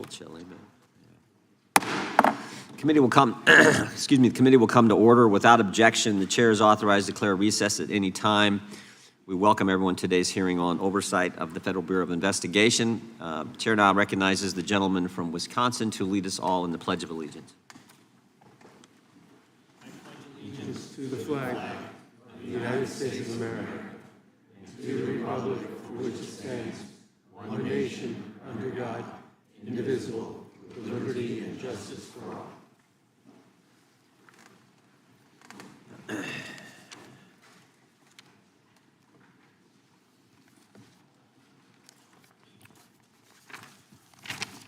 little chilly, but committee will come. Excuse me. The committee will come to order without objection. The chair is authorized to declare recess at any time. We welcome everyone to today's hearing on oversight of the Federal Bureau of Investigation. Chair now recognizes the gentleman from Wisconsin to lead us all in the Pledge of Allegiance. I pledge allegiance to the flag of the United States of America, and to the republic for which it stands, one nation, under God, indivisible, with liberty and justice for all.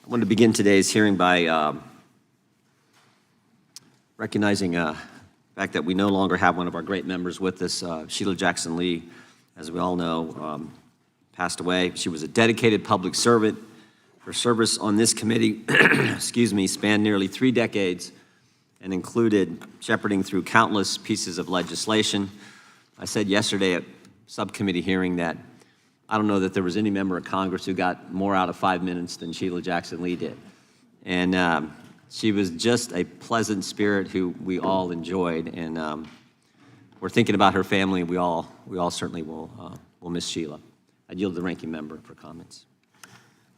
I want to begin today's hearing by recognizing the fact that we no longer have one of our great members with us. Sheila Jackson Lee, as we all know, passed away. She was a dedicated public servant. Her service on this committee, excuse me, spanned nearly 3 decades and included shepherding through countless pieces of legislation. I said yesterday at subcommittee hearing that I don't know that there was any member of Congress who got more out of 5 minutes than Sheila Jackson Lee did. And she was just a pleasant spirit who we all enjoyed. And we're thinking about her family. We all certainly will miss Sheila. I yield to the ranking member for comments.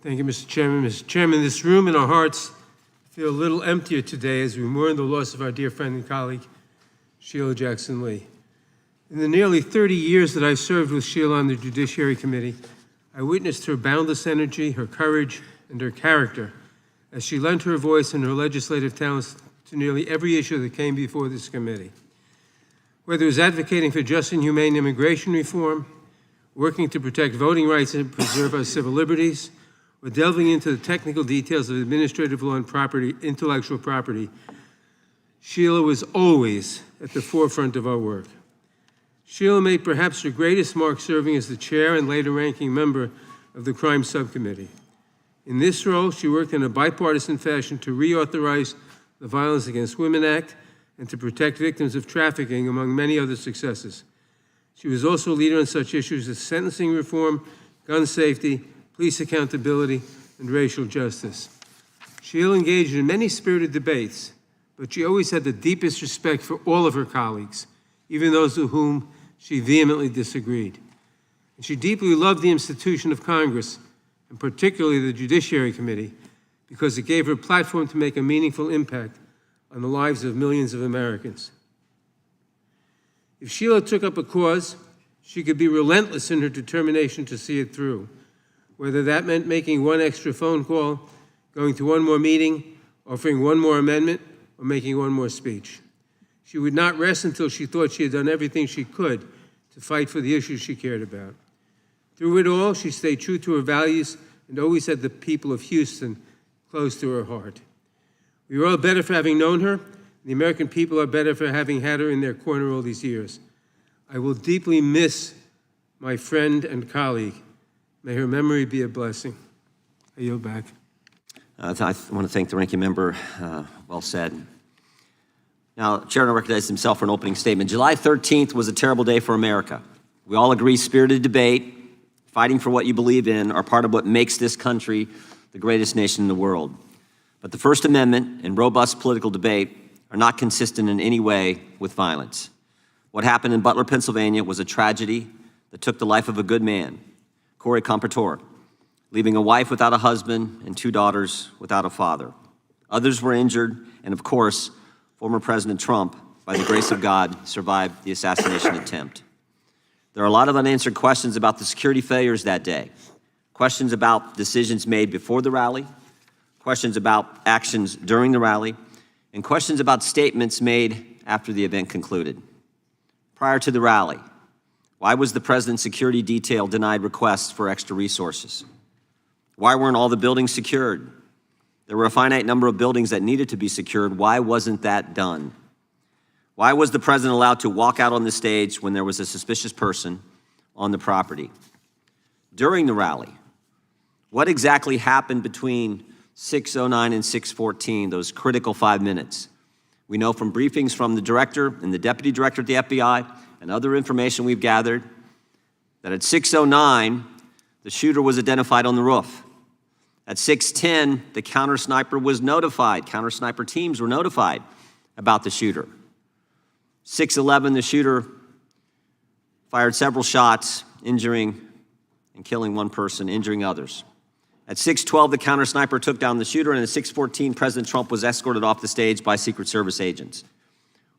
Thank you, Mr. Chairman. Mr. Chairman, this room and our hearts feel a little emptier today as we mourn the loss of our dear friend and colleague, Sheila Jackson Lee. In the nearly 30 years that I served with Sheila on the Judiciary Committee, I witnessed her boundless energy, her courage, and her character as she lent her voice and her legislative talents to nearly every issue that came before this committee. Whether it was advocating for just and humane immigration reform, working to protect voting rights and preserve our civil liberties, or delving into the technical details of administrative law and intellectual property, Sheila was always at the forefront of our work. Sheila made perhaps her greatest mark serving as the chair and later ranking member of the Crime Subcommittee. In this role, she worked in a bipartisan fashion to reauthorize the Violence Against Women Act and to protect victims of trafficking, among many other successes. She was also a leader on such issues as sentencing reform, gun safety, police accountability, and racial justice. Sheila engaged in many spirited debates, but she always had the deepest respect for all of her colleagues, even those with whom she vehemently disagreed. And she deeply loved the institution of Congress, and particularly the Judiciary Committee, because it gave her a platform to make a meaningful impact on the lives of millions of Americans. If Sheila took up a cause, she could be relentless in her determination to see it through, whether that meant making one extra phone call, going to one more meeting, offering one more amendment, or making one more speech. She would not rest until she thought she had done everything she could to fight for the issues she cared about. Through it all, she stayed true to her values and always had the people of Houston close to her heart. We are all better for having known her. The American people are better for having had her in their corner all these years. I will deeply miss my friend and colleague. May her memory be a blessing. I yield back. I want to thank the ranking member. Well said. Now, Chair will recognize himself for an opening statement. July 13th was a terrible day for America. We all agree spirited debate, fighting for what you believe in, are part of what makes this country the greatest nation in the world. But the First Amendment and robust political debate are not consistent in any way with violence. What happened in Butler, Pennsylvania was a tragedy that took the life of a good man, Corey Compertor, leaving a wife without a husband and 2 daughters without a father. Others were injured, and of course, former President Trump, by the grace of God, survived the assassination attempt. There are a lot of unanswered questions about the security failures that day, questions about decisions made before the rally, questions about actions during the rally, and questions about statements made after the event concluded. Prior to the rally, why was the president's security detail denied requests for extra resources? Why weren't all the buildings secured? There were a finite number of buildings that needed to be secured. Why wasn't that done? Why was the president allowed to walk out on the stage when there was a suspicious person on the property? During the rally, what exactly happened between 6:09 and 6:14, those critical 5 minutes? We know from briefings from the director and the deputy director at the FBI and other information we've gathered that at 6:09, the shooter was identified on the roof. At 6:10, the counter sniper was notified. Counter sniper teams were notified about the shooter. 6:11, the shooter fired several shots, injuring and killing one person, injuring others. At 6:12, the counter sniper took down the shooter, and at 6:14, President Trump was escorted off the stage by Secret Service agents.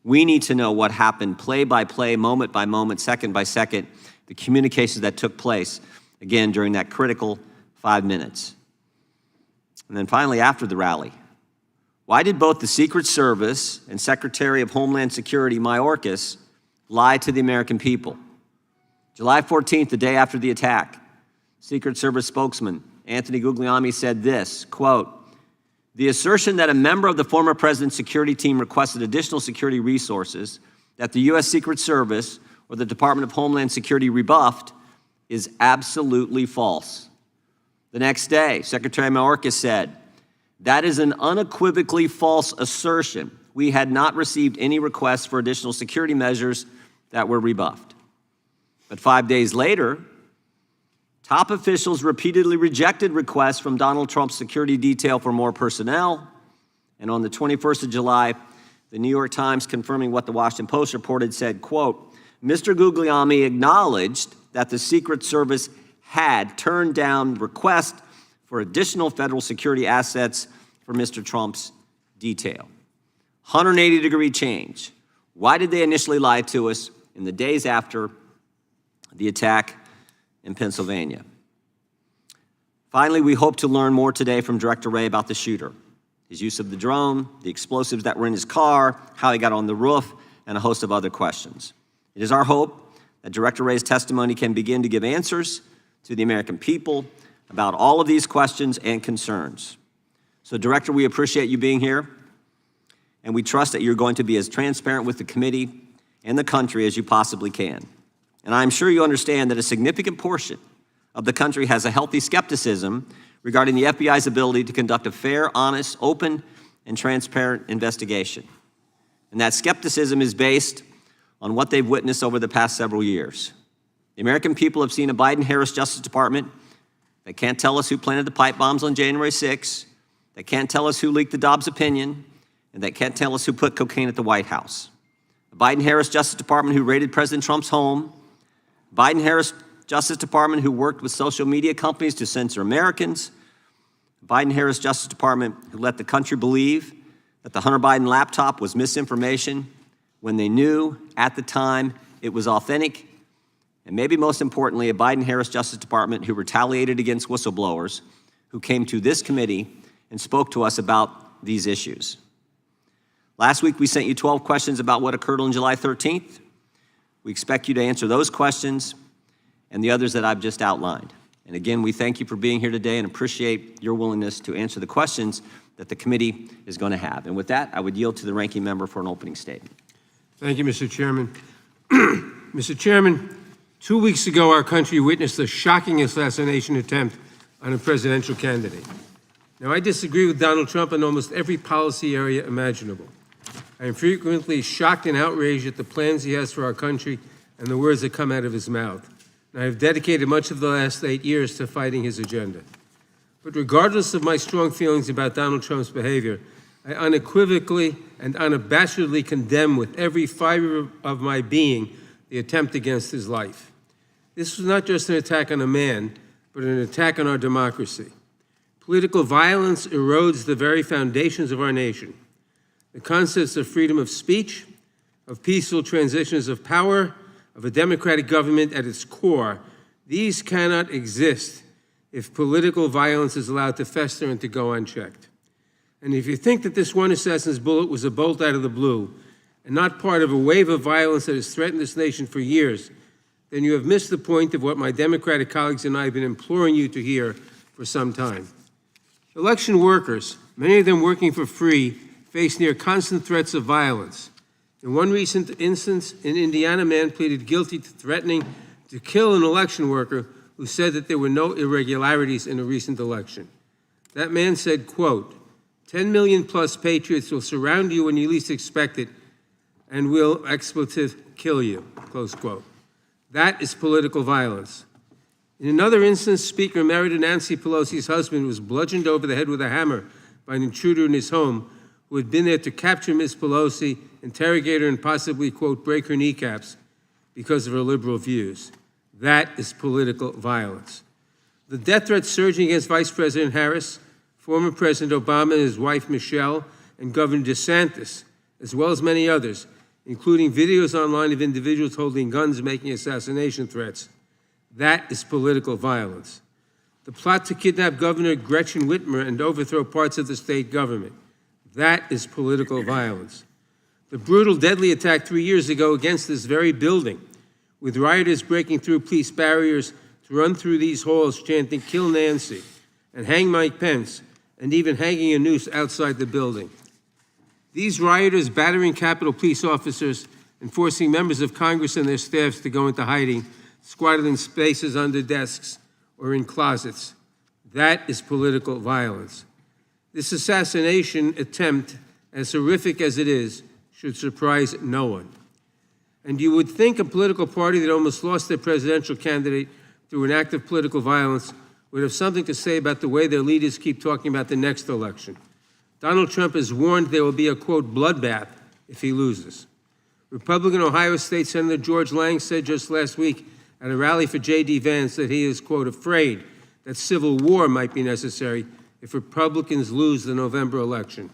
We need to know what happened play by play, moment by moment, second by second, the communications that took place, again, during that critical 5 minutes. And then finally, after the rally, why did both the Secret Service and Secretary of Homeland Security Mayorkas lie to the American people? July 14th, the day after the attack, Secret Service spokesman Anthony Guglielmi said this, quote, "The assertion that a member of the former president's security team requested additional security resources that the U.S. Secret Service or the Department of Homeland Security rebuffed is absolutely false." The next day, Secretary Mayorkas said, "That is an unequivocally false assertion. We had not received any requests for additional security measures that were rebuffed." But 5 days later, top officials repeatedly rejected requests from Donald Trump's security detail for more personnel. And on the 21st of July, the New York Times, confirming what the Washington Post reported, said, quote, "Mr. Guglielmi acknowledged that the Secret Service had turned down requests for additional federal security assets for Mr. Trump's detail." 180-degree change. Why did they initially lie to us in the days after the attack in Pennsylvania? Finally, we hope to learn more today from Director Wray about the shooter, his use of the drone, the explosives that were in his car, how he got on the roof, and a host of other questions. It is our hope that Director Wray's testimony can begin to give answers to the American people about all of these questions and concerns. So, Director, we appreciate you being here, and we trust that you're going to be as transparent with the committee and the country as you possibly can. And I'm sure you understand that a significant portion of the country has a healthy skepticism regarding the FBI's ability to conduct a fair, honest, open, and transparent investigation. And that skepticism is based on what they've witnessed over the past several years. The American people have seen a Biden-Harris Justice Department that can't tell us who planted the pipe bombs on January 6th, that can't tell us who leaked the Dobbs opinion, and that can't tell us who put cocaine at the White House. A Biden-Harris Justice Department who raided President Trump's home, Biden-Harris Justice Department who worked with social media companies to censor Americans, Biden-Harris Justice Department who let the country believe that the Hunter Biden laptop was misinformation when they knew at the time it was authentic, and maybe most importantly, a Biden-Harris Justice Department who retaliated against whistleblowers who came to this committee and spoke to us about these issues. Last week, we sent you 12 questions about what occurred on July 13th. We expect you to answer those questions and the others that I've just outlined. And again, we thank you for being here today and appreciate your willingness to answer the questions that the committee is going to have. And with that, I would yield to the ranking member for an opening statement. Thank you, Mr. Chairman. Mr. Chairman, 2 weeks ago, our country witnessed a shocking assassination attempt on a presidential candidate. Now, I disagree with Donald Trump in almost every policy area imaginable. I am frequently shocked and outraged at the plans he has for our country and the words that come out of his mouth. And I have dedicated much of the last 8 years to fighting his agenda. But regardless of my strong feelings about Donald Trump's behavior, I unequivocally and unabashedly condemn with every fiber of my being the attempt against his life. This was not just an attack on a man, but an attack on our democracy. Political violence erodes the very foundations of our nation. The concepts of freedom of speech, of peaceful transitions of power, of a democratic government at its core, these cannot exist if political violence is allowed to fester and to go unchecked. And if you think that this one assassin's bullet was a bolt out of the blue and not part of a wave of violence that has threatened this nation for years, then you have missed the point of what my Democratic colleagues and I have been imploring you to hear for some time. Election workers, many of them working for free, face near constant threats of violence. In one recent instance, an Indiana man pleaded guilty to threatening to kill an election worker who said that there were no irregularities in a recent election. That man said, quote, 10 million plus patriots will surround you when you least expect it and will, expletive, kill you, close quote. That is political violence. In another instance, Speaker Emerita Nancy Pelosi's husband was bludgeoned over the head with a hammer by an intruder in his home who had been there to capture Ms. Pelosi, interrogate her, and possibly, quote, break her kneecaps because of her liberal views. That is political violence. The death threats surging against Vice President Harris, former President Obama and his wife Michelle, and Governor DeSantis, as well as many others, including videos online of individuals holding guns making assassination threats. That is political violence. The plot to kidnap Governor Gretchen Whitmer and overthrow parts of the state government. That is political violence. The brutal, deadly attack 3 years ago against this very building, with rioters breaking through police barriers to run through these halls chanting, "Kill Nancy," and "Hang Mike Pence," and even hanging a noose outside the building. These rioters battering Capitol Police officers and forcing members of Congress and their staffs to go into hiding, squatted in spaces under desks or in closets. That is political violence. This assassination attempt, as horrific as it is, should surprise no one. And you would think a political party that almost lost their presidential candidate through an act of political violence would have something to say about the way their leaders keep talking about the next election. Donald Trump has warned there will be a, quote, bloodbath if he loses. Republican Ohio State Senator George Lang said just last week at a rally for J.D. Vance that he is, quote, afraid that civil war might be necessary if Republicans lose the November election.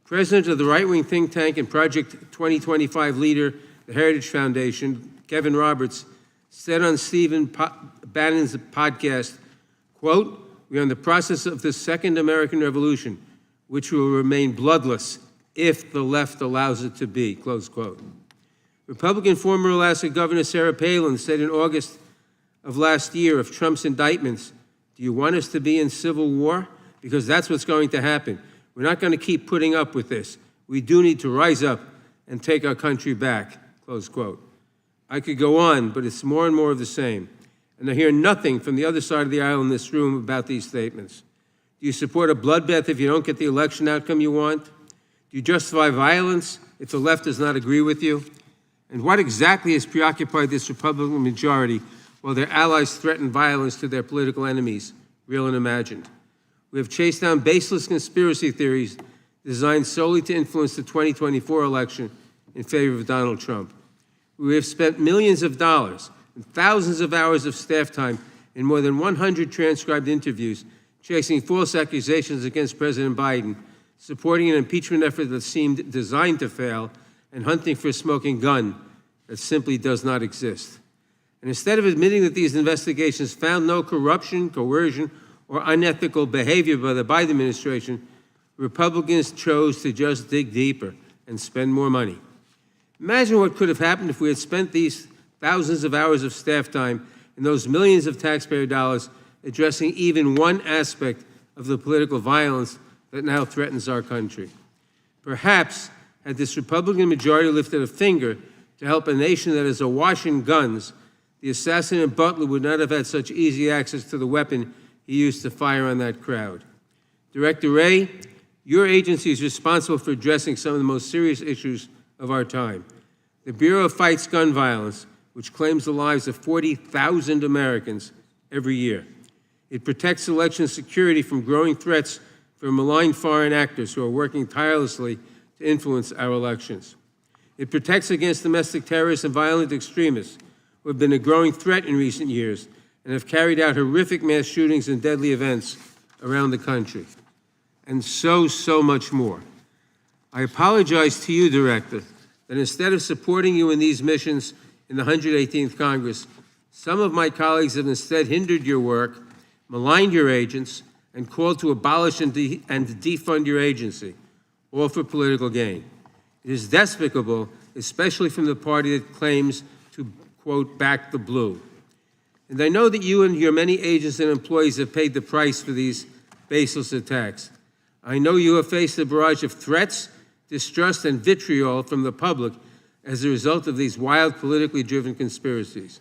President of the right-wing think tank and Project 2025 leader, the Heritage Foundation, Kevin Roberts, said on Stephen Bannon's podcast, quote, "We are in the process of the second American Revolution, which will remain bloodless if the left allows it to be," close quote. Republican former Alaska Governor Sarah Palin said in August of last year of Trump's indictments, "Do you want us to be in civil war? Because that's what's going to happen. We're not going to keep putting up with this. We do need to rise up and take our country back," close quote. I could go on, but it's more and more of the same. And I hear nothing from the other side of the aisle in this room about these statements. Do you support a bloodbath if you don't get the election outcome you want? Do you justify violence if the left does not agree with you? And what exactly has preoccupied this Republican majority while their allies threaten violence to their political enemies, real and imagined? We have chased down baseless conspiracy theories designed solely to influence the 2024 election in favor of Donald Trump. We have spent millions of dollars and thousands of hours of staff time in more than 100 transcribed interviews chasing false accusations against President Biden, supporting an impeachment effort that seemed designed to fail, and hunting for a smoking gun that simply does not exist. And instead of admitting that these investigations found no corruption, coercion, or unethical behavior by the Biden administration, Republicans chose to just dig deeper and spend more money. Imagine what could have happened if we had spent these thousands of hours of staff time and those millions of taxpayer dollars addressing even one aspect of the political violence that now threatens our country. Perhaps, had this Republican majority lifted a finger to help a nation that is awash in guns, the assassin Butler would not have had such easy access to the weapon he used to fire on that crowd. Director Wray, your agency is responsible for addressing some of the most serious issues of our time. The Bureau fights gun violence, which claims the lives of 40,000 Americans every year. It protects election security from growing threats from malign foreign actors who are working tirelessly to influence our elections. It protects against domestic terrorists and violent extremists who have been a growing threat in recent years and have carried out horrific mass shootings and deadly events around the country. And so much more. I apologize to you, Director, that instead of supporting you in these missions in the 118th Congress, some of my colleagues have instead hindered your work, maligned your agents, and called to abolish and defund your agency, all for political gain. It is despicable, especially from the party that claims to, quote, back the blue. And I know that you and your many agents and employees have paid the price for these baseless attacks. I know you have faced a barrage of threats, distrust, and vitriol from the public as a result of these wild, politically driven conspiracies.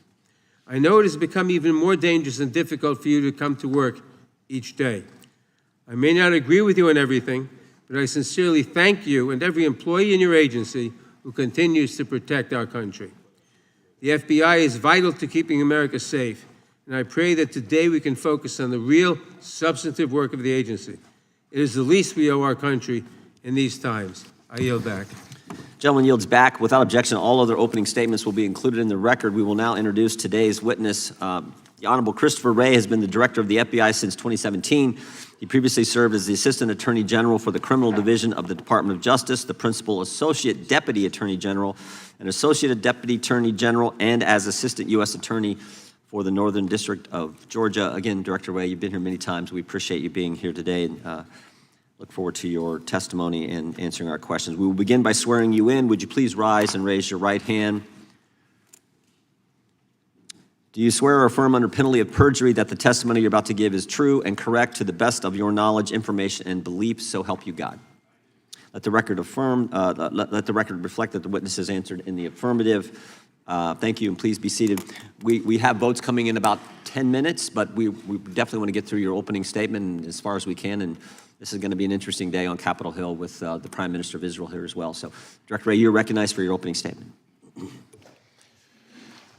I know it has become even more dangerous and difficult for you to come to work each day. I may not agree with you on everything, but I sincerely thank you and every employee in your agency who continues to protect our country. The FBI is vital to keeping America safe, and I pray that today we can focus on the real substantive work of the agency. It is the least we owe our country in these times. I yield back. Gentleman yields back. Without objection, all other opening statements will be included in the record. We will now introduce today's witness. The Honorable Christopher Wray has been the Director of the FBI since 2017. He previously served as the Assistant Attorney General for the Criminal Division of the Department of Justice, the Principal Associate Deputy Attorney General, and Associate Deputy Attorney General, and as Assistant U.S. Attorney for the Northern District of Georgia. Again, Director Wray, you've been here many times. We appreciate you being here today, and look forward to your testimony and answering our questions. We will begin by swearing you in. Would you please rise and raise your right hand? Do you swear or affirm under penalty of perjury that the testimony you're about to give is true and correct to the best of your knowledge, information, and belief, so help you God? Let the record let the record reflect that the witness has answered in the affirmative. Thank you, and please be seated. We have votes coming in about 10 minutes, but we definitely want to get through your opening statement as far as we can, and this is going to be an interesting day on Capitol Hill with the Prime Minister of Israel here as well. So, Director Wray, you're recognized for your opening statement.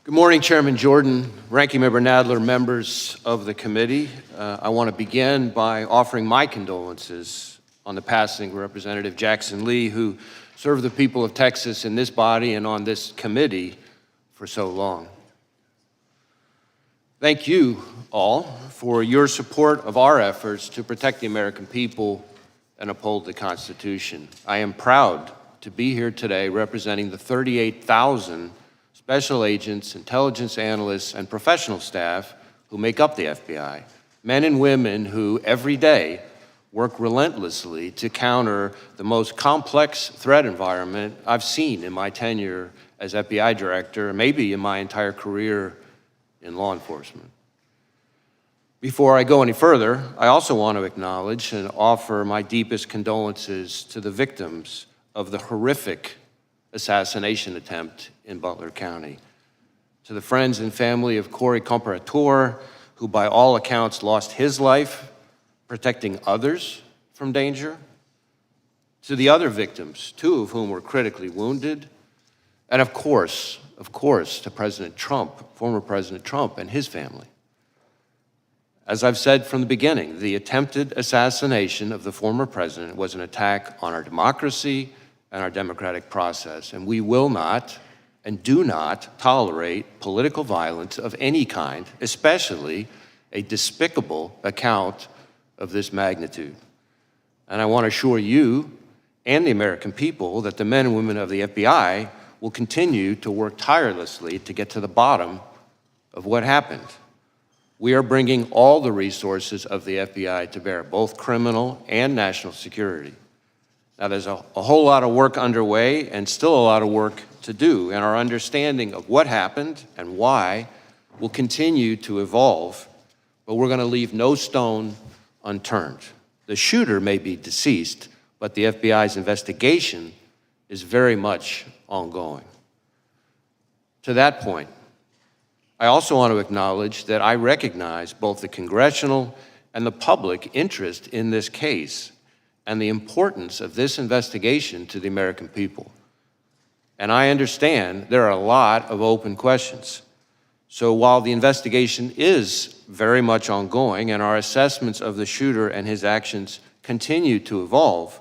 Good morning, Chairman Jordan, Ranking Member Nadler, members of the committee. I want to begin by offering my condolences on the passing of Representative Jackson Lee, who served the people of Texas in this body and on this committee for so long. Thank you all for your support of our efforts to protect the American people and uphold the Constitution. I am proud to be here today representing the 38,000 special agents, intelligence analysts, and professional staff who make up the FBI, men and women who every day work relentlessly to counter the most complex threat environment I've seen in my tenure as FBI director, maybe in my entire career in law enforcement. Before I go any further, I also want to acknowledge and offer my deepest condolences to the victims of the horrific assassination attempt in Butler County. To the friends and family of Corey Comparator, who by all accounts lost his life protecting others from danger. To the other victims, two of whom were critically wounded. And of course, to President Trump, former President Trump and his family. As I've said from the beginning, the attempted assassination of the former president was an attack on our democracy and our democratic process, and we will not and do not tolerate political violence of any kind, especially a despicable account of this magnitude. And I want to assure you and the American people that the men and women of the FBI will continue to work tirelessly to get to the bottom of what happened. We are bringing all the resources of the FBI to bear, both criminal and national security. Now, there's a whole lot of work underway and still a lot of work to do, and our understanding of what happened and why will continue to evolve, but we're going to leave no stone unturned. The shooter may be deceased, but the FBI's investigation is very much ongoing. To that point, I also want to acknowledge that I recognize both the congressional and the public interest in this case and the importance of this investigation to the American people. And I understand there are a lot of open questions. So while the investigation is very much ongoing and our assessments of the shooter and his actions continue to evolve,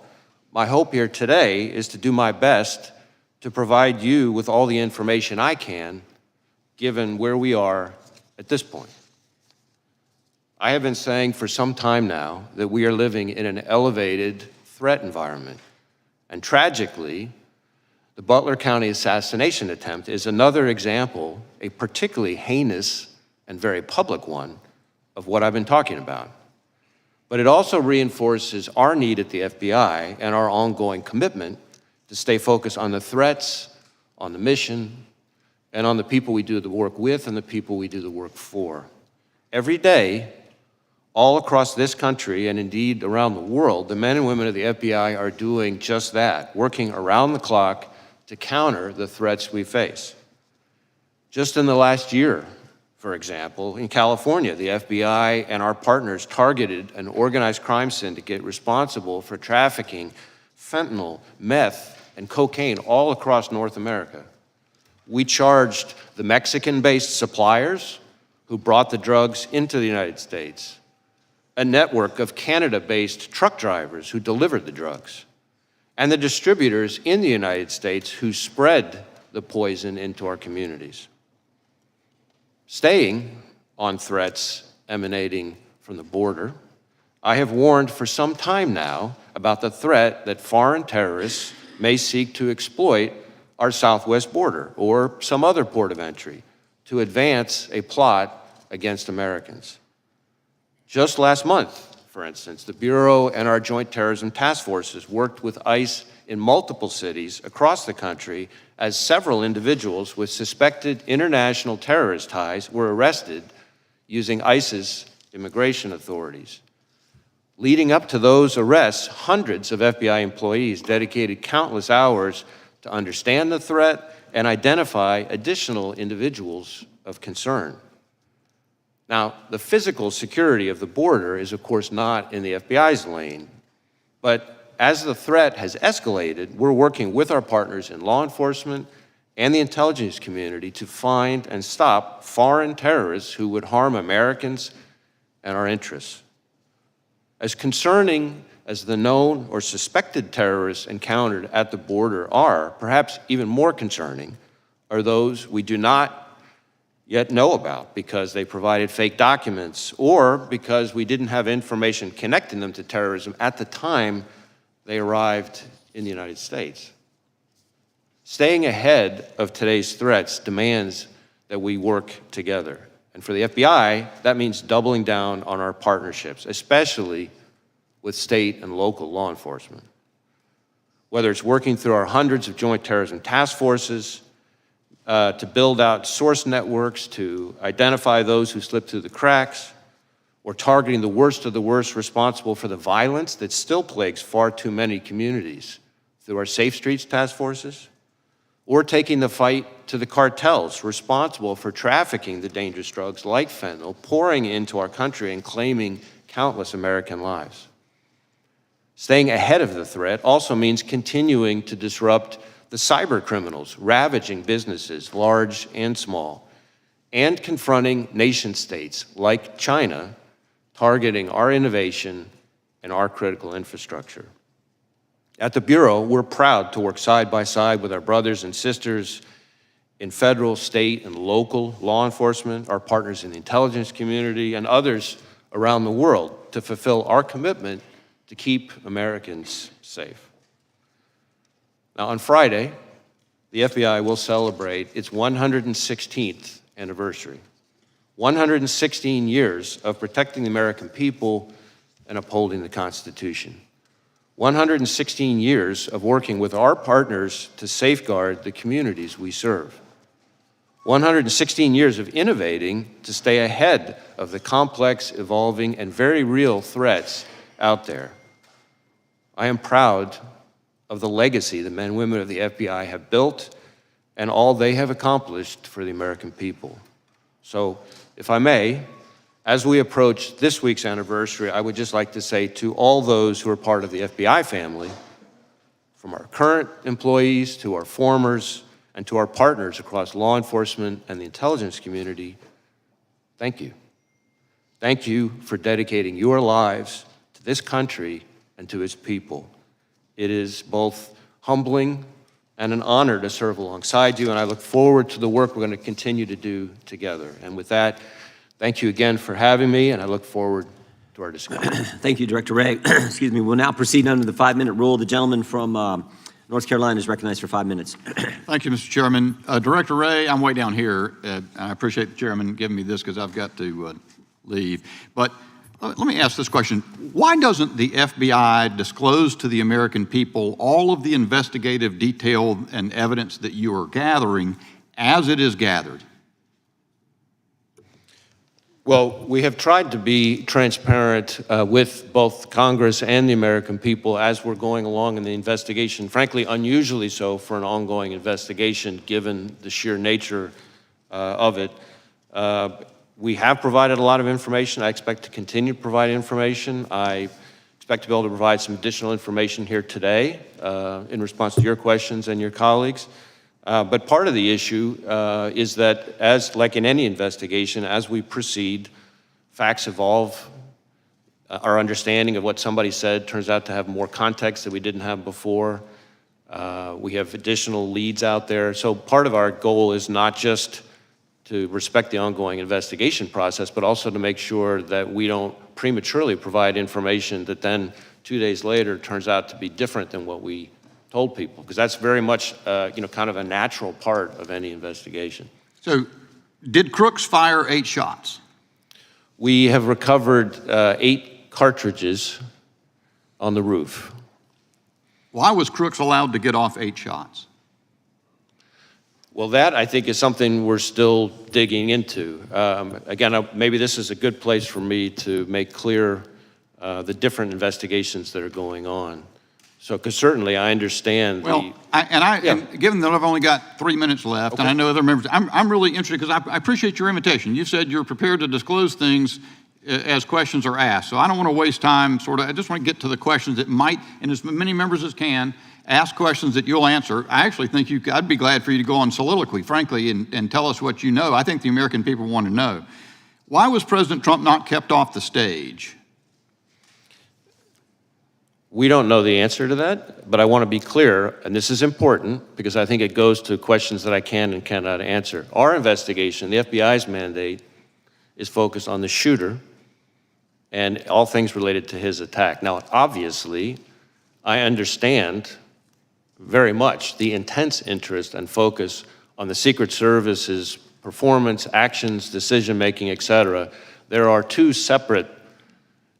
my hope here today is to do my best to provide you with all the information I can, given where we are at this point. I have been saying for some time now that we are living in an elevated threat environment. And tragically, the Butler County assassination attempt is another example, a particularly heinous and very public one, of what I've been talking about. But it also reinforces our need at the FBI and our ongoing commitment to stay focused on the threats, on the mission, and on the people we do the work with and the people we do the work for. Every day, all across this country and indeed around the world, the men and women of the FBI are doing just that, working around the clock to counter the threats we face. Just in the last year, for example, in California, the FBI and our partners targeted an organized crime syndicate responsible for trafficking fentanyl, meth, and cocaine all across North America. We charged the Mexican-based suppliers who brought the drugs into the United States, a network of Canada-based truck drivers who delivered the drugs, and the distributors in the United States who spread the poison into our communities. Staying on threats emanating from the border, I have warned for some time now about the threat that foreign terrorists may seek to exploit our southwest border or some other port of entry to advance a plot against Americans. Just last month, for instance, the Bureau and our Joint Terrorism Task Forces worked with ICE in multiple cities across the country as several individuals with suspected international terrorist ties were arrested using ICE's immigration authorities. Leading up to those arrests, hundreds of FBI employees dedicated countless hours to understand the threat and identify additional individuals of concern. Now, the physical security of the border is, of course, not in the FBI's lane, but as the threat has escalated, we're working with our partners in law enforcement and the intelligence community to find and stop foreign terrorists who would harm Americans and our interests. As concerning as the known or suspected terrorists encountered at the border are, perhaps even more concerning are those we do not yet know about because they provided fake documents or because we didn't have information connecting them to terrorism at the time they arrived in the United States. Staying ahead of today's threats demands that we work together. And for the FBI, that means doubling down on our partnerships, especially with state and local law enforcement. Whether it's working through our hundreds of joint terrorism task forces, to build out source networks, to identify those who slip through the cracks, or targeting the worst of the worst responsible for the violence that still plagues far too many communities through our Safe Streets task forces, or taking the fight to the cartels responsible for trafficking the dangerous drugs like fentanyl, pouring into our country and claiming countless American lives. Staying ahead of the threat also means continuing to disrupt the cyber criminals ravaging businesses, large and small, and confronting nation states like China, targeting our innovation and our critical infrastructure. At the Bureau, we're proud to work side by side with our brothers and sisters in federal, state, and local law enforcement, our partners in the intelligence community, and others around the world to fulfill our commitment to keep Americans safe. Now, on Friday, the FBI will celebrate its 116th anniversary. 116 years of protecting the American people and upholding the Constitution. 116 years of working with our partners to safeguard the communities we serve. 116 years of innovating to stay ahead of the complex, evolving, and very real threats out there. I am proud of the legacy the men and women of the FBI have built and all they have accomplished for the American people. So, if I may, as we approach this week's anniversary, I would just like to say to all those who are part of the FBI family, from our current employees to our formers and to our partners across law enforcement and the intelligence community, thank you. Thank you for dedicating your lives to this country and to its people. It is both humbling and an honor to serve alongside you, and I look forward to the work we're going to continue to do together. And with that, thank you again for having me, and I look forward to our discussion. Thank you, Director Wray. Excuse me. We'll now proceed under the 5-minute rule. The gentleman from North Carolina is recognized for 5 minutes. Thank you, Mr. Chairman. Director Wray, I'm way down here, and I appreciate the chairman giving me this because I've got to leave. But let me ask this question. Why doesn't the FBI disclose to the American people all of the investigative detail and evidence that you are gathering as it is gathered? Well, we have tried to be transparent with both Congress and the American people as we're going along in the investigation, frankly, unusually so for an ongoing investigation given the sheer nature of it. We have provided a lot of information. I expect to continue to provide information. I expect to be able to provide some additional information here today in response to your questions and your colleagues. But part of the issue is that, as like in any investigation, as we proceed, facts evolve. Our understanding of what somebody said turns out to have more context that we didn't have before. We have additional leads out there. So part of our goal is not just to respect the ongoing investigation process, but also to make sure that we don't prematurely provide information that then 2 days later turns out to be different than what we told people, because that's very much, kind of a natural part of any investigation. So did Crooks fire 8 shots? We have recovered 8 cartridges on the roof. Why was Crooks allowed to get off 8 shots? Well, that, I think, is something we're still digging into. Again, maybe this is a good place for me to make clear the different investigations that are going on. So, because certainly I understand and given that I've only got 3 minutes left, Okay. and I know other members, I'm really interested because I appreciate your invitation. You said you're prepared to disclose things as questions are asked. So I don't want to waste time, I just want to get to the questions that might, and as many members as can, ask questions that you'll answer. I actually think I'd be glad for you to go on soliloquy, frankly, and tell us what you know. I think the American people want to know. Why was President Trump not kept off the stage? we don't know the answer to that, but I want to be clear, and this is important because I think it goes to questions that I can and cannot answer. Our investigation, the FBI's mandate, is focused on the shooter and all things related to his attack. Now, obviously, I understand very much the intense interest and focus on the Secret Service's performance, actions, decision-making, et cetera. There are two separate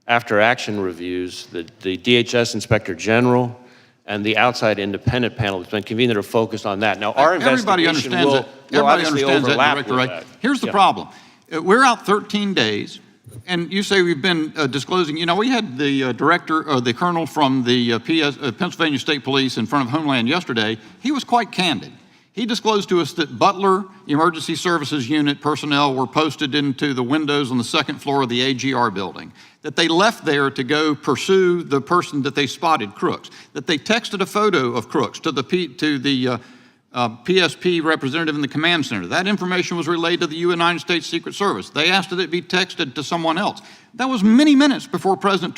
after-action reviews, the DHS Inspector General and the outside independent panel that's been convened that are focused on that. Now, our investigation will obviously overlap with that. Here's the problem. We're out 13 days, and you say we've been disclosing. You know, we had the director, or the colonel from the Pennsylvania State Police in front of Homeland yesterday. He was quite candid. He disclosed to us that Butler Emergency Services Unit personnel were posted into the windows on the second floor of the AGR building, that they left there to go pursue the person that they spotted, Crooks, that they texted a photo of Crooks to the PSP representative in the command center. That information was relayed to the United States Secret Service. They asked that it be texted to someone else. That was many minutes before President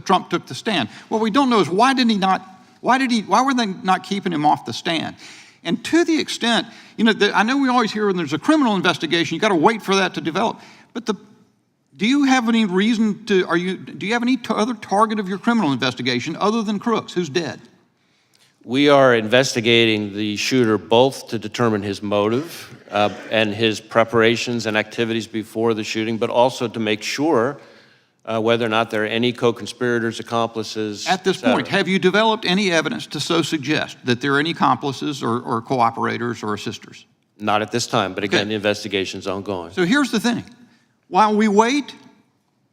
Trump took the stand. What we don't know is why were they not keeping him off the stand? And to the extent, you know, I know we always hear when there's a criminal investigation, you got to wait for that to develop. But do you have any reason to, do you have any other target of your criminal investigation other than Crooks, who's dead? We are investigating the shooter both to determine his motive and his preparations and activities before the shooting, but also to make sure whether or not there are any co-conspirators, accomplices. At this point, have you developed any evidence to so suggest that there are any accomplices or cooperators or assisters? Not at this time, but again, the investigation's ongoing. So here's the thing. While we wait,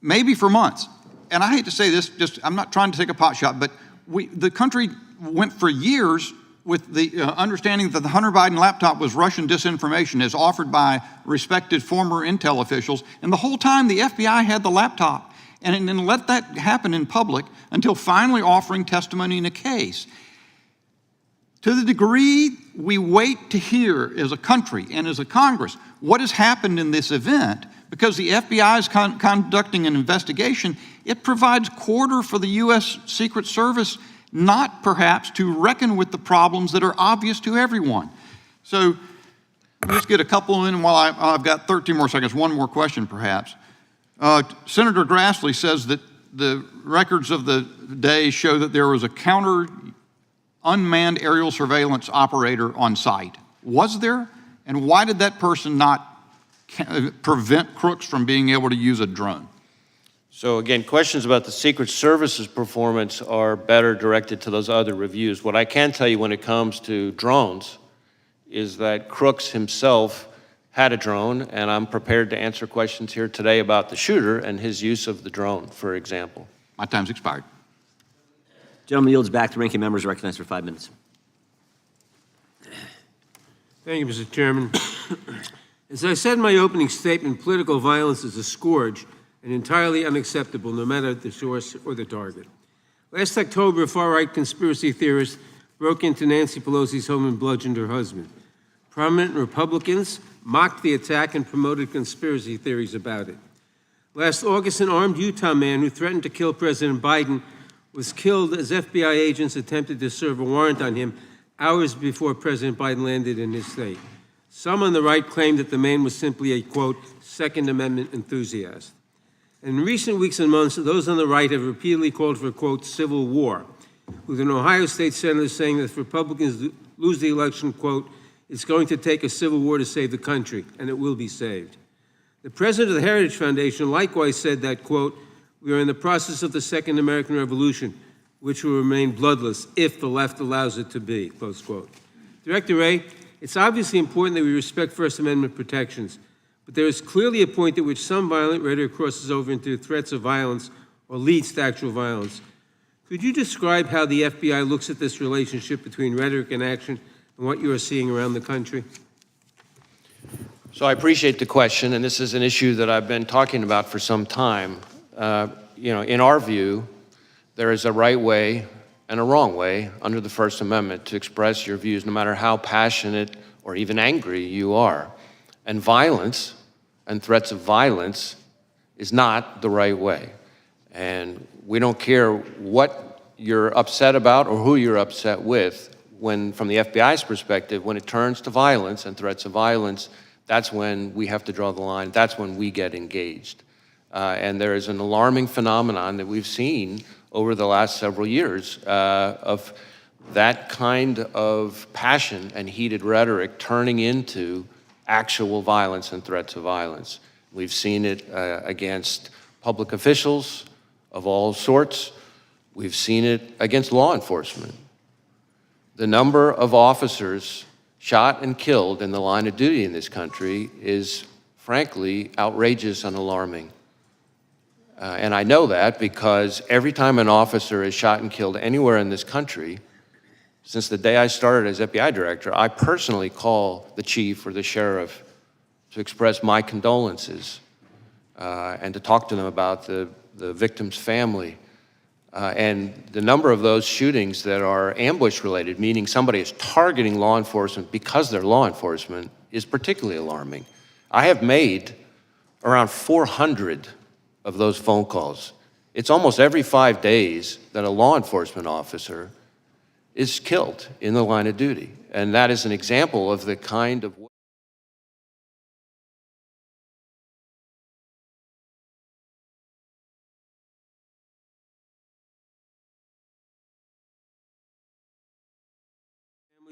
maybe for months, and I hate to say this, I'm not trying to take a pot shot, but the country went for years with the understanding that the Hunter Biden laptop was Russian disinformation as offered by respected former intel officials, and the whole time the FBI had the laptop and then let that happen in public until finally offering testimony in a case. To the degree we wait to hear as a country and as a Congress what has happened in this event, because the FBI is conducting an investigation, it provides quarter for the U.S. Secret Service not perhaps to reckon with the problems that are obvious to everyone. So let's get a couple in while I've got 13 more seconds. One more question perhaps. Senator Grassley says that the records of the day show that there was a counter unmanned aerial surveillance operator on site. Was there? And why did that person not prevent Crooks from being able to use a drone? So again, questions about the Secret Service's performance are better directed to those other reviews. What I can tell you when it comes to drones is that Crooks himself had a drone, and I'm prepared to answer questions here today about the shooter and his use of the drone, for example. My time's expired. Gentleman yields back. The ranking member is recognized for 5 minutes. Thank you, Mr. Chairman. As I said in my opening statement, political violence is a scourge and entirely unacceptable, no matter the source or the target. Last October, a far-right conspiracy theorist broke into Nancy Pelosi's home and bludgeoned her husband. Prominent Republicans mocked the attack and promoted conspiracy theories about it. Last August, an armed Utah man who threatened to kill President Biden was killed as FBI agents attempted to serve a warrant on him hours before President Biden landed in his state. Some on the right claimed that the man was simply a, quote, Second Amendment enthusiast. In recent weeks and months, those on the right have repeatedly called for, quote, civil war, with an Ohio state senator saying that if Republicans lose the election, quote, it's going to take a civil war to save the country, and it will be saved. The president of the Heritage Foundation likewise said that, quote, we are in the process of the Second American Revolution, which will remain bloodless if the left allows it to be, close quote. Director Wray, it's obviously important that we respect First Amendment protections, but there is clearly a point at which some violent rhetoric crosses over into threats of violence or leads to actual violence. Could you describe how the FBI looks at this relationship between rhetoric and action and what you are seeing around the country? So I appreciate the question, and this is an issue that I've been talking about for some time. In our view, there is a right way and a wrong way under the First Amendment to express your views, no matter how passionate or even angry you are. And violence and threats of violence is not the right way. And we don't care what you're upset about or who you're upset with. When, from the FBI's perspective, when it turns to violence and threats of violence, that's when we have to draw the line. That's when we get engaged. And there is an alarming phenomenon that we've seen over the last several years of that kind of passion and heated rhetoric turning into actual violence and threats of violence. We've seen it against public officials of all sorts. We've seen it against law enforcement. The number of officers shot and killed in the line of duty in this country is, frankly, outrageous and alarming. And I know that because every time an officer is shot and killed anywhere in this country, since the day I started as FBI director, I personally call the chief or the sheriff to express my condolences and to talk to them about the victim's family. And the number of those shootings that are ambush-related, meaning somebody is targeting law enforcement because they're law enforcement, is particularly alarming. I have made around 400 of those phone calls. It's almost every 5 days that a law enforcement officer is killed in the line of duty. And that is an example of the kind of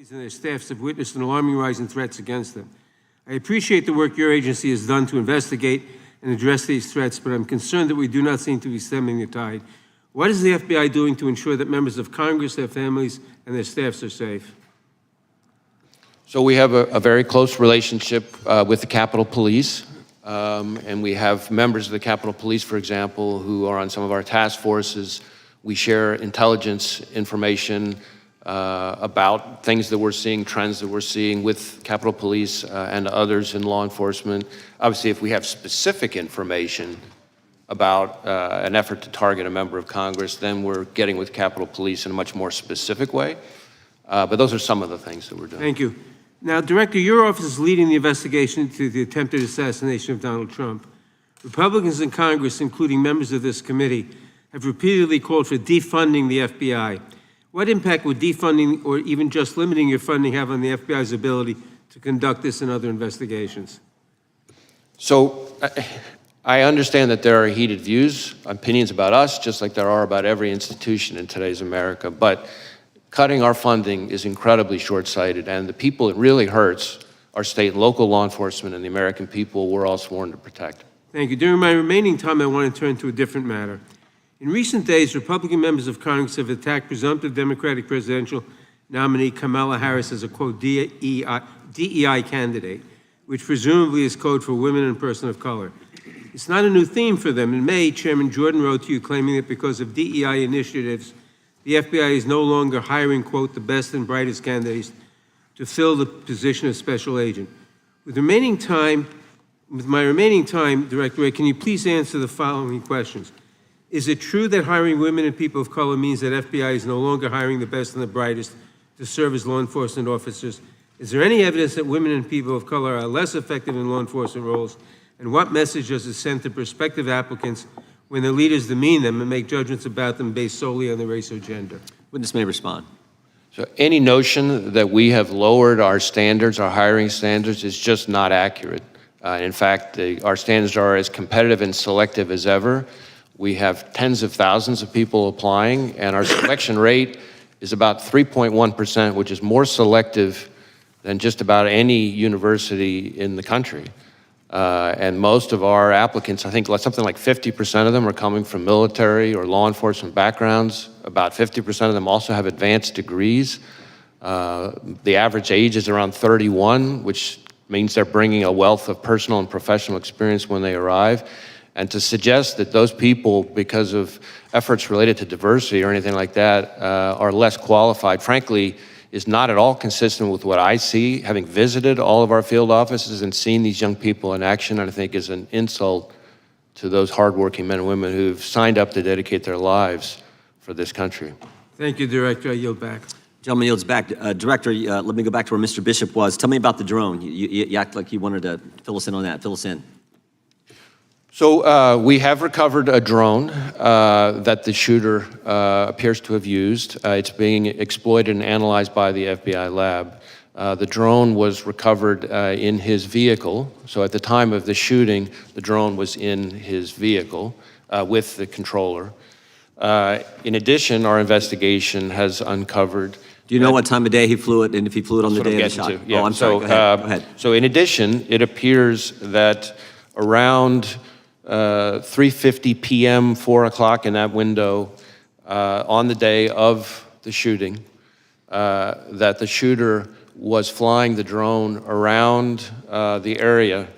families and their staffs have witnessed an alarming rise in threats against them. I appreciate the work your agency has done to investigate and address these threats, but I'm concerned that we do not seem to be stemming the tide. What is the FBI doing to ensure that members of Congress, their families, and their staffs are safe? So we have a very close relationship with the Capitol Police, and we have members of the Capitol Police, for example, who are on some of our task forces. We share intelligence information about things that we're seeing, trends that we're seeing with Capitol Police and others in law enforcement. Obviously, if we have specific information about an effort to target a member of Congress, then we're getting with Capitol Police in a much more specific way. But those are some of the things that we're doing. Thank you. Now, Director, your office is leading the investigation into the attempted assassination of Donald Trump. Republicans in Congress, including members of this committee, have repeatedly called for defunding the FBI. What impact would defunding or even just limiting your funding have on the FBI's ability to conduct this and other investigations? So I understand that there are heated views, opinions about us, just like there are about every institution in today's America, but cutting our funding is incredibly short-sighted, and the people it really hurts are state and local law enforcement and the American people we're all sworn to protect. Thank you. During my remaining time, I want to turn to a different matter. In recent days, Republican members of Congress have attacked presumptive Democratic presidential nominee Kamala Harris as a, quote, DEI candidate, which presumably is code for women and person of color. It's not a new theme for them. In May, Chairman Jordan wrote to you claiming that because of DEI initiatives, the FBI is no longer hiring, quote, the best and brightest candidates to fill the position of special agent. With my remaining time, Director Wray, can you please answer the following questions? Is it true that hiring women and people of color means that FBI is no longer hiring the best and the brightest to serve as law enforcement officers? Is there any evidence that women and people of color are less effective in law enforcement roles? And what message does it send to prospective applicants when their leaders demean them and make judgments about them based solely on their race or gender? Witness may respond. So any notion that we have lowered our standards, our hiring standards, is just not accurate. In fact, our standards are as competitive and selective as ever. We have tens of thousands of people applying, and our selection rate is about 3.1%, which is more selective than just about any university in the country. And most of our applicants, I think something like 50% of them are coming from military or law enforcement backgrounds. About 50% of them also have advanced degrees. The average age is around 31, which means they're bringing a wealth of personal and professional experience when they arrive. And to suggest that those people, because of efforts related to diversity or anything like that, are less qualified, frankly, is not at all consistent with what I see, having visited all of our field offices and seen these young people in action, and I think is an insult to those hardworking men and women who've signed up to dedicate their lives for this country. Thank you, Director. I yield back. Gentleman yields back. Director, let me go back to where Mr. Bishop was. Tell me about the drone. You act like you wanted to fill us in on that. Fill us in. So we have recovered a drone that the shooter appears to have used. It's being exploited and analyzed by the FBI lab. The drone was recovered in his vehicle. So at the time of the shooting, the drone was in his vehicle with the controller. In addition, our investigation has uncovered. Do you know what time of day he flew it, and if he flew it on the day of the shot? Yeah. Oh, I'm sorry. Go ahead. So in addition, it appears that around 3:50 p.m., 4 o'clock in that window, on the day of the shooting, that the shooter was flying the drone around the area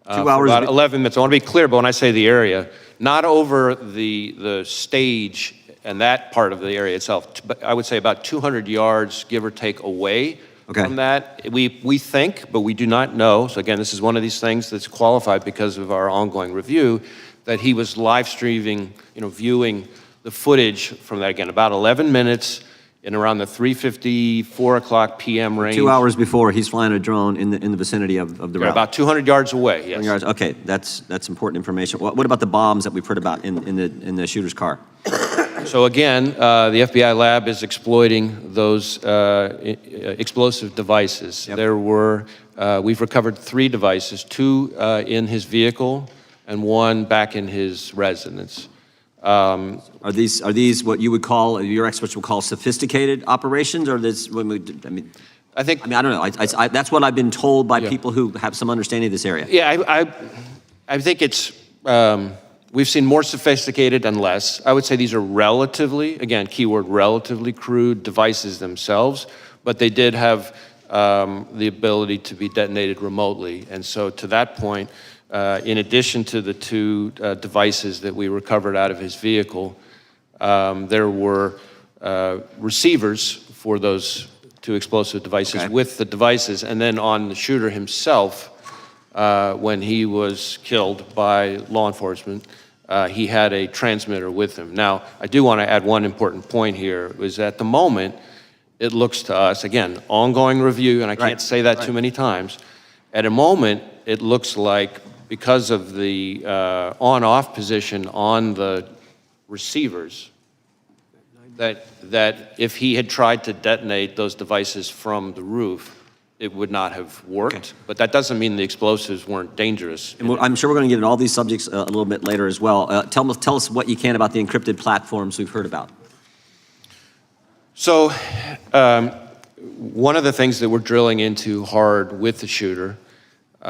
2 hours. for about 11 minutes. I want to be clear, but when I say the area, not over the stage and that part of the area itself, but I would say about 200 yards, give or take, away from that. We think, but we do not know, so again, this is one of these things that's qualified because of our ongoing review, that he was live streaming, viewing the footage from that, again, about 11 minutes in around the 3:50, 4 o'clock p.m. range. 2 hours before, he's flying a drone in the vicinity of the route. About 200 yards away, yes. 200 yards. Okay, that's important information. What about the bombs that we've heard about in the shooter's car? So again, the FBI lab is exploiting those explosive devices. Yep. There were, we've recovered 3 devices, 2 in his vehicle and 1 back in his residence. Are these what you would call, your experts would call sophisticated operations, or this? I don't know. That's what I've been told by people who have some understanding of this area. Yeah, I think it's. We've seen more sophisticated and less. I would say these are relatively, again, keyword relatively crude devices themselves, but they did have the ability to be detonated remotely. And so to that point, in addition to the 2 devices that we recovered out of his vehicle, there were receivers for those 2 explosive devices with the devices. And then on the shooter himself, when he was killed by law enforcement, he had a transmitter with him. Now, I do want to add one important point here, is at the moment, it looks to us, again, ongoing review, and I can't say that too many times, at a moment, it looks like because of the on-off position on the receivers, that if he had tried to detonate those devices from the roof, it would not have worked. But that doesn't mean the explosives weren't dangerous. And I'm sure we're going to get into all these subjects a little bit later as well. Tell us what you can about the encrypted platforms we've heard about. So one of the things that we're drilling into hard with the shooter in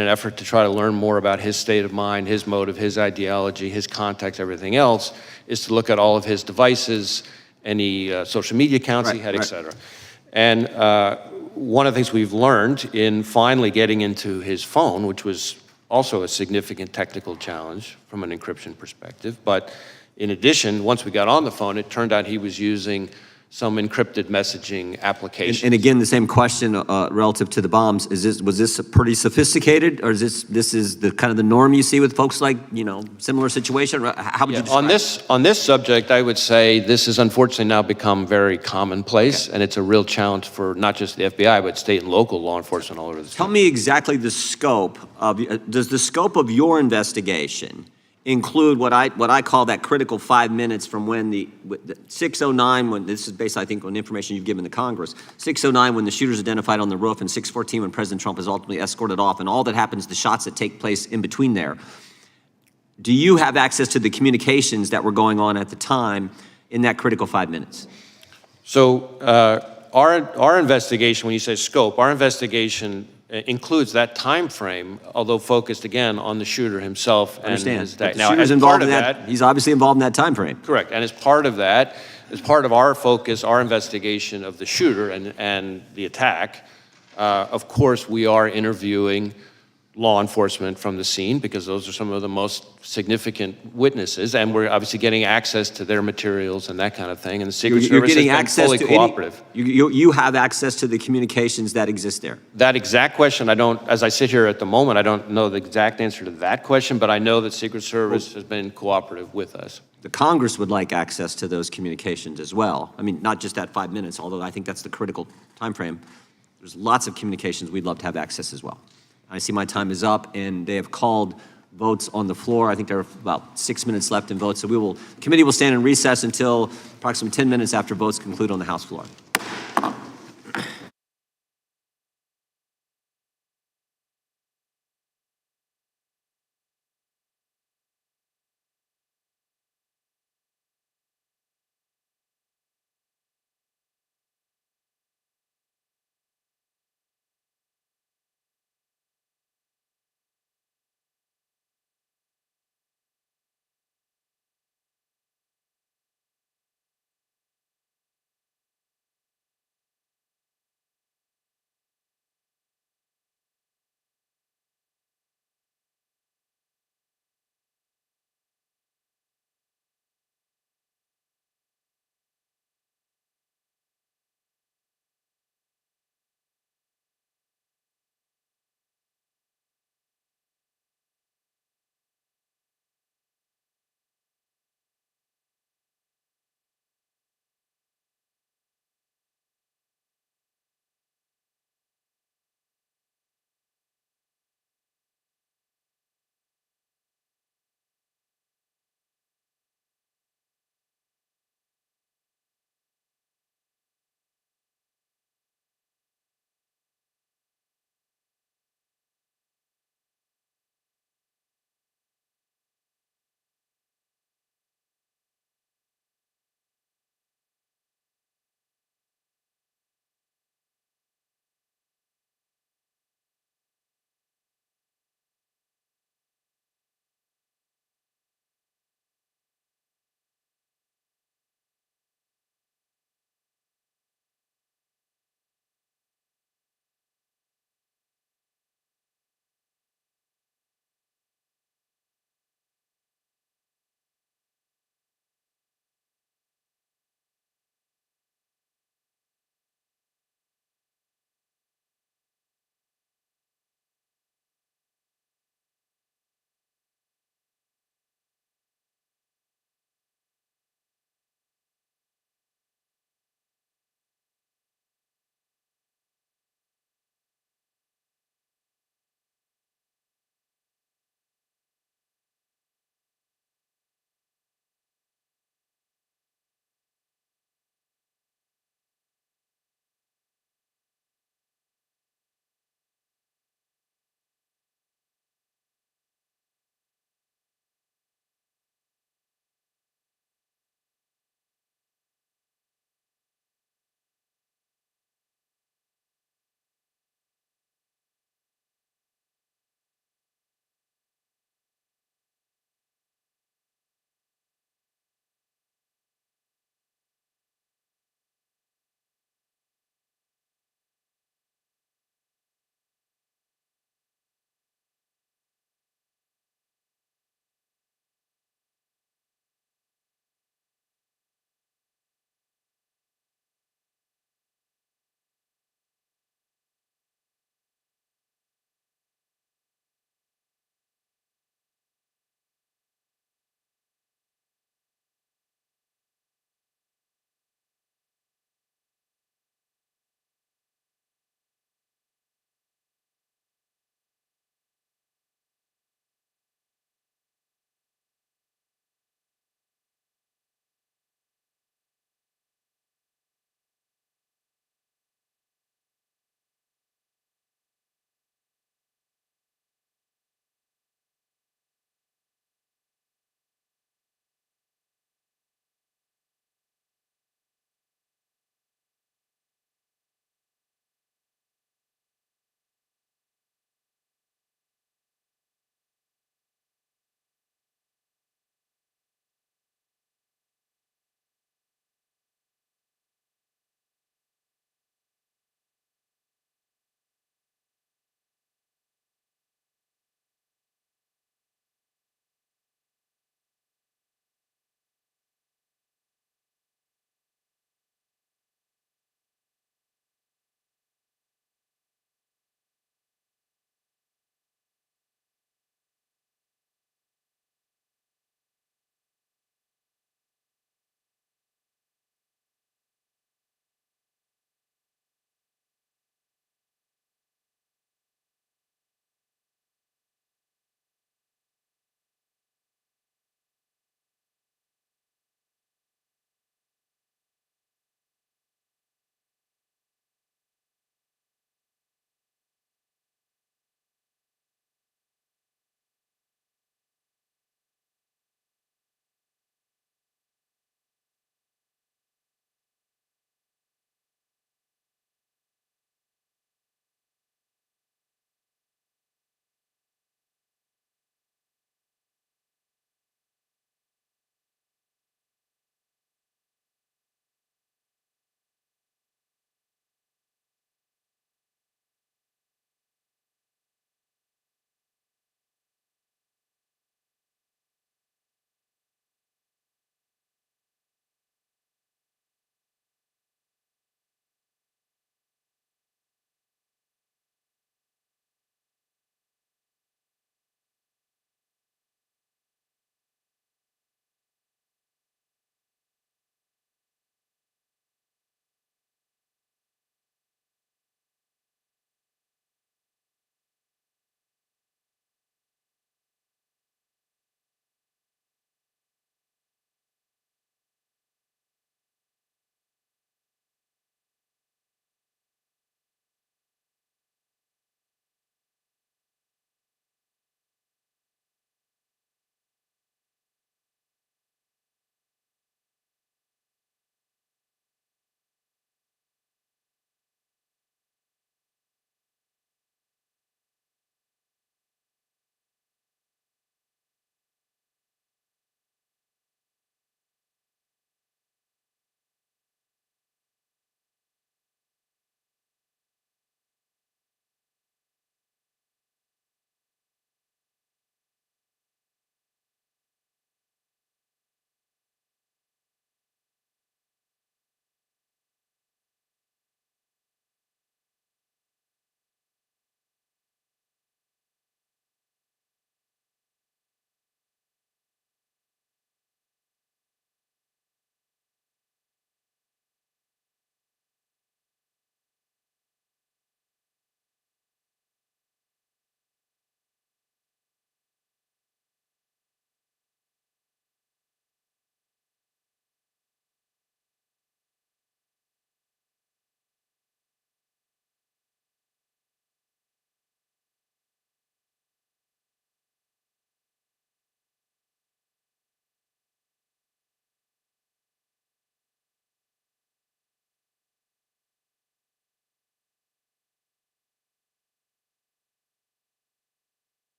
an effort to try to learn more about his state of mind, his motive, his ideology, his context, everything else, is to look at all of his devices, any social media accounts he had, et cetera. And one of the things we've learned in finally getting into his phone, which was also a significant technical challenge from an encryption perspective, but in addition, once we got on the phone, it turned out he was using some encrypted messaging applications. And again, the same question relative to the bombs. Was this pretty sophisticated, or is this is the kind of the norm you see with folks like, similar situation? How would you describe on this subject, I would say this has unfortunately now become very commonplace, and it's a real challenge for not just the FBI, but state and local law enforcement all over the Tell me exactly the scope of, does the scope of your investigation include what I call that critical 5 minutes from when the 6:09, when this is based, I think, on information you've given to Congress, 6:09 when the shooter's identified on the roof, and 6:14 when President Trump is ultimately escorted off, and all that happens, the shots that take place in between there. Do you have access to the communications that were going on at the time in that critical 5 minutes? So our investigation, when you say scope, our investigation includes that time frame, although focused again on the shooter himself. I understand. And his But the now, shooter's as involved part in of that. He's obviously involved in that time frame. Correct. And as part of that, as part of our focus, our investigation of the shooter and the attack, of course, we are interviewing law enforcement from the scene because those are some of the most significant witnesses, and we're obviously getting access to their materials and that kind of thing. And the Secret Service has been fully cooperative. You have access to the communications that exist there. That exact question, as I sit here at the moment, I don't know the exact answer to that question, but I know that Secret Service has been cooperative with us. The Congress would like access to those communications as well. I mean, not just that 5 minutes, although I think that's the critical time frame. There's lots of communications we'd love to have access as well. I see my time is up, and they have called votes on the floor. I think there are about 6 minutes left in votes, so the committee will stand in recess until approximately 10 minutes after votes conclude on the House floor.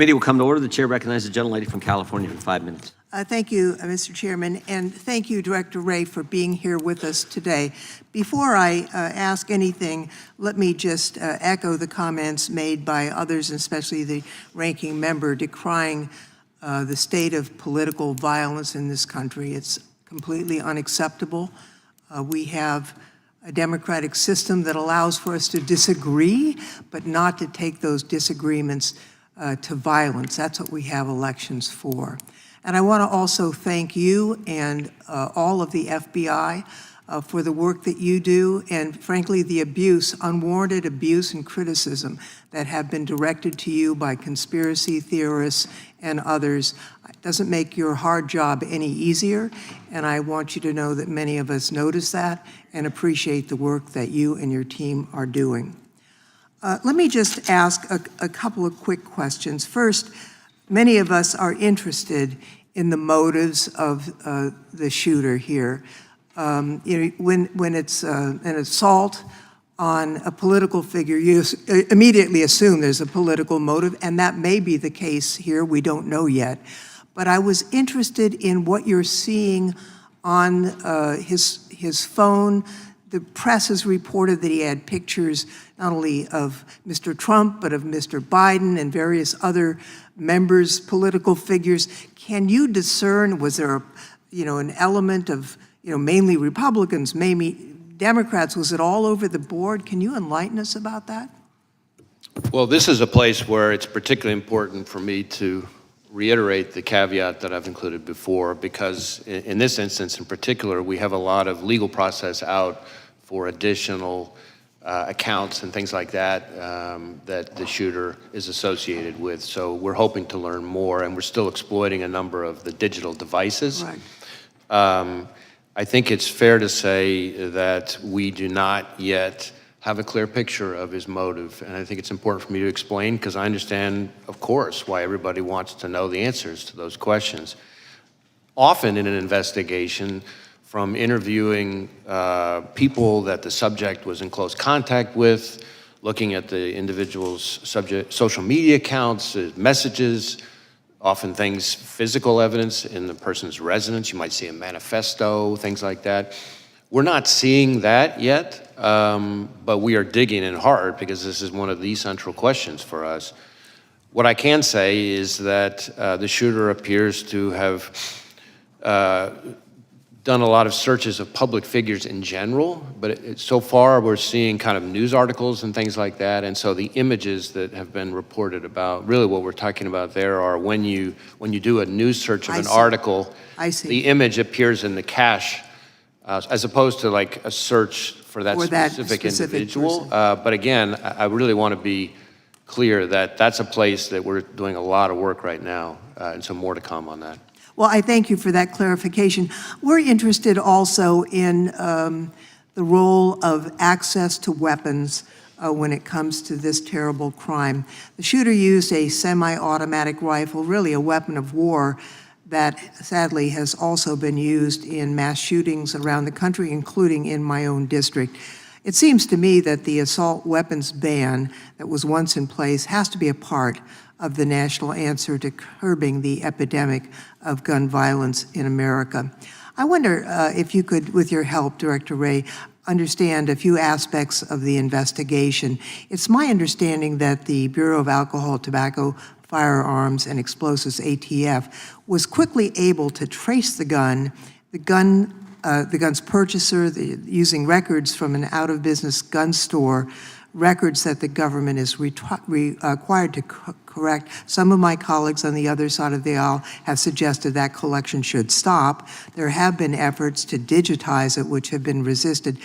committee will come to order. The chair recognizes the gentlelady from California for 5 minutes. Thank you, Mr. Chairman, and thank you, Director Wray, for being here with us today. Before I ask anything, let me just echo the comments made by others, especially the ranking member, decrying the state of political violence in this country. It's completely unacceptable. We have a democratic system that allows for us to disagree, but not to take those disagreements to violence. That's what we have elections for. And I want to also thank you and all of the FBI for the work that you do, and frankly, the abuse, unwarranted abuse and criticism that have been directed to you by conspiracy theorists and others. It doesn't make your hard job any easier, and I want you to know that many of us notice that and appreciate the work that you and your team are doing. Let me just ask a couple of quick questions. First, many of us are interested in the motives of the shooter here. When it's an assault on a political figure, you immediately assume there's a political motive, and that may be the case here. We don't know yet. But I was interested in what you're seeing on his phone. The press has reported that he had pictures not only of Mr. Trump, but of Mr. Biden and various other members, political figures. Can you discern, was there an element of, mainly Republicans, maybe Democrats? Was it all over the board? Can you enlighten us about that? Well, this is a place where it's particularly important for me to reiterate the caveat that I've included before, because in this instance in particular, we have a lot of legal process out for additional accounts and things like that that the shooter is associated with. So we're hoping to learn more, and we're still exploiting a number of the digital devices. Right. I think it's fair to say that we do not yet have a clear picture of his motive, and I think it's important for me to explain, because I understand, of course, why everybody wants to know the answers to those questions. Often in an investigation, from interviewing people that the subject was in close contact with, looking at the individual's social media accounts, messages, often things, physical evidence in the person's residence. You might see a manifesto, things like that. We're not seeing that yet, but we are digging in hard because this is one of the central questions for us. What I can say is that the shooter appears to have done a lot of searches of public figures in general, but so far we're seeing kind of news articles and things like that, and so the images that have been reported about, really what we're talking about there are when you do a news search of an article, the image appears in the cache, as opposed to like a search for that specific individual. But again, I really want to be clear that that's a place that we're doing a lot of work right now, and so more to come on that. Well, I thank you for that clarification. We're interested also in the role of access to weapons when it comes to this terrible crime. The shooter used a semi-automatic rifle, really a weapon of war, that sadly has also been used in mass shootings around the country, including in my own district. It seems to me that the assault weapons ban that was once in place has to be a part of the national answer to curbing the epidemic of gun violence in America. I wonder if you could, with your help, Director Wray, understand a few aspects of the investigation. It's my understanding that the Bureau of Alcohol, Tobacco, Firearms, and Explosives, ATF, was quickly able to trace the gun's purchaser, using records from an out-of-business gun store, records that the government is required to correct. Some of my colleagues on the other side of the aisle have suggested that collection should stop. There have been efforts to digitize it, which have been resisted.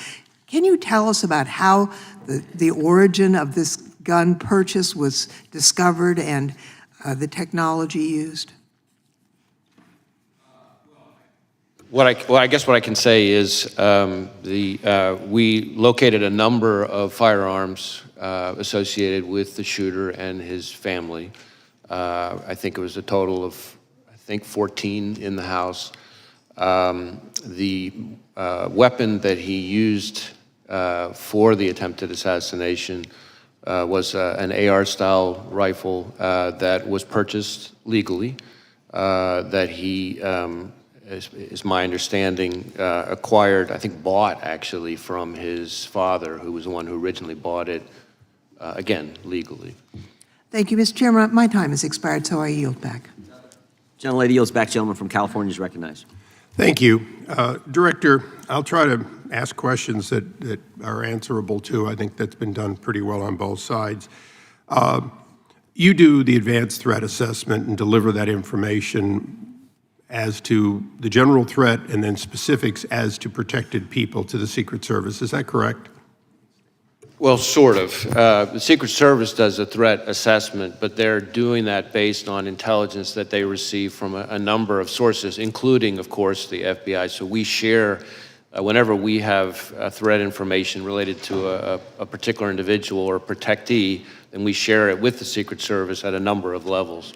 Can you tell us about how the origin of this gun purchase was discovered and the technology used? I guess what I can say is we located a number of firearms associated with the shooter and his family. I think it was a total of, 14 in the house. The weapon that he used for the attempted assassination was an AR-style rifle that was purchased legally, that he, is my understanding, acquired, I think bought actually from his father, who was the one who originally bought it, again, legally. Thank you, Mr. Chairman. My time has expired, so I yield back. Gentlelady yields back. Gentleman from California is recognized. Thank you. Director, I'll try to ask questions that are answerable too. I think that's been done pretty well on both sides. You do the advanced threat assessment and deliver that information as to the general threat and then specifics as to protected people to the Secret Service. Is that correct? Well, sort of. The Secret Service does a threat assessment, but they're doing that based on intelligence that they receive from a number of sources, including, of course, the FBI. So we share, whenever we have threat information related to a particular individual or a protectee, then we share it with the Secret Service at a number of levels.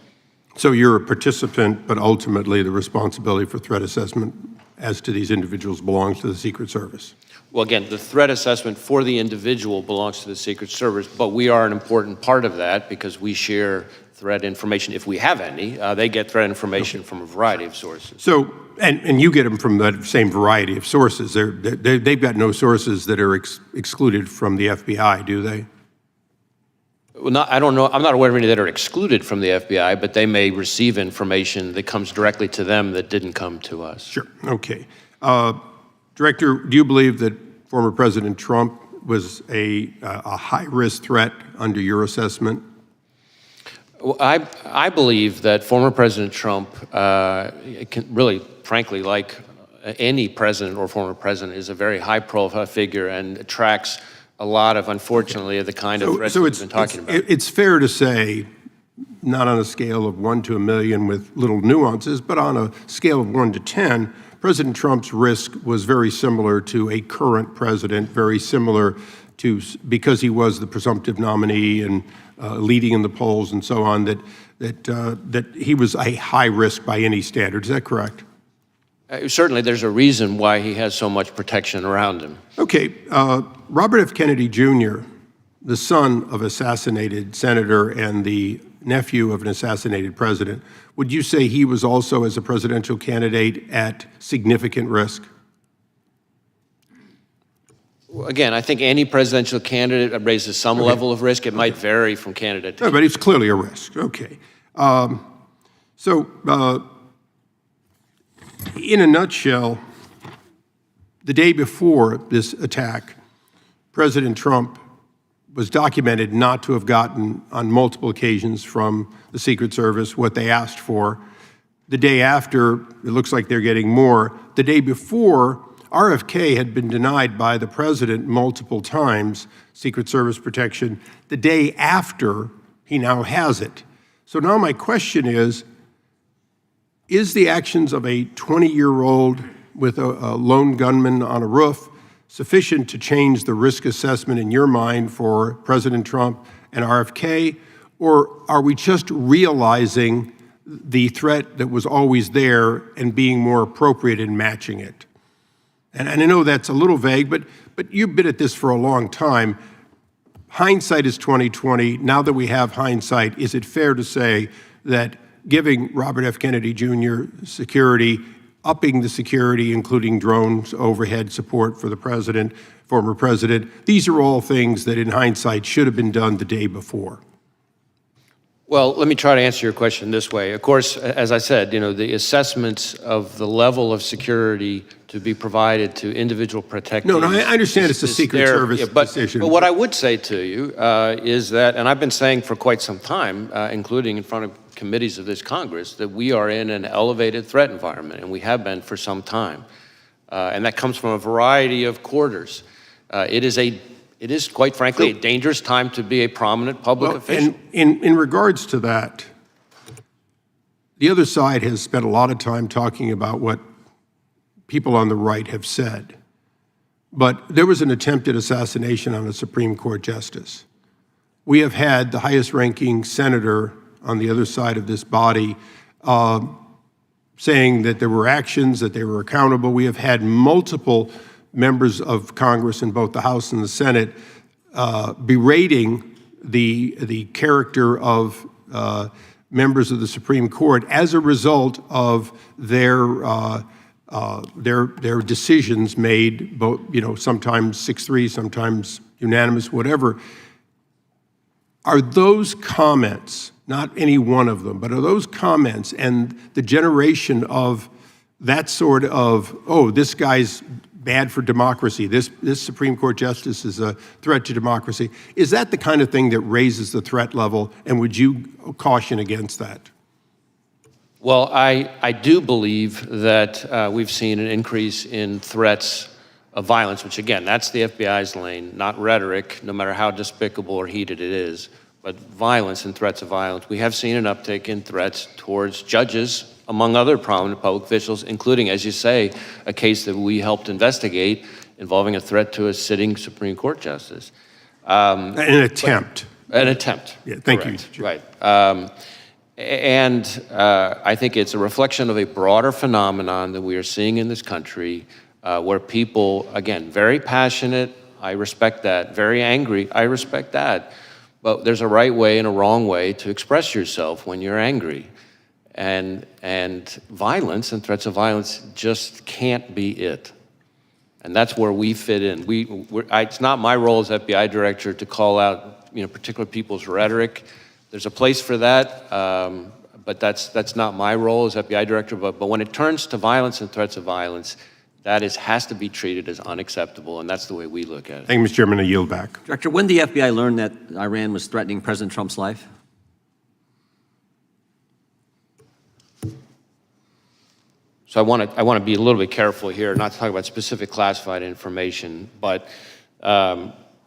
So you're a participant, but ultimately the responsibility for threat assessment as to these individuals belongs to the Secret Service. Well, again, the threat assessment for the individual belongs to the Secret Service, but we are an important part of that because we share threat information, if we have any. They get threat information from a variety of sources. So, and you get them from that same variety of sources. They've got no sources that are excluded from the FBI, do they? Well, I don't know. I'm not aware of any that are excluded from the FBI, but they may receive information that comes directly to them that didn't come to us. Sure. Okay. Director, do you believe that former President Trump was a high-risk threat under your assessment? Well, I believe that former President Trump, really, frankly, like any president or former president, is a very high-profile figure and attracts a lot of, unfortunately, of the kind of threats we've been talking about. It's fair to say, not on a scale of 1 to 1,000,000 with little nuances, but on a scale of 1 to 10, President Trump's risk was very similar to a current president, very similar to, because he was the presumptive nominee and leading in the polls and so on, that he was a high risk by any standard. Is that correct? Certainly, there's a reason why he has so much protection around him. Okay. Robert F. Kennedy Jr., the son of assassinated senator and the nephew of an assassinated president, would you say he was also, as a presidential candidate, at significant risk? Again, I think any presidential candidate raises some level of risk. It might vary from candidate to No, but it's clearly a risk. Okay. In a nutshell, the day before this attack, President Trump was documented not to have gotten on multiple occasions from the Secret Service what they asked for. The day after, it looks like they're getting more. The day before, RFK had been denied by the president multiple times, Secret Service protection. The day after, he now has it. So now my question is the actions of a 20-year-old with a lone gunman on a roof sufficient to change the risk assessment in your mind for President Trump and RFK, or are we just realizing the threat that was always there and being more appropriate in matching it? And I know that's a little vague, but you've been at this for a long time. Hindsight is 20/20. Now that we have hindsight, is it fair to say that giving Robert F. Kennedy Jr. security, upping the security, including drones, overhead support for the president, former president, these are all things that in hindsight should have been done the day before? Well, let me try to answer your question this way. Of course, as I said, the assessments of the level of security to be provided to individual protectees. No, I understand it's a Secret Service decision. But what I would say to you is that, and I've been saying for quite some time, including in front of committees of this Congress, that we are in an elevated threat environment, and we have been for some time. And that comes from a variety of quarters. It is, quite frankly, a dangerous time to be a prominent public official. And in regards to that, the other side has spent a lot of time talking about what people on the right have said. But there was an attempted assassination on a Supreme Court justice. We have had the highest-ranking senator on the other side of this body saying that there were actions, that they were accountable. We have had multiple members of Congress in both the House and the Senate berating the character of members of the Supreme Court as a result of their decisions made, both, sometimes 6-3, sometimes unanimous, whatever. Are those comments, not any one of them, but are those comments and the generation of that sort of, oh, this guy's bad for democracy, this Supreme Court justice is a threat to democracy, is that the kind of thing that raises the threat level, and would you caution against that? Well, I do believe that we've seen an increase in threats of violence, which again, that's the FBI's lane, not rhetoric, no matter how despicable or heated it is, but violence and threats of violence. We have seen an uptick in threats towards judges, among other prominent public officials, including, as you say, a case that we helped investigate involving a threat to a sitting Supreme Court justice. An attempt. An attempt. Yeah, thank you. Right. I think it's a reflection of a broader phenomenon that we are seeing in this country, where people, again, very passionate, I respect that, very angry, I respect that, but there's a right way and a wrong way to express yourself when you're angry. And violence and threats of violence just can't be it. And that's where we fit in. It's not my role as FBI director to call out particular people's rhetoric. There's a place for that, but that's not my role as FBI director. But when it turns to violence and threats of violence, that has to be treated as unacceptable, and that's the way we look at it. Thank you, Mr. Chairman. I yield back. Director, when did the FBI learn that Iran was threatening President Trump's life? So I want to be a little bit careful here, not to talk about specific classified information, but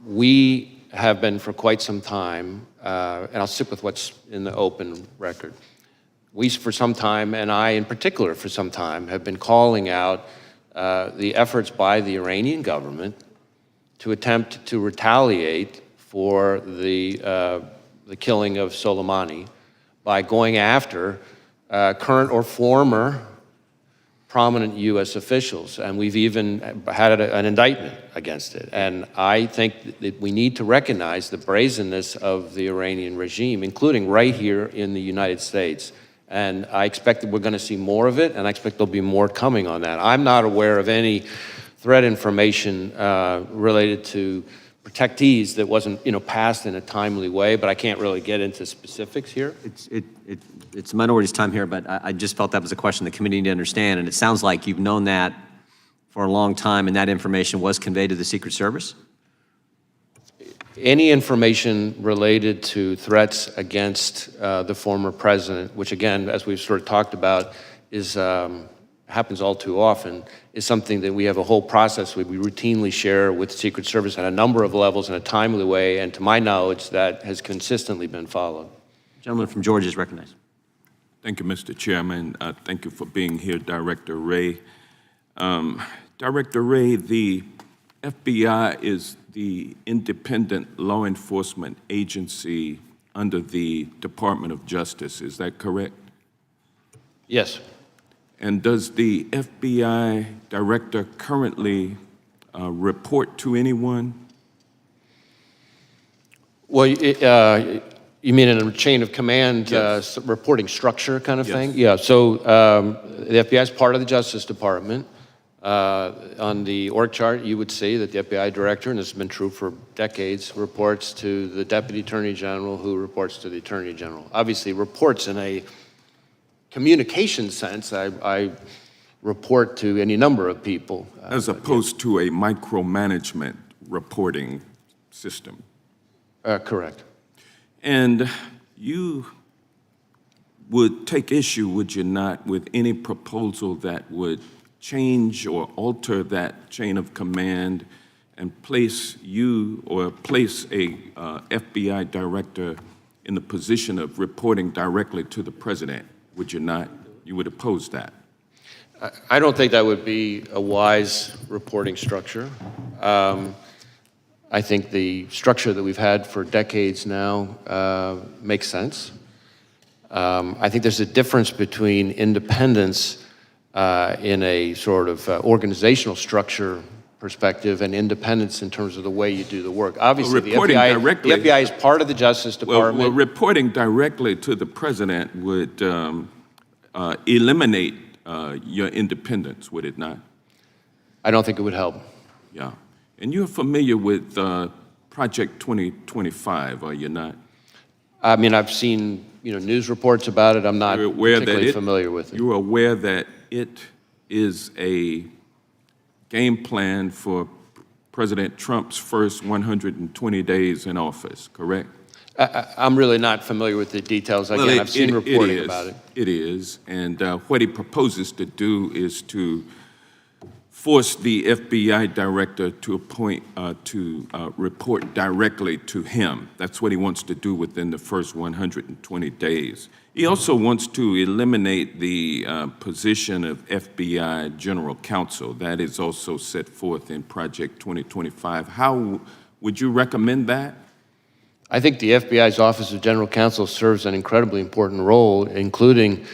we have been for quite some time, and I'll stick with what's in the open record. We, for some time, and I in particular for some time, have been calling out the efforts by the Iranian government to attempt to retaliate for the killing of Soleimani by going after current or former prominent U.S. officials, and we've even had an indictment against it. And I think that we need to recognize the brazenness of the Iranian regime, including right here in the United States. And I expect that we're going to see more of it, and I expect there'll be more coming on that. I'm not aware of any threat information related to protectees that wasn't, passed in a timely way, but I can't really get into specifics here. It's minority's time here, but I just felt that was a question the committee needed to understand, and it sounds like you've known that for a long time, and that information was conveyed to the Secret Service? Any information related to threats against the former president, which again, as we've sort of talked about, is happens all too often, is something that we have a whole process we routinely share with the Secret Service at a number of levels in a timely way, and to my knowledge, that has consistently been followed. Gentleman from Georgia is recognized. Thank you, Mr. Chairman. Thank you for being here, Director Wray. Director Wray, the FBI is the independent law enforcement agency under the Department of Justice. Is that correct? Yes. And does the FBI director currently report to anyone? Well, you mean in a chain of command Yes. reporting structure kind of Yes. thing? Yeah, so the FBI is part of the Justice Department. On the org chart, you would see that the FBI director, and this has been true for decades, reports to the Deputy Attorney General, who reports to the Attorney General. Obviously, reports in a communication sense, I report to any number of people. As opposed to a micromanagement reporting system. Correct. And you would take issue, would you not, with any proposal that would change or alter that chain of command and place you or place a FBI director in the position of reporting directly to the president? Would you not? You would oppose that? I don't think that would be a wise reporting structure. I think the structure that we've had for decades now makes sense. I think there's a difference between independence in a sort of organizational structure perspective and independence in terms of the way you do the work. Obviously, the reporting FBI, directly- the FBI is part of the Justice Department. Well, reporting directly to the president would eliminate your independence, would it not? I don't think it would help. Yeah. And you're familiar with Project 2025, are you not? I mean, I've seen, news reports about it. I'm not You're aware particularly that familiar with it. You're aware that it is a game plan for President Trump's first 120 days in office, correct? I'm really not familiar with the details. Again, I've seen reporting about it. It is, and what he proposes to do is to force the FBI director to appoint, report directly to him. That's what he wants to do within the first 120 days. He also wants to eliminate the position of FBI General Counsel. That is also set forth in Project 2025. How would you recommend that? I think the FBI's Office of General Counsel serves an incredibly important role, including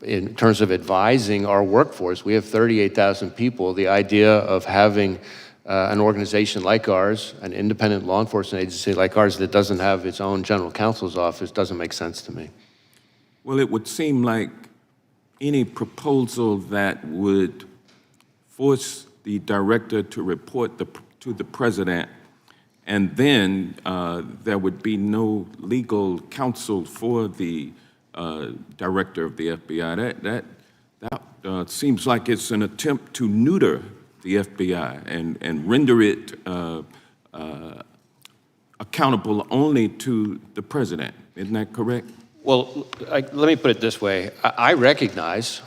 in terms of advising our workforce. We have 38,000 people. The idea of having an organization like ours, an independent law enforcement agency like ours that doesn't have its own general counsel's office doesn't make sense to me. Well, it would seem like any proposal that would force the director to report to the president, and then there would be no legal counsel for the director of the FBI. That seems like it's an attempt to neuter the FBI and render it accountable only to the president. Isn't that correct? Well, let me put it this way. I recognize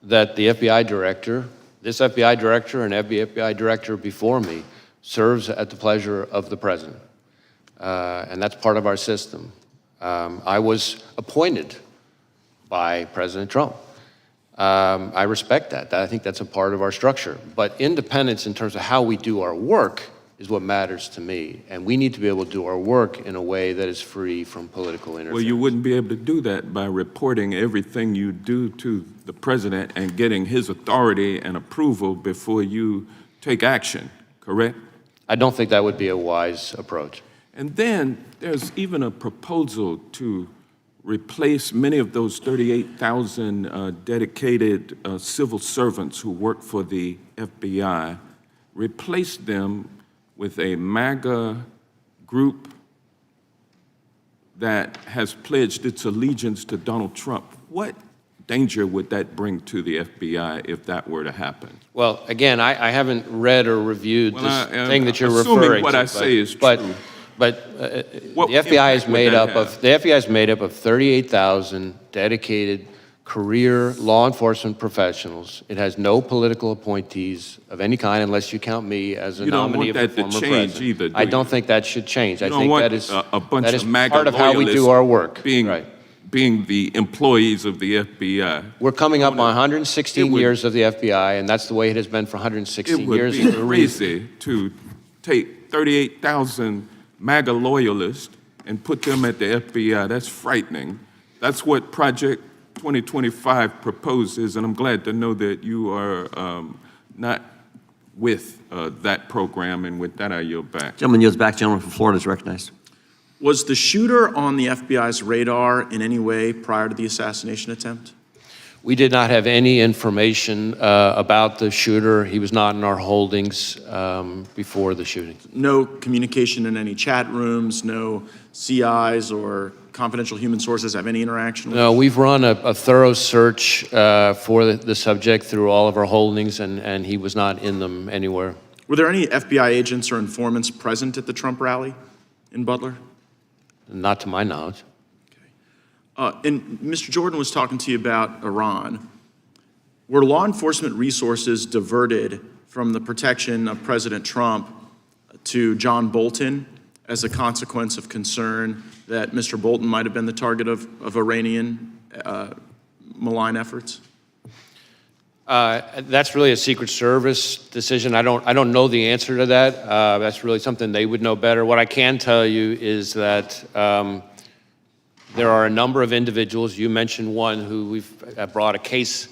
that the FBI director, this FBI director and every FBI director before me serves at the pleasure of the president. And that's part of our system. I was appointed by President Trump. I respect that. I think that's a part of our structure. But independence in terms of how we do our work is what matters to me. And we need to be able to do our work in a way that is free from political interference. Well, you wouldn't be able to do that by reporting everything you do to the president and getting his authority and approval before you take action, correct? I don't think that would be a wise approach. And then there's even a proposal to replace many of those 38,000 dedicated civil servants who work for the FBI, replace them with a MAGA group that has pledged its allegiance to Donald Trump. What danger would that bring to the FBI if that were to happen? Well, again, I haven't read or reviewed this thing that you're assuming referring to. what I say is but, true. But What the FBI is impact would made that up of have? the FBI is made up of 38,000 dedicated career law enforcement professionals. It has no political appointees of any kind, unless you count me as a You don't nominee want of the that to former change president. either, do I you? don't think that should change. I You don't think want that is a bunch that is of MAGA part of how we do loyalists our work. being, Right. being the employees of the FBI. We're coming up on 116 It would- years of the FBI, and that's the way it has been for 116 It would years. be crazy to take 38,000 MAGA loyalists and put them at the FBI. That's frightening. That's what Project 2025 proposes, and I'm glad to know that you are not with that program, and with that I yield back. Gentleman yields back. Gentleman from Florida is recognized. Was the shooter on the FBI's radar in any way prior to the assassination attempt? We did not have any information about the shooter. He was not in our holdings before the shooting. No communication in any chat rooms, no CIs or confidential human sources have any interaction with No, we've run a thorough search for the subject through all of our holdings, and he was not in them anywhere. Were there any FBI agents or informants present at the Trump rally in Butler? Not to my knowledge. And Mr. Jordan was talking to you about Iran. Were law enforcement resources diverted from the protection of President Trump to John Bolton as a consequence of concern that Mr. Bolton might have been the target of Iranian malign efforts? That's really a Secret Service decision. I don't know the answer to that. That's really something they would know better. What I can tell you is that there are a number of individuals. You mentioned one who we've brought a case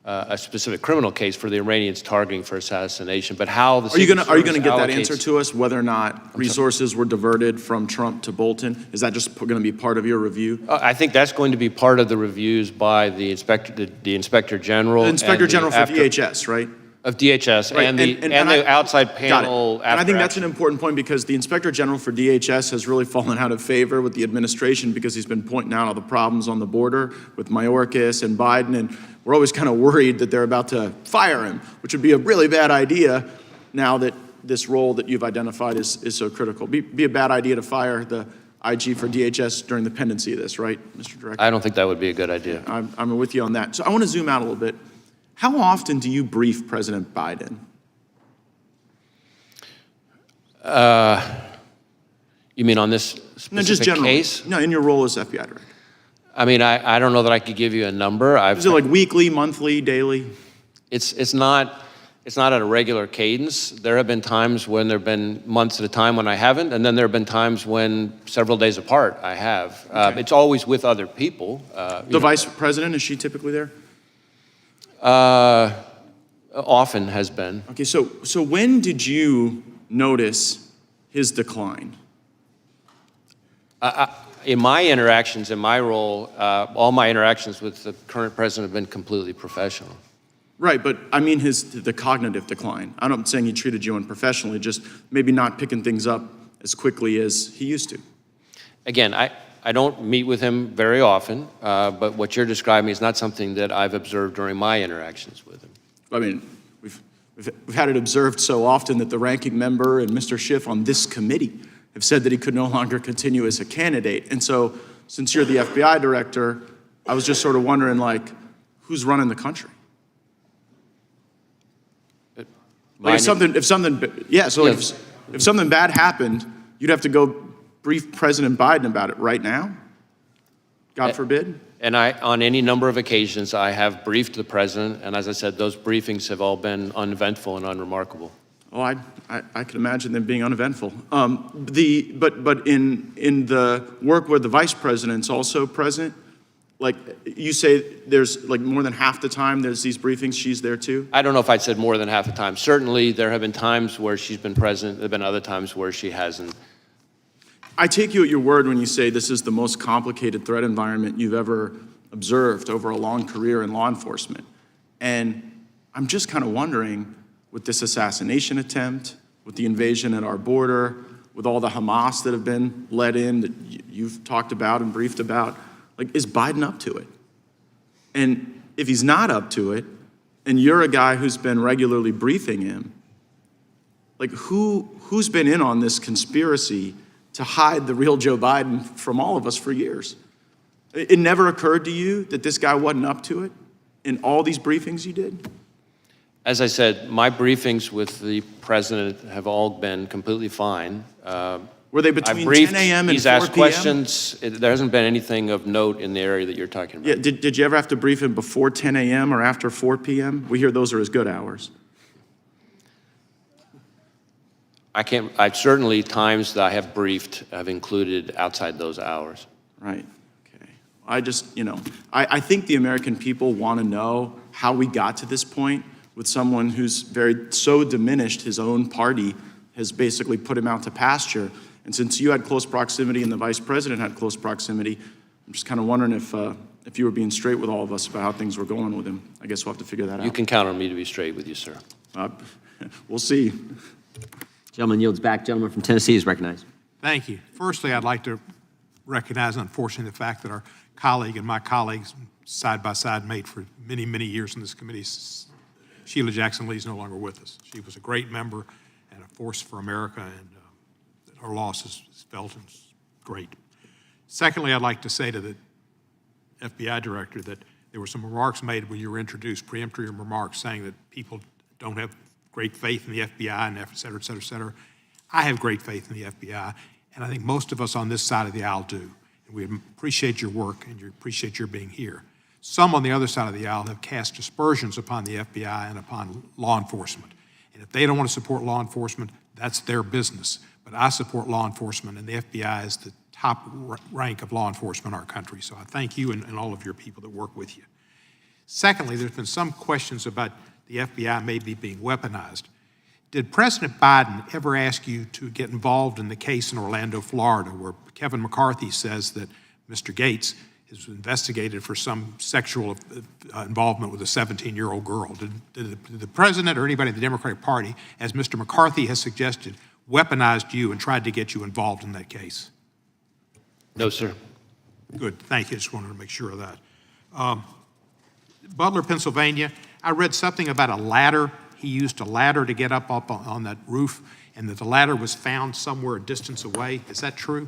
a specific criminal case for the Iranians targeting for assassination, but how the Are you Secret going to Service get that allocates- answer to us, whether or not resources were diverted from Trump to Bolton? Is that just going to be part of your review? I think that's going to be part of the reviews by the Inspector General. The Inspector and General for after- DHS, right? Of DHS Right, and the outside panel. Got it. And I think that's an important point because the Inspector General for DHS has really fallen out of favor with the administration because he's been pointing out all the problems on the border with Mayorkas and Biden, and we're always kind of worried that they're about to fire him, which would be a really bad idea now that this role that you've identified is so critical. Be a bad idea to fire the IG for DHS during the pendency of this, right, Mr. Director? I don't think that would be a good idea. I'm with you on that. So I want to zoom out a little bit. How often do you brief President Biden? You mean on this No, just specific generally. case? No, in your role as FBI director. I mean, I don't know that I could give you a number. Is it like weekly, monthly, daily? It's not at a regular cadence. There have been times when there have been months at a time when I haven't, and then there have been times when several days apart I have. Okay. It's always with other people. The vice president, is she typically there? Often has been. Okay, so when did you notice his decline? In my interactions, in my role, all my interactions with the current president have been completely professional. Right, but I mean the cognitive decline. I'm not saying he treated you unprofessionally, just maybe not picking things up as quickly as he used to. Again, I don't meet with him very often, but what you're describing is not something that I've observed during my interactions with him. I mean, we've had it observed so often that the ranking member and Mr. Schiff on this committee have said that he could no longer continue as a candidate. And so, since you're the FBI director, I was just sort of wondering, like, who's running the country? Like if something bad happened, you'd have to go brief President Biden about it right now? God forbid? And on any number of occasions, I have briefed the president, and as I said, those briefings have all been uneventful and unremarkable. Oh, I could imagine them being uneventful. But in the work where the vice president's also present, like you say, there's like more than half the time there's these briefings, she's there too? I don't know if I'd said more than half the time. Certainly, there have been times where she's been present. There have been other times where she hasn't. I take you at your word when you say this is the most complicated threat environment you've ever observed over a long career in law enforcement. And I'm just kind of wondering, with this assassination attempt, with the invasion at our border, with all the Hamas that have been let in that you've talked about and briefed about, like, is Biden up to it? And if he's not up to it, and you're a guy who's been regularly briefing him, like, who's been in on this conspiracy to hide the real Joe Biden from all of us for years? It never occurred to you that this guy wasn't up to it in all these briefings you did? As I said, my briefings with the president have all been completely fine. Were they I between briefed, 10 a.m. and 4 he's asked p.m.? questions. There hasn't been anything of note in the area that you're talking about. Yeah, did you ever have to brief him before 10 a.m. or after 4 p.m.? We hear those are as good hours. I certainly times that I have briefed have included outside those hours. Right, okay. I just, I think the American people want to know how we got to this point with someone who's so diminished his own party has basically put him out to pasture. And since you had close proximity and the vice president had close proximity, I'm just kind of wondering if you were being straight with all of us about how things were going with him. I guess we'll have to figure that out. You can count on me to be straight with you, sir. We'll see. Gentleman yields back. Gentleman from Tennessee is recognized. Thank you. Firstly, I'd like to recognize, unfortunately, the fact that our colleague and my colleagues side by side made for many, many years in this committee, Sheila Jackson Lee, is no longer with us. She was a great member and a force for America, and her loss is felt and is great. Secondly, I'd like to say to the FBI director that there were some remarks made when you were introduced, preemptory remarks saying that people don't have great faith in the FBI and et cetera, et cetera, et cetera. I have great faith in the FBI, and I think most of us on this side of the aisle do. And we appreciate your work and appreciate your being here. Some on the other side of the aisle have cast aspersions upon the FBI and upon law enforcement. And if they don't want to support law enforcement, that's their business. But I support law enforcement, and the FBI is the top rank of law enforcement in our country. So I thank you and all of your people that work with you. Secondly, there's been some questions about the FBI maybe being weaponized. Did President Biden ever ask you to get involved in the case in Orlando, Florida, where Kevin McCarthy says that Mr. Gates is investigated for some sexual involvement with a 17-year-old girl? Did the president or anybody in the Democratic Party, as Mr. McCarthy has suggested, weaponized you and tried to get you involved in that case? No, sir. Good, thank you. Just wanted to make sure of that. Butler, Pennsylvania, I read something about a ladder. He used a ladder to get up on that roof, and that the ladder was found somewhere a distance away. Is that true?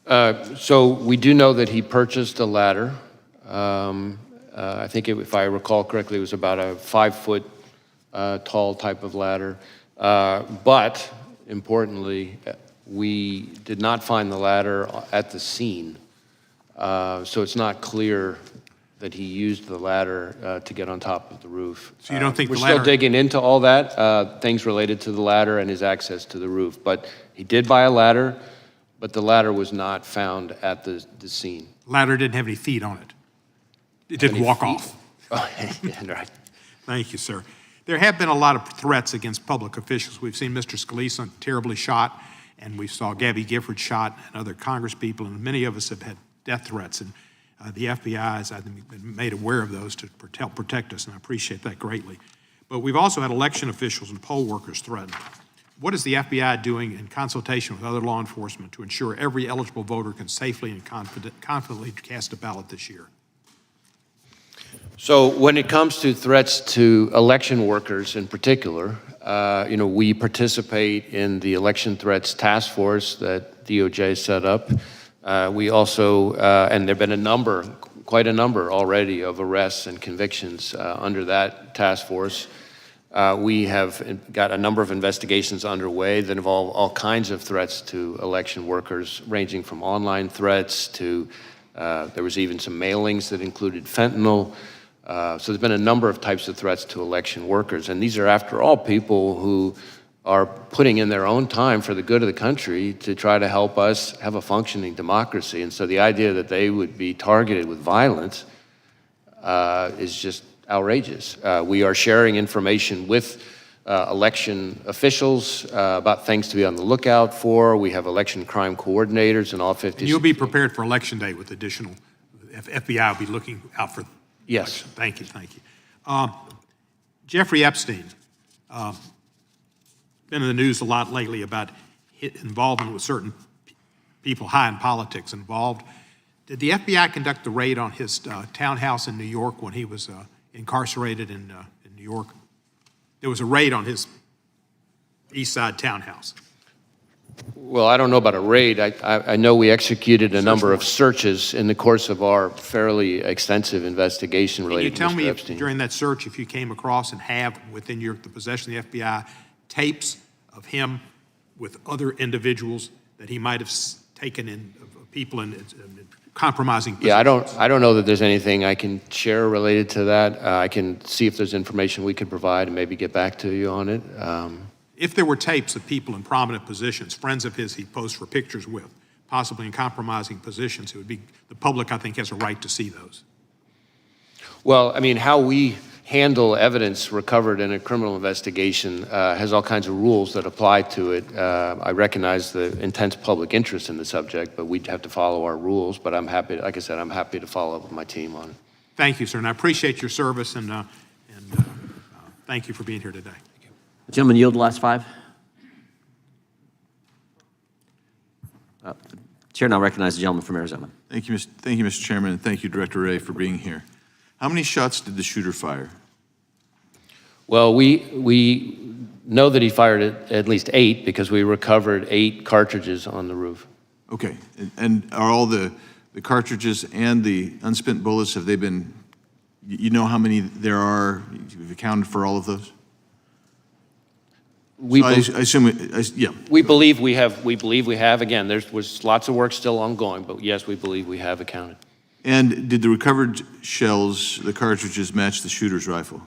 So we do know that he purchased a ladder. I think, if I recall correctly, it was about a 5-foot tall type of ladder. But importantly, we did not find the ladder at the scene. So it's not clear that he used the ladder to get on top of the roof. So you don't think we're the ladder... still digging into all that, things related to the ladder and his access to the roof. But he did buy a ladder, but the ladder was not found at the scene. Ladder didn't have any feet on it. It didn't walk off. Oh, yeah, right. Thank you, sir. There have been a lot of threats against public officials. We've seen Mr. Scalise terribly shot, and we saw Gabby Gifford shot, and other Congress people, and many of us have had death threats. And the FBI has, I think, been made aware of those to help protect us, and I appreciate that greatly. But we've also had election officials and poll workers threatened. What is the FBI doing in consultation with other law enforcement to ensure every eligible voter can safely and confidently cast a ballot this year? So when it comes to threats to election workers in particular, we participate in the election threats task force that DOJ set up. We also, and there have been quite a number already of arrests and convictions under that task force. We have got a number of investigations underway that involve all kinds of threats to election workers, ranging from online threats to, there was even some mailings that included fentanyl. So there's been a number of types of threats to election workers. And these are, after all, people who are putting in their own time for the good of the country to try to help us have a functioning democracy. And so the idea that they would be targeted with violence is just outrageous. We are sharing information with election officials about things to be on the lookout for. We have election crime coordinators in all 50 states. You'll be prepared for Election Day with additional, FBI will be looking out for. Yes. Thank you, thank you. Jeffrey Epstein, been in the news a lot lately about involvement with certain people high in politics involved. Did the FBI conduct the raid on his townhouse in New York when he was incarcerated in New York? There was a raid on his East Side townhouse. Well, I don't know about a raid. I know we executed a number of searches in the course of our fairly extensive investigation related to Mr. Epstein. Can you tell me if, during that search, if you came across and have within the possession of the FBI tapes of him with other individuals that he might have taken in, people in compromising positions? Yeah, I don't know that there's anything I can share related to that. I can see if there's information we could provide and maybe get back to you on it. If there were tapes of people in prominent positions, friends of his he posed for pictures with, possibly in compromising positions, it would be, the public, I think, has a right to see those. Well, I mean, how we handle evidence recovered in a criminal investigation has all kinds of rules that apply to it. I recognize the intense public interest in the subject, but we'd have to follow our rules. But I'm happy, like I said, I'm happy to follow up with my team on it. Thank you, sir, and I appreciate your service, and thank you for being here today. The gentleman yield the last 5. Chair now recognizes the gentleman from Arizona. Thank you, Mr. Chairman, and thank you, Director Wray, for being here. How many shots did the shooter fire? Well, we know that he fired at least 8 because we recovered 8 cartridges on the roof. Okay, and are all the cartridges and the unspent bullets, have they been, you know how many there are? You've accounted for all of those? We yeah. We believe we have. Again, there was lots of work still ongoing, but yes, we believe we have accounted. And did the recovered shells, the cartridges, match the shooter's rifle?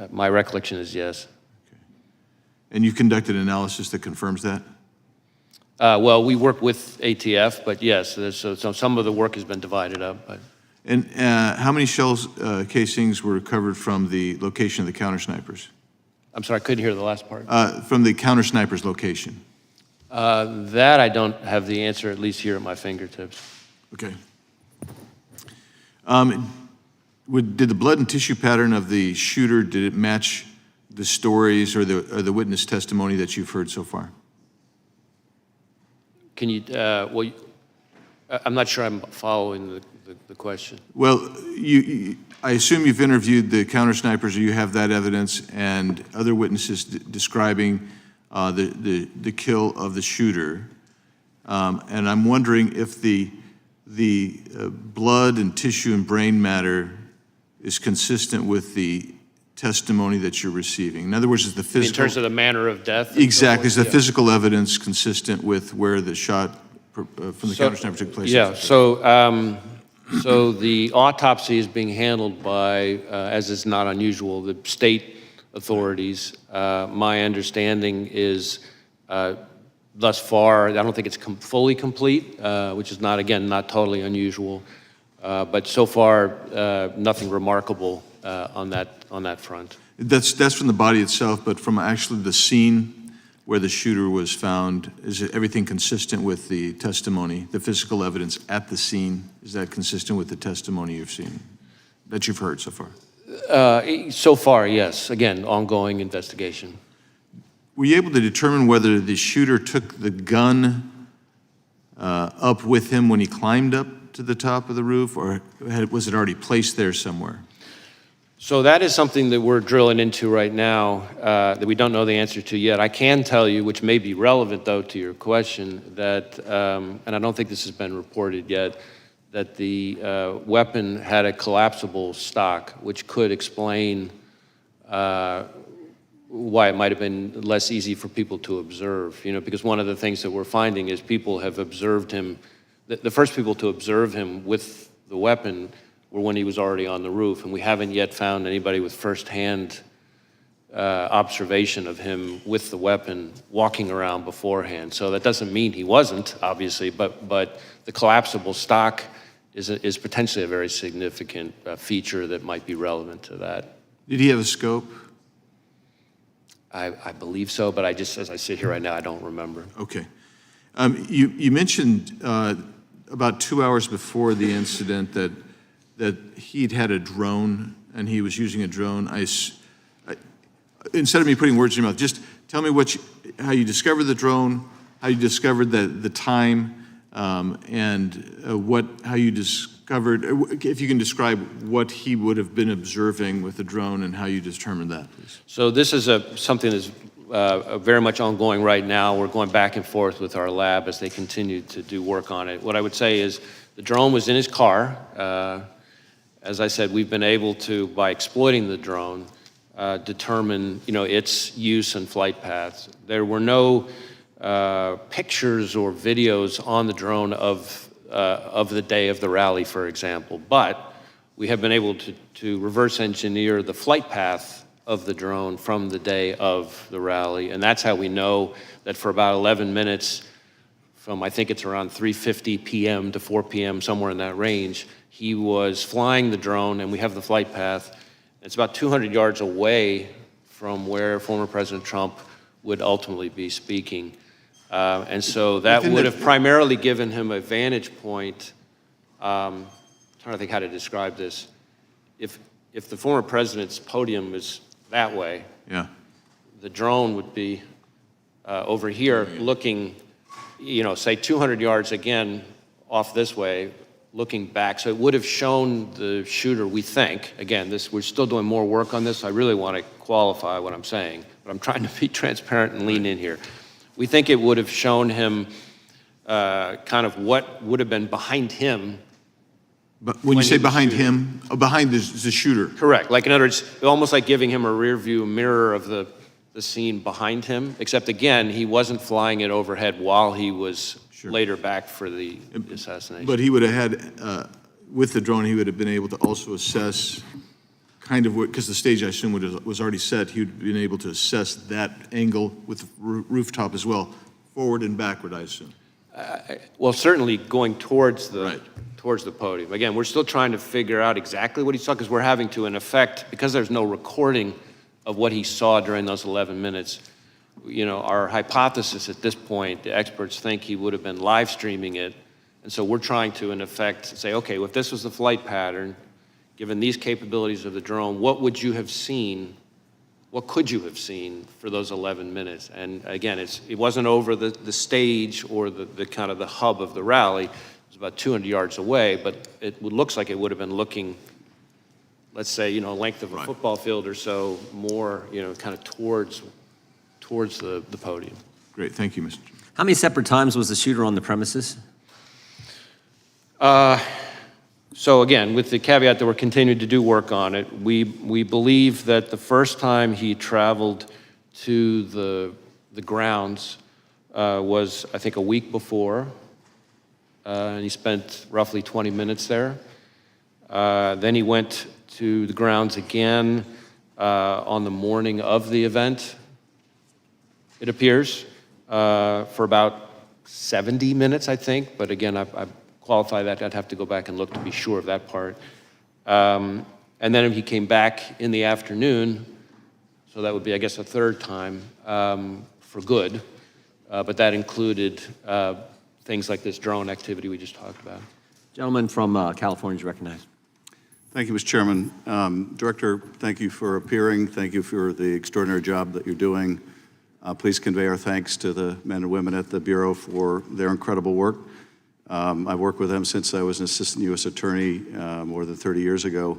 My recollection is yes. Okay. And you conducted analysis that confirms that? Well, we work with ATF, but yes, so some of the work has been divided up. But. And how many shells casings were recovered from the location of the counter snipers? I'm sorry, I couldn't hear the last part. From the counter snipers location? That I don't have the answer, at least here at my fingertips. Okay. Did the blood and tissue pattern of the shooter, did it match the stories or the witness testimony that you've heard so far? Can you, well, I'm not sure I'm following the question. Well, I assume you've interviewed the counter snipers, or you have that evidence, and other witnesses describing the kill of the shooter. And I'm wondering if the blood and tissue and brain matter is consistent with the testimony that you're receiving. In other words, is the physical... In terms of the manner of death? Exactly. Is the Yeah. physical evidence consistent with where the shot from the counter sniper took place? Yeah, so the autopsy is being handled by, as is not unusual, the state authorities. My understanding is, thus far, I don't think it's fully complete, which is not, again, not totally unusual. But so far, nothing remarkable on that front. That's from the body itself, but from actually the scene where the shooter was found, is everything consistent with the testimony, the physical evidence at the scene? Is that consistent with the testimony you've seen, that you've heard so far? So far, yes. Again, ongoing investigation. Were you able to determine whether the shooter took the gun up with him when he climbed up to the top of the roof, or was it already placed there somewhere? So that is something that we're drilling into right now that we don't know the answer to yet. I can tell you, which may be relevant, though, to your question, that, and I don't think this has been reported yet, that the weapon had a collapsible stock, which could explain why it might have been less easy for people to observe. You know, because one of the things that we're finding is people have observed him, the first people to observe him with the weapon were when he was already on the roof, and we haven't yet found anybody with firsthand observation of him with the weapon walking around beforehand. So that doesn't mean he wasn't, obviously, but the collapsible stock is potentially a very significant feature that might be relevant to that. Did he have a scope? I believe so, but I just, as I sit here right now, I don't remember. Okay. You mentioned about 2 hours before the incident that he'd had a drone and he was using a drone. Instead of me putting words in your mouth, just tell me how you discovered the drone, how you discovered the time, and how you discovered, if you can describe what he would have been observing with the drone and how you determined that, please. So this is something that's very much ongoing right now. We're going back and forth with our lab as they continue to do work on it. What I would say is the drone was in his car. As I said, we've been able to, by exploiting the drone, determine, its use and flight paths. There were no pictures or videos on the drone of the day of the rally, for example, but we have been able to reverse engineer the flight path of the drone from the day of the rally, and that's how we know that for about 11 minutes, from I think it's around 3:50 p.m. to 4 p.m., somewhere in that range, he was flying the drone, and we have the flight path. It's about 200 yards away from where former President Trump would ultimately be speaking. And so that would have primarily given him a vantage point. I'm trying to think how to describe this. If the former president's podium is that way, yeah, the drone would be over here looking, say 200 yards again off this way, looking back. So it would have shown the shooter, we think, again, we're still doing more work on this. I really want to qualify what I'm saying, but I'm trying to be transparent and lean in here. We think it would have shown him kind of what would have been behind him. But when you say behind him, behind the shooter? Correct. Like, in other words, almost like giving him a rear view mirror of the scene behind him, except again, he wasn't flying it overhead while he was later back for the assassination. But he would have had, with the drone, he would have been able to also assess kind of what, because the stage, I assume, was already set, he would have been able to assess that angle with the rooftop as well, forward and backward, I assume. Well, certainly going towards the towards the podium. Again, we're still trying to figure out exactly what he saw because we're having to, in effect, because there's no recording of what he saw during those 11 minutes, you know, our hypothesis at this point, the experts think he would have been live streaming it. And so we're trying to, in effect, say, okay, well, if this was the flight pattern, given these capabilities of the drone, what would you have seen? What could you have seen for those 11 minutes? And again, it wasn't over the stage or the kind of the hub of the rally. It was about 200 yards away, but it looks like it would have been looking, let's say, you know, length of a football field or so, more, you know, kind of towards the podium. Great, thank you, Mr. How many separate times was the shooter on the premises? So again, with the caveat that we're continuing to do work on it, we believe that the first time he traveled to the grounds was, I think, a week before, and he spent roughly 20 minutes there. Then he went to the grounds again on the morning of the event, it appears, for about 70 minutes, I think, but again, I qualify that. I'd have to go back and look to be sure of that part. And then he came back in the afternoon, so that would be, I guess, a third time for good. But that included things like this drone activity we just talked about. Gentleman from California is recognized. Thank you, Mr. Chairman. Director, thank you for appearing. Thank you for the extraordinary job that you're doing. Please convey our thanks to the men and women at the Bureau for their incredible work. I've worked with them since I was an assistant U.S. attorney more than 30 years ago.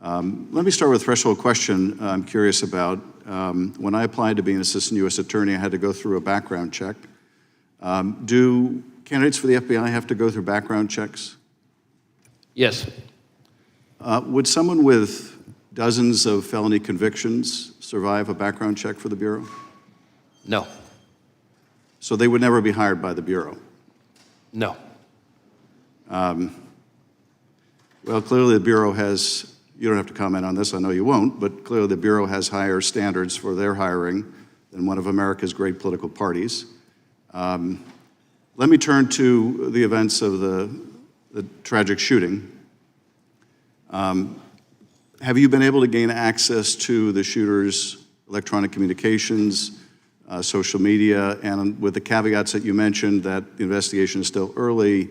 Let me start with a threshold question I'm curious about. When I applied to be an assistant U.S. attorney, I had to go through a background check. Do candidates for the FBI have to go through background checks? Yes. Would someone with dozens of felony convictions survive a background check for the Bureau? No. So they would never be hired by the Bureau? No. Well, clearly the Bureau has, you don't have to comment on this, I know you won't, but clearly the Bureau has higher standards for their hiring than one of America's great political parties. Let me turn to the events of the tragic shooting. Have you been able to gain access to the shooter's electronic communications, social media, and with the caveats that you mentioned that the investigation is still early,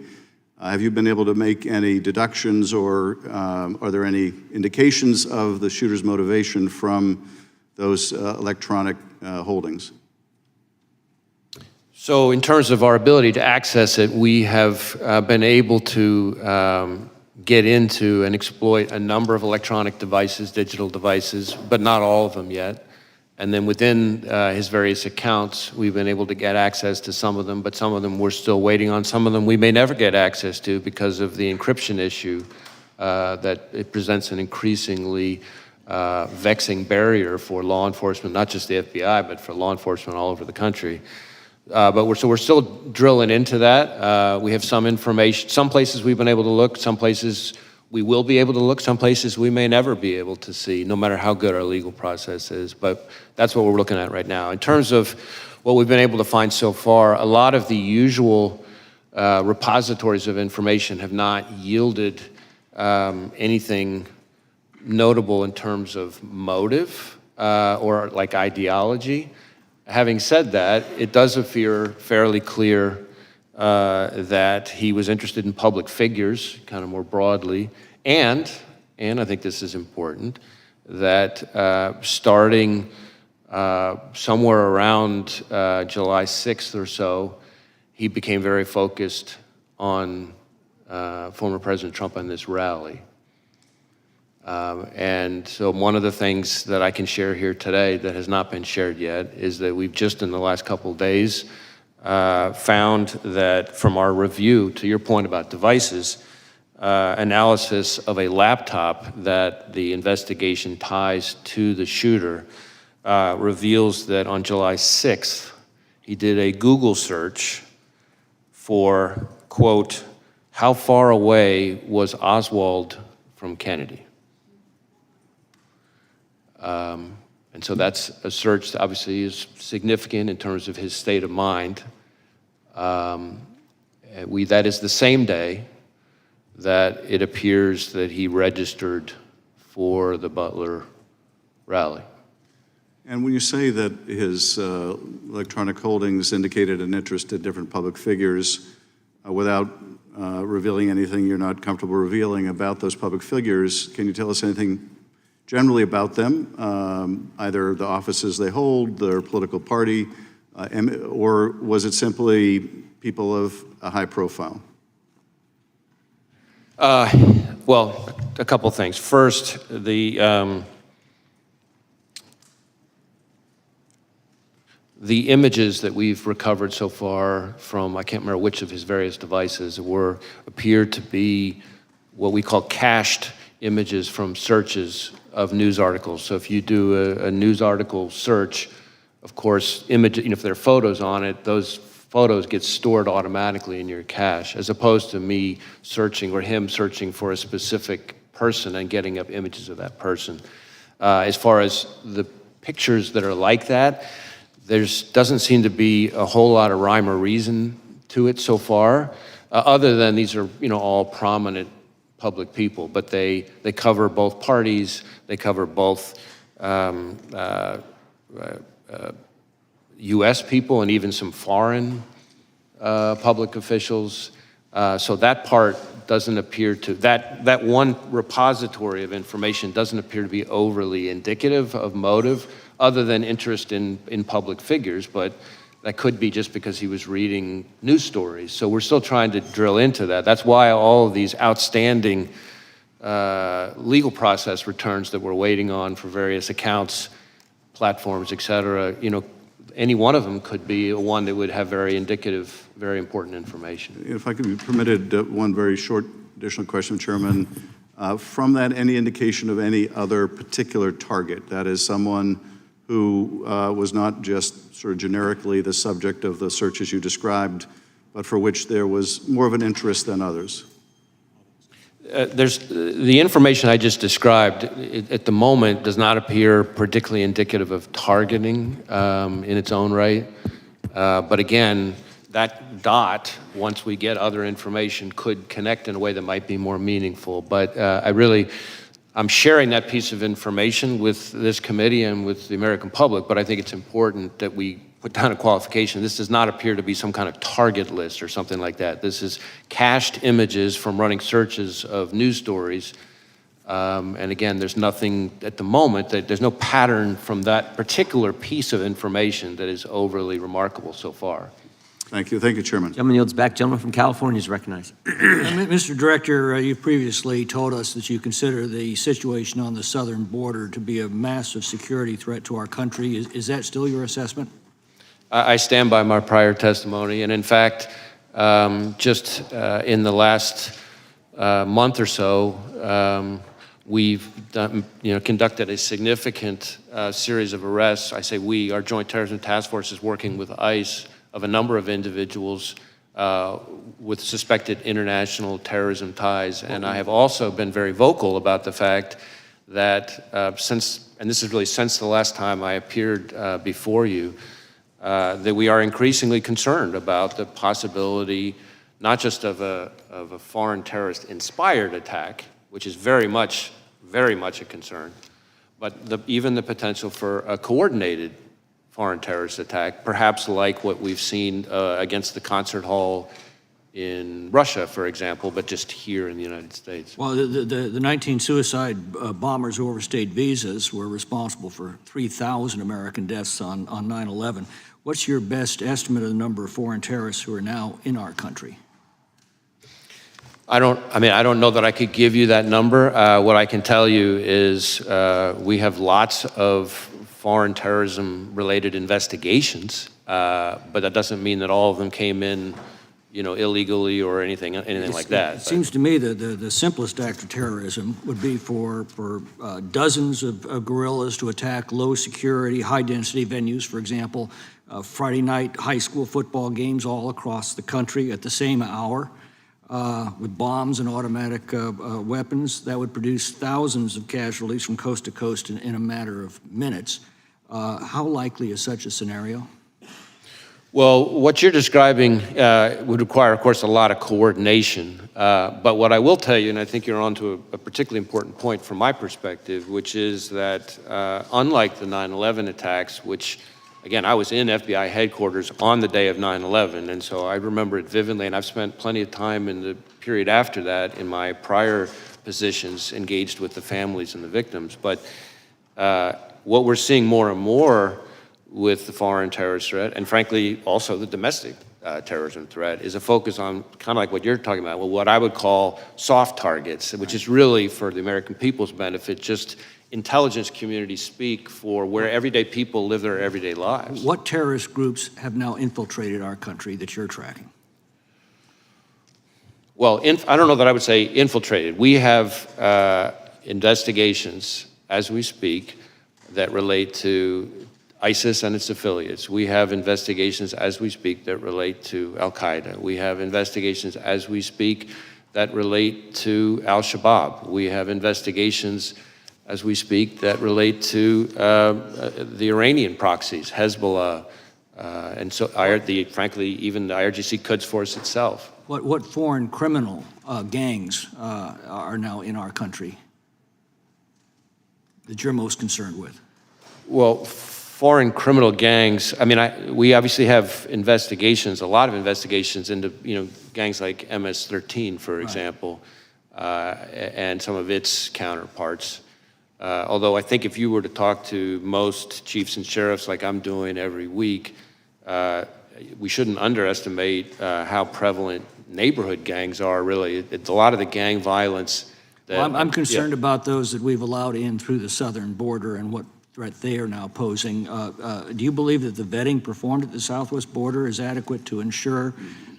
have you been able to make any deductions or are there any indications of the shooter's motivation from those electronic holdings? So in terms of our ability to access it, we have been able to get into and exploit a number of electronic devices, digital devices, but not all of them yet. And then within his various accounts, we've been able to get access to some of them, but some of them we're still waiting on. Some of them we may never get access to because of the encryption issue, that it presents an increasingly vexing barrier for law enforcement, not just the FBI, but for law enforcement all over the country. But we're still drilling into that. We have some information. Some places we've been able to look, some places we will be able to look, some places we may never be able to see, no matter how good our legal process is. But that's what we're looking at right now. In terms of what we've been able to find so far, a lot of the usual repositories of information have not yielded anything notable in terms of motive or like ideology. Having said that, it does appear fairly clear that he was interested in public figures, kind of more broadly, and I think this is important, that starting somewhere around July 6th or so, he became very focused on former President Trump and this rally. And so one of the things that I can share here today that has not been shared yet is that we've just in the last couple of days found that from our review, to your point about devices, analysis of a laptop that the investigation ties to the shooter reveals that on July 6th, he did a Google search for, quote, how far away was Oswald from Kennedy? And so that's a search that obviously is significant in terms of his state of mind. That is the same day that it appears that he registered for the Butler rally. And when you say that his electronic holdings indicated an interest in different public figures, without revealing anything you're not comfortable revealing about those public figures, can you tell us anything generally about them, either the offices they hold, their political party, or was it simply people of a high profile? Well, a couple things. First, the images that we've recovered so far from, I can't remember which of his various devices, appear to be what we call cached images from searches of news articles. So if you do a news article search, of course, if there are photos on it, those photos get stored automatically in your cache, as opposed to me searching or him searching for a specific person and getting up images of that person. As far as the pictures that are like that, there doesn't seem to be a whole lot of rhyme or reason to it so far, other than these are all prominent public people, but they cover both parties, they cover both U.S. people and even some foreign public officials. So that part doesn't appear to, that one repository of information doesn't appear to be overly indicative of motive, other than interest in public figures, but that could be just because he was reading news stories. So we're still trying to drill into that. That's why all of these outstanding legal process returns that we're waiting on for various accounts, platforms, et cetera, any one of them could be one that would have very indicative, very important information. If I could be permitted one very short additional question, Chairman. From that, any indication of any other particular target, that is someone who was not just sort of generically the subject of the searches you described, but for which there was more of an interest than others? There's the information I just described at the moment does not appear particularly indicative of targeting in its own right. But again, that dot, once we get other information, could connect in a way that might be more meaningful. But I'm sharing that piece of information with this committee and with the American public, but I think it's important that we put down a qualification. This does not appear to be some kind of target list or something like that. This is cached images from running searches of news stories. And again, there's nothing at the moment, there's no pattern from that particular piece of information that is overly remarkable so far. Thank you. Thank you, Chairman. Gentleman yields back. Gentleman from California is recognized. Mr. Director, you previously told us that you consider the situation on the southern border to be a massive security threat to our country. Is that still your assessment? I stand by my prior testimony, and in fact, just in the last month or so, we've done, conducted a significant series of arrests. I say we, our Joint Terrorism Task Force is working with ICE of a number of individuals with suspected international terrorism ties. And I have also been very vocal about the fact that and this is really since the last time I appeared before you, that we are increasingly concerned about the possibility, not just of a foreign terrorist-inspired attack, which is very much a concern, but even the potential for a coordinated foreign terrorist attack, perhaps like what we've seen against the concert hall in Russia, for example, but just here in the United States. Well, the 19 suicide bombers who overstayed visas were responsible for 3,000 American deaths on 9/11. What's your best estimate of the number of foreign terrorists who are now in our country? I don't know that I could give you that number. What I can tell you is we have lots of foreign terrorism-related investigations, but that doesn't mean that all of them came in, illegally or anything like that. It seems to me that the simplest act of terrorism would be for dozens of guerrillas to attack low-security, high-density venues, for example, Friday night high school football games all across the country at the same hour, with bombs and automatic weapons. That would produce thousands of casualties from coast to coast in a matter of minutes. How likely is such a scenario? Well, what you're describing would require, of course, a lot of coordination. But what I will tell you, and I think you're onto a particularly important point from my perspective, which is that unlike the 9/11 attacks, which, again, I was in FBI headquarters on the day of 9/11, and so I remember it vividly, and I've spent plenty of time in the period after that in my prior positions engaged with the families and the victims. But what we're seeing more and more with the foreign terrorist threat, and frankly, also the domestic terrorism threat, is a focus on kind of like what you're talking about, well, what I would call soft targets, which is really for the American people's benefit, just intelligence community speak for where everyday people live their everyday lives. What terrorist groups have now infiltrated our country that you're tracking? Well, I don't know that I would say infiltrated. We have investigations as we speak that relate to ISIS and its affiliates. We have investigations as we speak that relate to Al-Qaeda. We have investigations as we speak that relate to Al-Shabaab. We have investigations as we speak that relate to the Iranian proxies, Hezbollah, and so frankly, even the IRGC Quds Force itself. What foreign criminal gangs are now in our country that you're most concerned with? Well, foreign criminal gangs, I mean, we obviously have investigations, a lot of investigations into, gangs like MS-13, for example, and some of its counterparts. Although I think if you were to talk to most chiefs and sheriffs like I'm doing every week, we shouldn't underestimate how prevalent neighborhood gangs are, really. It's a lot of the gang violence that... Well, I'm concerned about those that we've allowed in through the southern border and what threat they are now posing. Do you believe that the vetting performed at the southwest border is adequate to ensure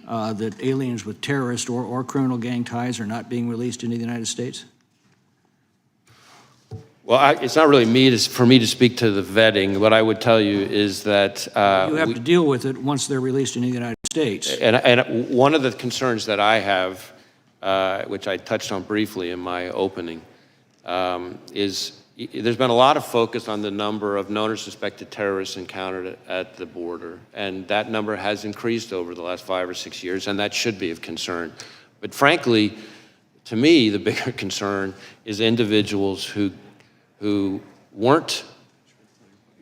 that aliens with terrorist or criminal gang ties are not being released into the United States? Well, it's not really for me to speak to the vetting. What I would tell you is that... you have to deal with it once they're released into the United States. And one of the concerns that I have, which I touched on briefly in my opening, is there's been a lot of focus on the number of known or suspected terrorists encountered at the border, and that number has increased over the last 5 or 6 years, and that should be of concern. But frankly, to me, the bigger concern is individuals who weren't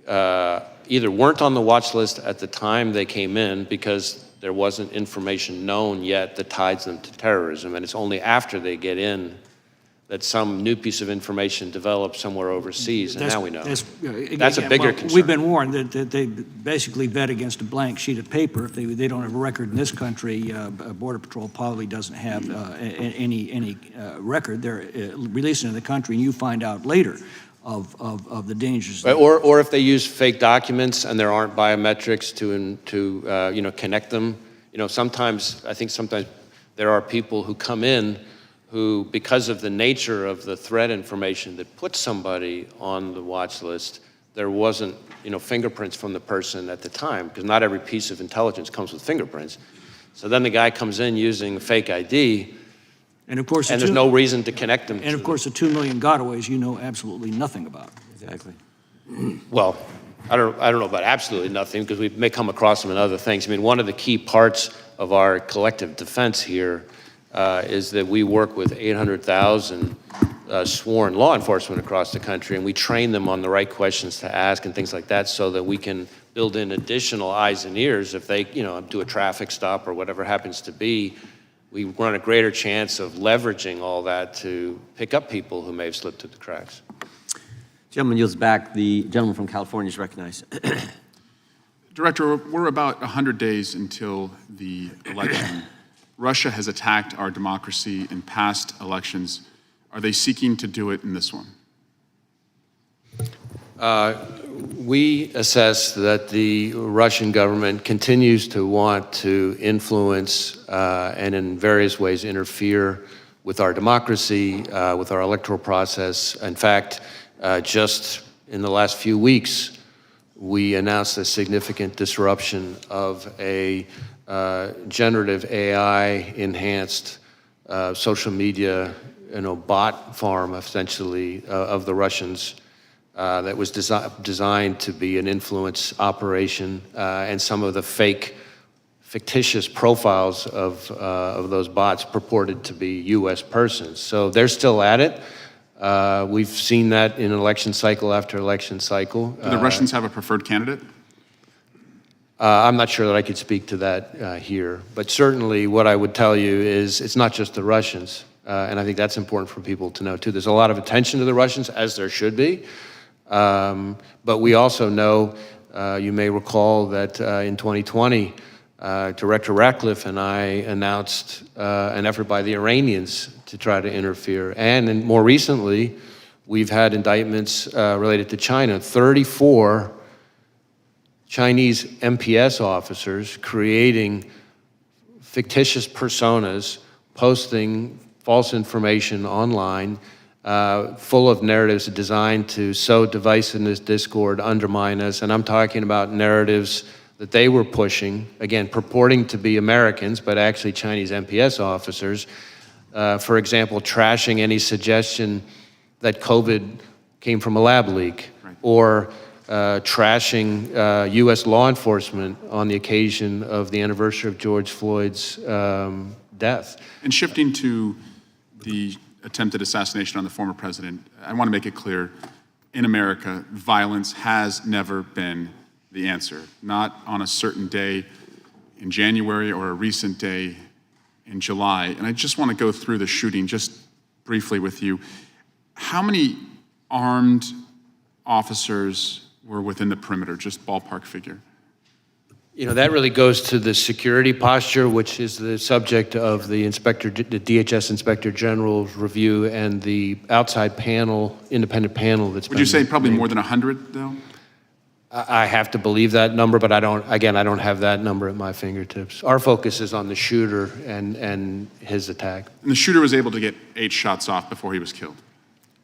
either weren't on the watch list at the time they came in because there wasn't information known yet that ties them to terrorism, and it's only after they get in that some new piece of information develops somewhere overseas, and now we know. That's a bigger concern. We've been warned that they basically vet against a blank sheet of paper. If they don't have a record in this country, Border Patrol probably doesn't have any record. They're released into the country, and you find out later of the dangers. Or if they use fake documents and there aren't biometrics to connect them. Sometimes there are people who come in who, because of the nature of the threat information that puts somebody on the watch list, there wasn't, fingerprints from the person at the time, because not every piece of intelligence comes with fingerprints. So then the guy comes in using a fake ID, and of course, there's no reason to connect them. And of course, the 2 million gotaways you know absolutely nothing about. Exactly. Well, I don't know about absolutely nothing, because we may come across them in other things. I mean, one of the key parts of our collective defense here is that we work with 800,000 sworn law enforcement across the country, and we train them on the right questions to ask and things like that, so that we can build in additional eyes and ears if they, do a traffic stop or whatever happens to be. We run a greater chance of leveraging all that to pick up people who may have slipped through the cracks. Gentleman yields back. The gentleman from California is recognized. Director, we're about 100 days until the election. Russia has attacked our democracy in past elections. Are they seeking to do it in this one? We assess that the Russian government continues to want to influence and in various ways interfere with our democracy, with our electoral process. In fact, just in the last few weeks, we announced a significant disruption of a generative AI-enhanced social media, bot farm, essentially, of the Russians that was designed to be an influence operation, and some of the fake fictitious profiles of those bots purported to be U.S. persons. So they're still at it. We've seen that in election cycle after election cycle. Do the Russians have a preferred candidate? I'm not sure that I could speak to that here, but certainly what I would tell you is it's not just the Russians, and I think that's important for people to know too. There's a lot of attention to the Russians, as there should be, but we also know, you may recall that in 2020, Director Ratcliffe and I announced an effort by the Iranians to try to interfere, and more recently, we've had indictments related to China. 34 Chinese MPS officers creating fictitious personas, posting false information online, full of narratives designed to sow divisiveness, discord, undermine us. And I'm talking about narratives that they were pushing, again, purporting to be Americans, but actually Chinese MPS officers. For example, trashing any suggestion that COVID came from a lab leak, right, or trashing U.S. law enforcement on the occasion of the anniversary of George Floyd's death. And shifting to the attempted assassination on the former president, I want to make it clear, in America, violence has never been the answer. Not on a certain day in January or a recent day in July. And I just want to go through the shooting just briefly with you. How many armed officers were within the perimeter, just ballpark figure? You know, that really goes to the security posture, which is the subject of the DHS Inspector General's review and the outside panel, independent panel that's Would you say probably more than 100, though? I have to believe that number, but I don't have that number at my fingertips. Our focus is on the shooter and his attack. And the shooter was able to get 8 shots off before he was killed?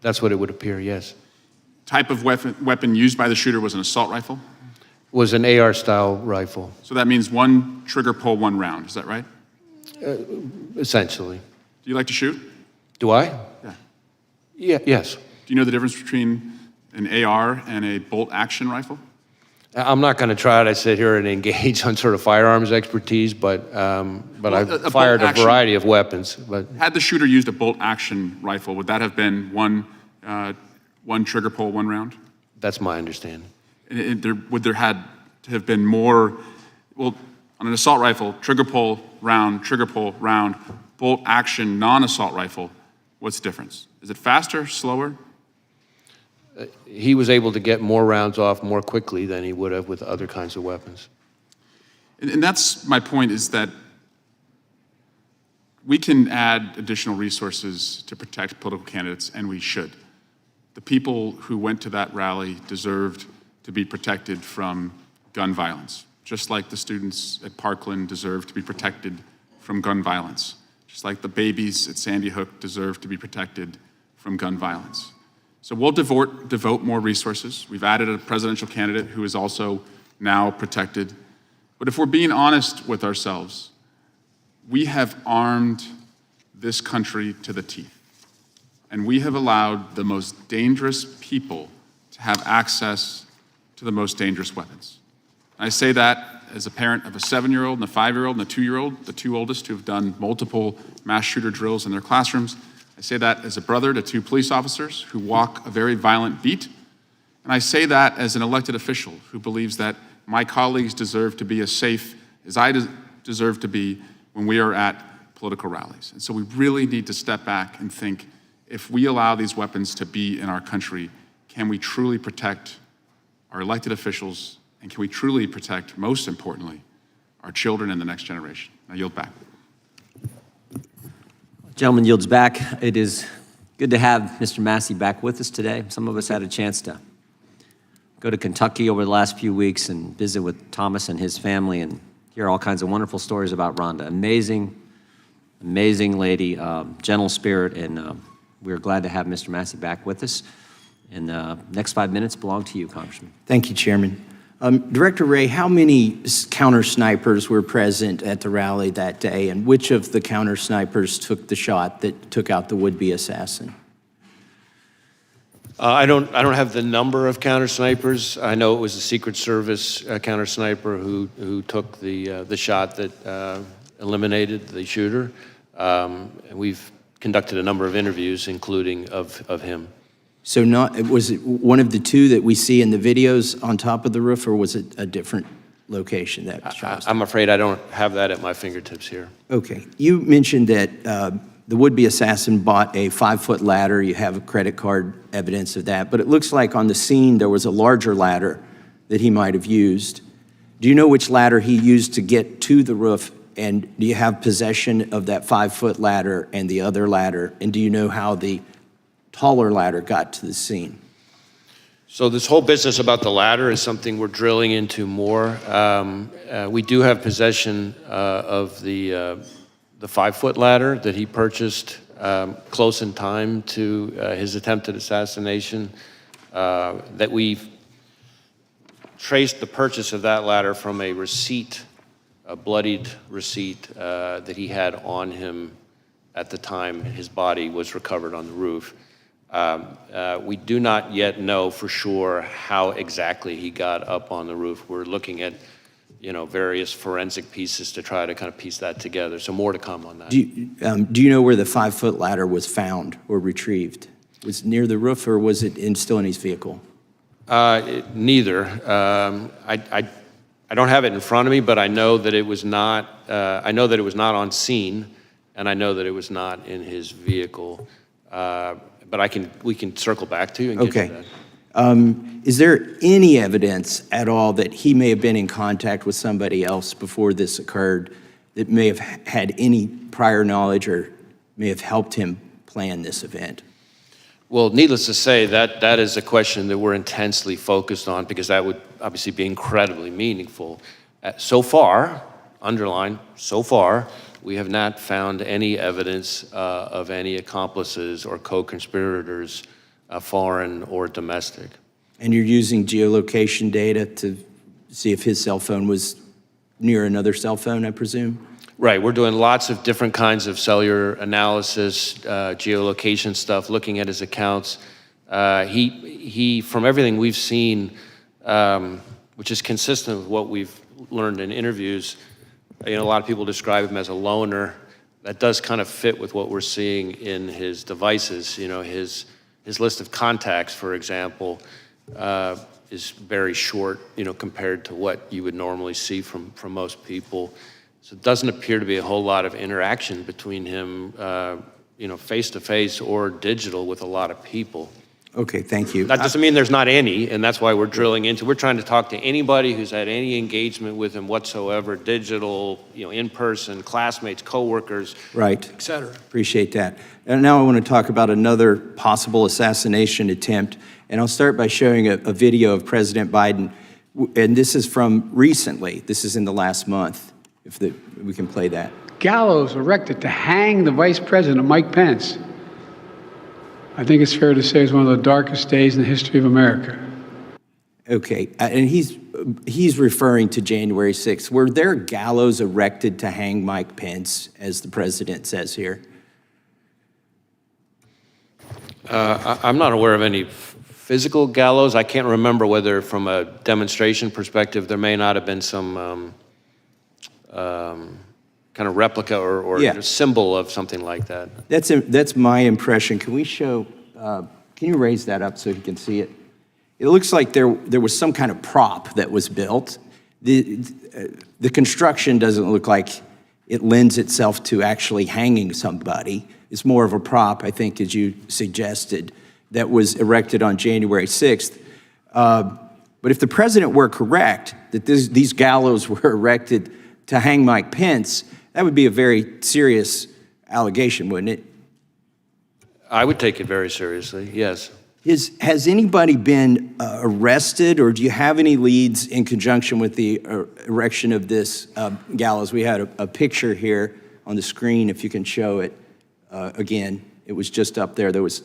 That's what it would appear, yes. Type of weapon used by the shooter was an assault rifle? Was an AR-style rifle. So that means one trigger pull, one round, is that right? Essentially. Do you like to shoot? Do I? Yeah. Yeah, yes. Do you know the difference between an AR and a bolt-action rifle? I'm not going to try to sit here and engage on sort of firearms expertise, but I've fired a variety of weapons. But had the shooter used a bolt-action rifle, would that have been one trigger pull, one round? That's my understanding. Would there had to have been more, well, on an assault rifle, trigger pull, round, bolt action, non-assault rifle, what's the difference? Is it faster, slower? He was able to get more rounds off more quickly than he would have with other kinds of weapons. And that's my point, is that we can add additional resources to protect political candidates, and we should. The people who went to that rally deserved to be protected from gun violence, just like the students at Parkland deserve to be protected from gun violence, just like the babies at Sandy Hook deserve to be protected from gun violence. So we'll devote more resources. We've added a presidential candidate who is also now protected. But if we're being honest with ourselves, we have armed this country to the teeth. And we have allowed the most dangerous people to have access to the most dangerous weapons. And I say that as a parent of a 7-year-old and a 5-year-old and a 2-year-old, the 2 oldest who have done multiple mass shooter drills in their classrooms. I say that as a brother to 2 police officers who walk a very violent beat. And I say that as an elected official who believes that my colleagues deserve to be as safe as I deserve to be when we are at political rallies. And so we really need to step back and think, if we allow these weapons to be in our country, can we truly protect our elected officials, and can we truly protect, most importantly, our children and the next generation? I yield back. Gentleman yields back. It is good to have Mr. Massey back with us today. Some of us had a chance to go to Kentucky over the last few weeks and visit with Thomas and his family and hear all kinds of wonderful stories about Rhonda. Amazing, amazing lady, gentle spirit, and we're glad to have Mr. Massey back with us. And the next 5 minutes belong to you, Congressman. Thank you, Chairman. Director Wray, how many counter snipers were present at the rally that day, and which of the counter snipers took the shot that took out the would-be assassin? I don't have the number of counter snipers. I know it was the Secret Service counter sniper who took the shot that eliminated the shooter. And we've conducted a number of interviews, including of him. So was it one of the two that we see in the videos on top of the roof, or was it a different location that shot? I'm afraid I don't have that at my fingertips here. Okay. You mentioned that the would-be assassin bought a 5-foot ladder. You have credit card evidence of that. But it looks like on the scene there was a larger ladder that he might have used. Do you know which ladder he used to get to the roof? And do you have possession of that 5-foot ladder and the other ladder? And do you know how the taller ladder got to the scene? So this whole business about the ladder is something we're drilling into more. We do have possession of the 5-foot ladder that he purchased close in time to his attempted assassination. That we've traced the purchase of that ladder from a receipt, a bloodied receipt that he had on him at the time his body was recovered on the roof. We do not yet know for sure how exactly he got up on the roof. We're looking at, various forensic pieces to try to kind of piece that together. So more to come on that. Do you know where the 5-foot ladder was found or retrieved? Was it near the roof, or was it still in his vehicle? Neither. I don't have it in front of me, but I know that it was not. I know that it was not on scene, and I know that it was not in his vehicle. But we can circle back to you and get to that. Is there any evidence at all that he may have been in contact with somebody else before this occurred that may have had any prior knowledge or may have helped him plan this event? Well, needless to say, that is a question that we're intensely focused on, because that would obviously be incredibly meaningful. So far, underline, so far, we have not found any evidence of any accomplices or co-conspirators, foreign or domestic. And you're using geolocation data to see if his cell phone was near another cell phone, I presume? Right, we're doing lots of different kinds of cellular analysis, geolocation stuff, looking at his accounts. He, from everything we've seen, which is consistent with what we've learned in interviews, a lot of people describe him as a loner. That does kind of fit with what we're seeing in his devices. His list of contacts, for example, is very short, compared to what you would normally see from most people. So it doesn't appear to be a whole lot of interaction between him, face-to-face or digital with a lot of people. Okay, thank you. That doesn't mean there's not any, and that's why we're drilling into. We're trying to talk to anybody who's had any engagement with him whatsoever, digital, in person, classmates, coworkers, right, et cetera. Appreciate that. And now I want to talk about another possible assassination attempt, and I'll start by showing a video of President Biden, and this is from recently. This is in the last month, if we can play that. Gallows erected to hang the Vice President, Mike Pence. I think it's fair to say it's one of the darkest days in the history of America. Okay, and he's referring to January 6th. Were there gallows erected to hang Mike Pence, as the president says here? I'm not aware of any physical gallows. I can't remember whether, from a demonstration perspective, there may not have been some kind of replica or symbol of something like that. That's my impression. Can we show, can you raise that up so you can see it? It looks like there was some kind of prop that was built. The construction doesn't look like it lends itself to actually hanging somebody. It's more of a prop, I think, as you suggested, that was erected on January 6th. But if the president were correct, that these gallows were erected to hang Mike Pence, that would be a very serious allegation, wouldn't it? I would take it very seriously, yes. Has anybody been arrested, or do you have any leads in conjunction with the erection of this gallows? We had a picture here on the screen, if you can show it again. It was just up there. There's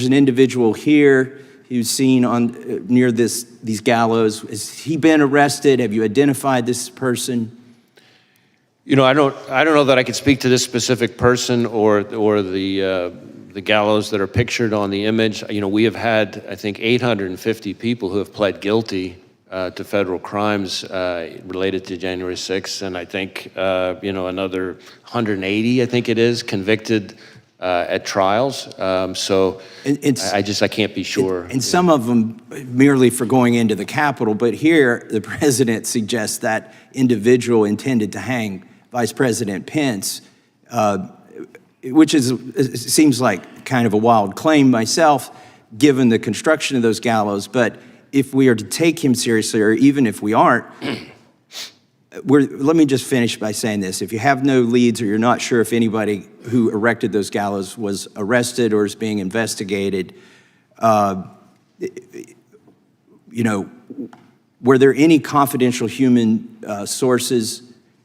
an individual here who's seen on near these gallows. Has he been arrested? Have you identified this person? I don't know that I could speak to this specific person or the the gallows that are pictured on the image. You know, we have had, I think, 850 people who have pled guilty to federal crimes related to January 6th, and I think, you know, another 180, I think it is, convicted at trials. So I can't be sure. And some of them merely for going into the Capitol, but here the president suggests that individual intended to hang Vice President Pence, which seems like kind of a wild claim myself, given the construction of those gallows. But if we are to take him seriously, or even if we aren't, let me just finish by saying this. If you have no leads or you're not sure if anybody who erected those gallows was arrested or is being investigated, you know, were there any confidential human sources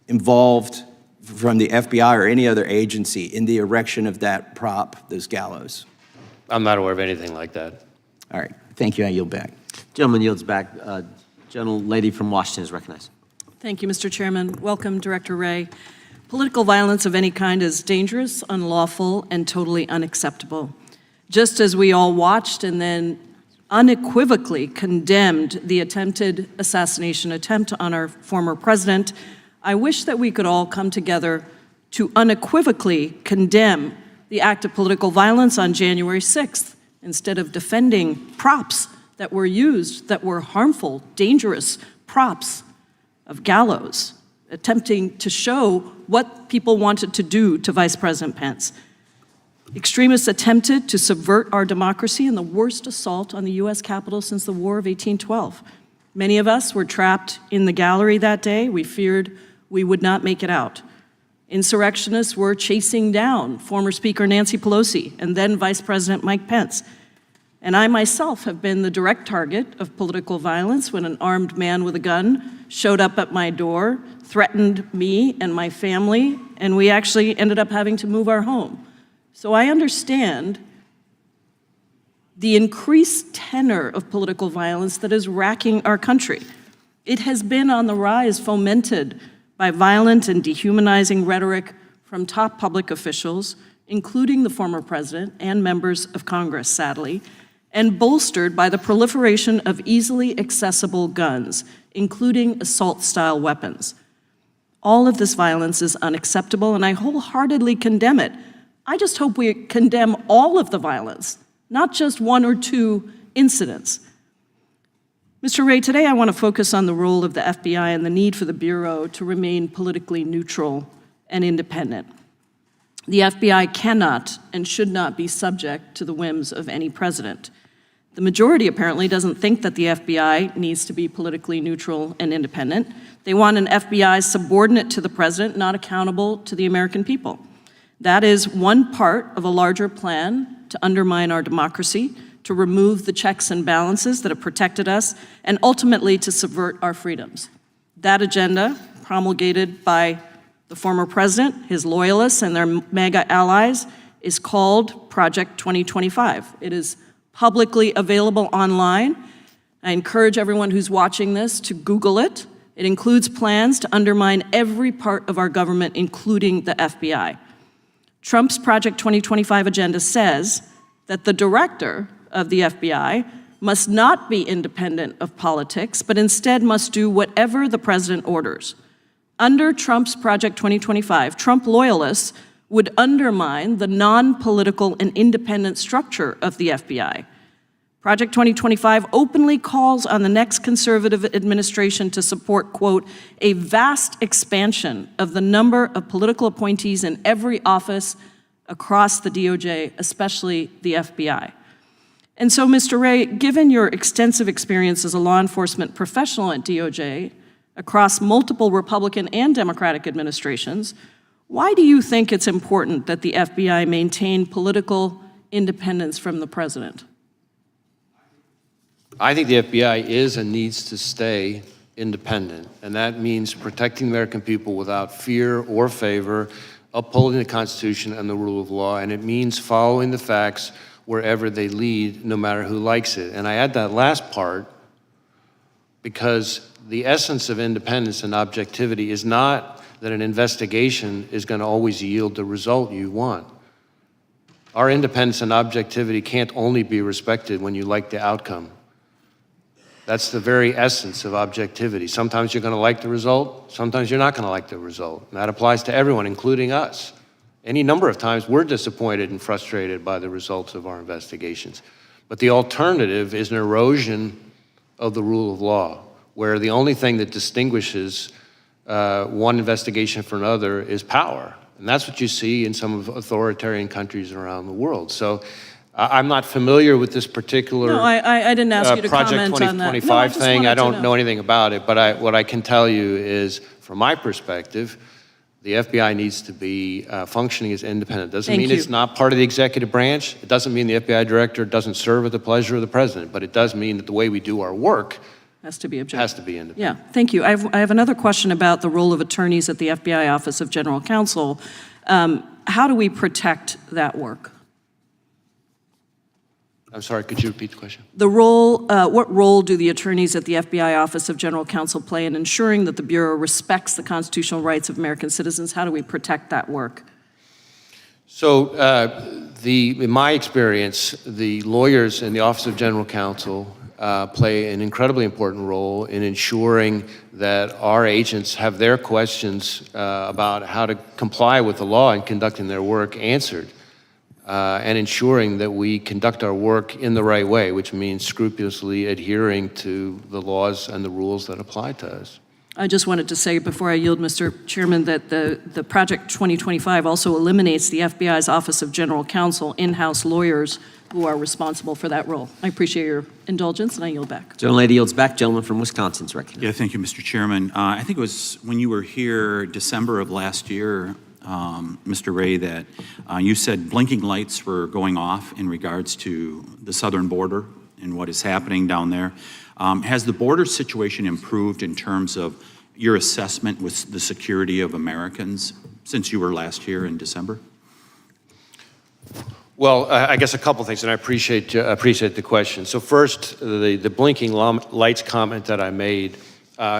involved from the FBI or any other agency in the erection of that prop, those gallows? I'm not aware of anything like that. All right. Thank you. I yield back. Gentleman yields back. Gentlelady from Washington is recognized. Thank you, Mr. Chairman. Welcome, Director Wray. Political violence of any kind is dangerous, unlawful, and totally unacceptable. Just as we all watched and then unequivocally condemned the attempted assassination attempt on our former president, I wish that we could all come together to unequivocally condemn the act of political violence on January 6th instead of defending props that were used that were harmful, dangerous props of gallows, attempting to show what people wanted to do to Vice President Pence. Extremists attempted to subvert our democracy in the worst assault on the U.S. Capitol since the War of 1812. Many of us were trapped in the gallery that day. We feared we would not make it out. Insurrectionists were chasing down former Speaker Nancy Pelosi and then Vice President Mike Pence. And I myself have been the direct target of political violence when an armed man with a gun showed up at my door, threatened me and my family, and we actually ended up having to move our home. So I understand the increased tenor of political violence that is racking our country. It has been on the rise, fomented by violent and dehumanizing rhetoric from top public officials, including the former president and members of Congress, sadly, and bolstered by the proliferation of easily accessible guns, including assault-style weapons. All of this violence is unacceptable, and I wholeheartedly condemn it. I just hope we condemn all of the violence, not just one or two incidents. Mr. Wray, today I want to focus on the role of the FBI and the need for the Bureau to remain politically neutral and independent. The FBI cannot and should not be subject to the whims of any president. The majority apparently doesn't think that the FBI needs to be politically neutral and independent. They want an FBI subordinate to the president, not accountable to the American people. That is one part of a larger plan to undermine our democracy, to remove the checks and balances that have protected us, and ultimately to subvert our freedoms. That agenda, promulgated by the former president, his loyalists, and their MAGA allies, is called Project 2025. It is publicly available online. I encourage everyone who's watching this to Google it. It includes plans to undermine every part of our government, including the FBI. Trump's Project 2025 agenda says that the director of the FBI must not be independent of politics, but instead must do whatever the president orders. Under Trump's Project 2025, Trump loyalists would undermine the non-political and independent structure of the FBI. Project 2025 openly calls on the next conservative administration to support, quote, a vast expansion of the number of political appointees in every office across the DOJ, especially the FBI. And so, Mr. Wray, given your extensive experience as a law enforcement professional at DOJ across multiple Republican and Democratic administrations, why do you think it's important that the FBI maintain political independence from the president? I think the FBI is and needs to stay independent, and that means protecting the American people without fear or favor, upholding the Constitution and the rule of law, and it means following the facts wherever they lead, no matter who likes it. And I add that last part because the essence of independence and objectivity is not that an investigation is going to always yield the result you want. Our independence and objectivity can't only be respected when you like the outcome. That's the very essence of objectivity. Sometimes you're going to like the result, sometimes you're not going to like the result. And that applies to everyone, including us. Any number of times we're disappointed and frustrated by the results of our investigations. But the alternative is an erosion of the rule of law, where the only thing that distinguishes one investigation from another is power. And that's what you see in some of authoritarian countries around the world. So I'm not familiar with this particular No, I didn't ask you to Project comment on that. 2025 No, I just thing. wanted I to don't know anything about it, but what I can tell you is, from my perspective, the FBI needs to be functioning as independent. Doesn't Thank mean you. it's not part of the executive branch. It doesn't mean the FBI director doesn't serve at the pleasure of the president, but it does mean that the way we do our work Has to be objective. has to be independent. Yeah, thank you. I have another question about the role of attorneys at the FBI Office of General Counsel. How do we protect that work? I'm sorry, could you repeat the question? The role, what role do the attorneys at the FBI Office of General Counsel play in ensuring that the Bureau respects the constitutional rights of American citizens? How do we protect that work? So in my experience, the lawyers in the Office of General Counsel play an incredibly important role in ensuring that our agents have their questions about how to comply with the law and conducting their work answered, and ensuring that we conduct our work in the right way, which means scrupulously adhering to the laws and the rules that apply to us. I just wanted to say before I yield, Mr. Chairman, that the Project 2025 also eliminates the FBI's Office of General Counsel in-house lawyers who are responsible for that role. I appreciate your indulgence, and I yield back. Gentlelady yields back. Gentleman from Wisconsin's recognized. Yeah, thank you, Mr. Chairman. I think it was when you were here December of last year, Mr. Wray, that you said blinking lights were going off in regards to the southern border and what is happening down there. Has the border situation improved in terms of your assessment with the security of Americans since you were last here in December? Well, I guess a couple things, and I appreciate the question. So first, the blinking lights comment that I made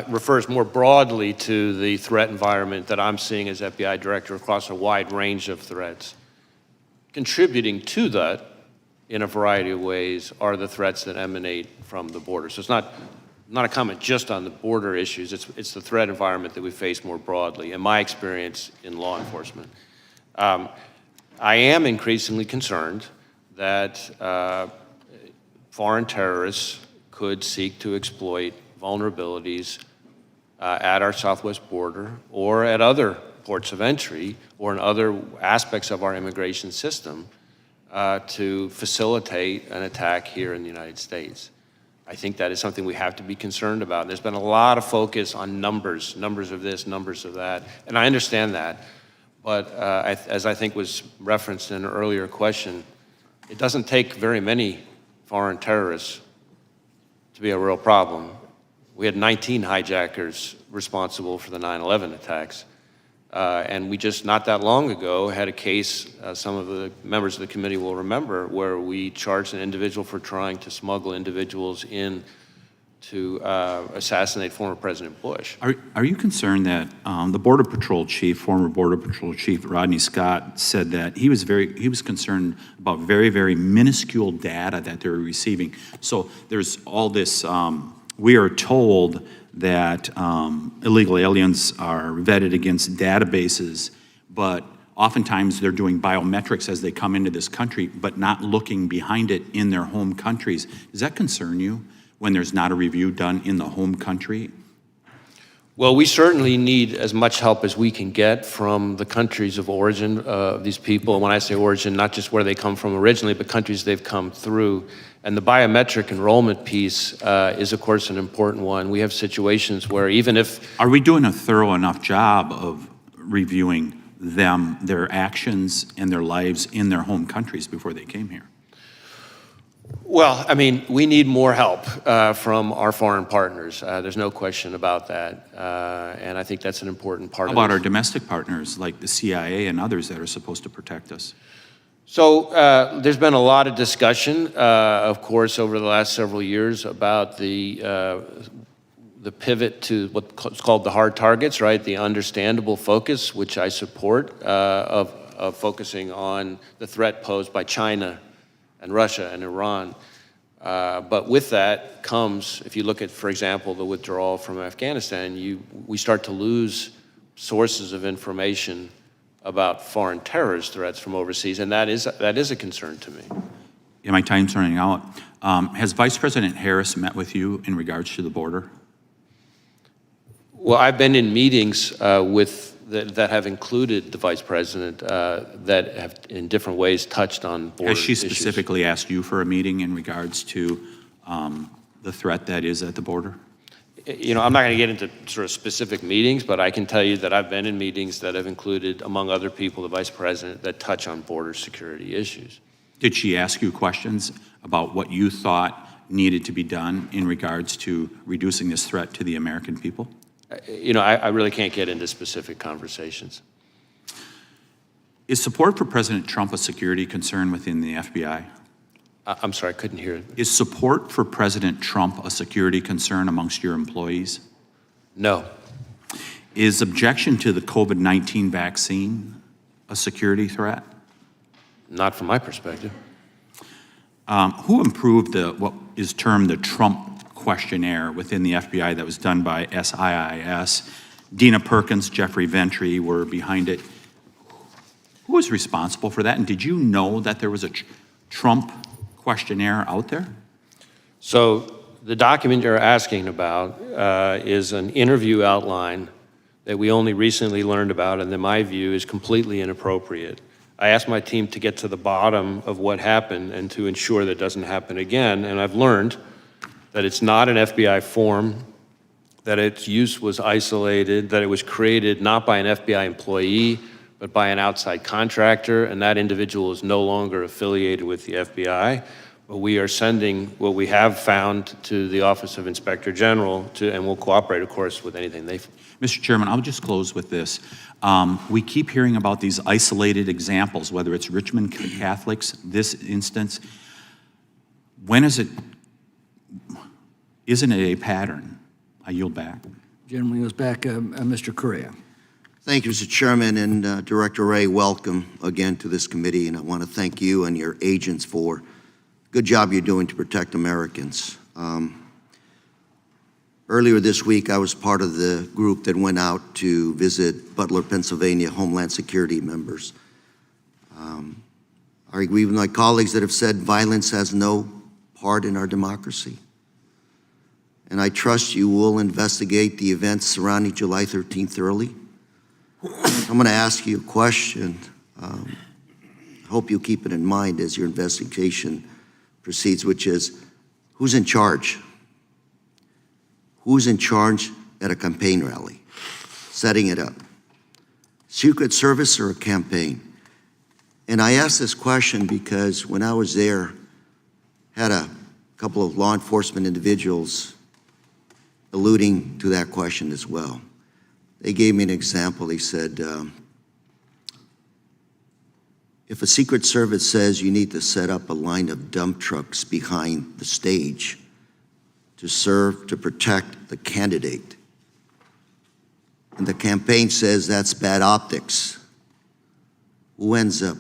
refers more broadly to the threat environment that I'm seeing as FBI director across a wide range of threats. Contributing to that in a variety of ways are the threats that emanate from the border. So it's not a comment just on the border issues, it's the threat environment that we face more broadly, in my experience in law enforcement. I am increasingly concerned that foreign terrorists could seek to exploit vulnerabilities at our southwest border or at other ports of entry or in other aspects of our immigration system to facilitate an attack here in the United States. I think that is something we have to be concerned about. And there's been a lot of focus on numbers of this, numbers of that, and I understand that. But as I think was referenced in an earlier question, it doesn't take very many foreign terrorists to be a real problem. We had 19 hijackers responsible for the 9/11 attacks. And we just, not that long ago, had a case, some of the members of the committee will remember, where we charged an individual for trying to smuggle individuals in to assassinate former President Bush. Are you concerned that the Border Patrol chief, former Border Patrol chief Rodney Scott, said that he was concerned about very, very minuscule data that they were receiving? So there's all this, we are told that illegal aliens are vetted against databases, but oftentimes they're doing biometrics as they come into this country, but not looking behind it in their home countries. Does that concern you when there's not a review done in the home country? Well, we certainly need as much help as we can get from the countries of origin of these people. And when I say origin, not just where they come from originally, but countries they've come through. And the biometric enrollment piece is, of course, an important one. We have situations where even if... Are we doing a thorough enough job of reviewing them, their actions, and their lives in their home countries before they came here? Well, I mean, we need more help from our foreign partners. There's no question about that. And I think that's an important part of it. How about our domestic partners, like the CIA and others that are supposed to protect us? So there's been a lot of discussion, of course, over the last several years about the pivot to what's called the hard targets, right? The understandable focus, which I support, of of focusing on the threat posed by China and Russia and Iran. But with that comes, if you look at, for example, the withdrawal from Afghanistan, we start to lose sources of information about foreign terrorist threats from overseas, and that is a concern to me. Yeah, my time's running out. Has Vice President Harris met with you in regards to the border? Well, I've been in meetings that have included the Vice President that have in different ways touched on border Has she issues. specifically asked you for a meeting in regards to the threat that is at the border? You know, I'm not going to get into sort of specific meetings, but I can tell you that I've been in meetings that have included, among other people, the Vice President that touch on border security issues. Did she ask you questions about what you thought needed to be done in regards to reducing this threat to the American people? You know, I really can't get into specific conversations. Is support for President Trump a security concern within the FBI? I'm sorry, I couldn't hear it. Is support for President Trump a security concern amongst your employees? No. Is objection to the COVID-19 vaccine a security threat? Not from my perspective. Who improved what is termed the Trump questionnaire within the FBI that was done by SIIS? Dina Perkins, Jeffrey Ventry were behind it. Who was responsible for that? And did you know that there was a Trump questionnaire out there? So the document you're asking about is an interview outline that we only recently learned about, and in my view is completely inappropriate. I asked my team to get to the bottom of what happened and to ensure that doesn't happen again, and I've learned that it's not an FBI form, that its use was isolated, that it was created not by an FBI employee, but by an outside contractor, and that individual is no longer affiliated with the FBI. But we are sending what we have found to the Office of Inspector General, and we'll cooperate, of course, with anything they find. Mr. Chairman, I'll just close with this. We keep hearing about these isolated examples, whether it's Richmond Catholics, this instance. When isn't it a pattern? I yield back. Gentleman goes back, Mr. Correa. Thank you, Mr. Chairman, and Director Wray, welcome again to this committee, and I want to thank you and your agents for the good job you're doing to protect Americans. Earlier this week, I was part of the group that went out to visit Butler, Pennsylvania Homeland Security members. I agree with my colleagues that have said violence has no part in our democracy. And I trust you will investigate the events surrounding July 13th thoroughly. I'm going to ask you a question. I hope you'll keep it in mind as your investigation proceeds, which is, who's in charge? Who's in charge at a campaign rally, setting it up? Secret Service or a campaign? And I ask this question because when I was there, had a couple of law enforcement individuals alluding to that question as well. They gave me an example. They said, if a Secret Service says you need to set up a line of dump trucks behind the stage to serve, to protect the candidate, and the campaign says that's bad optics, who ends up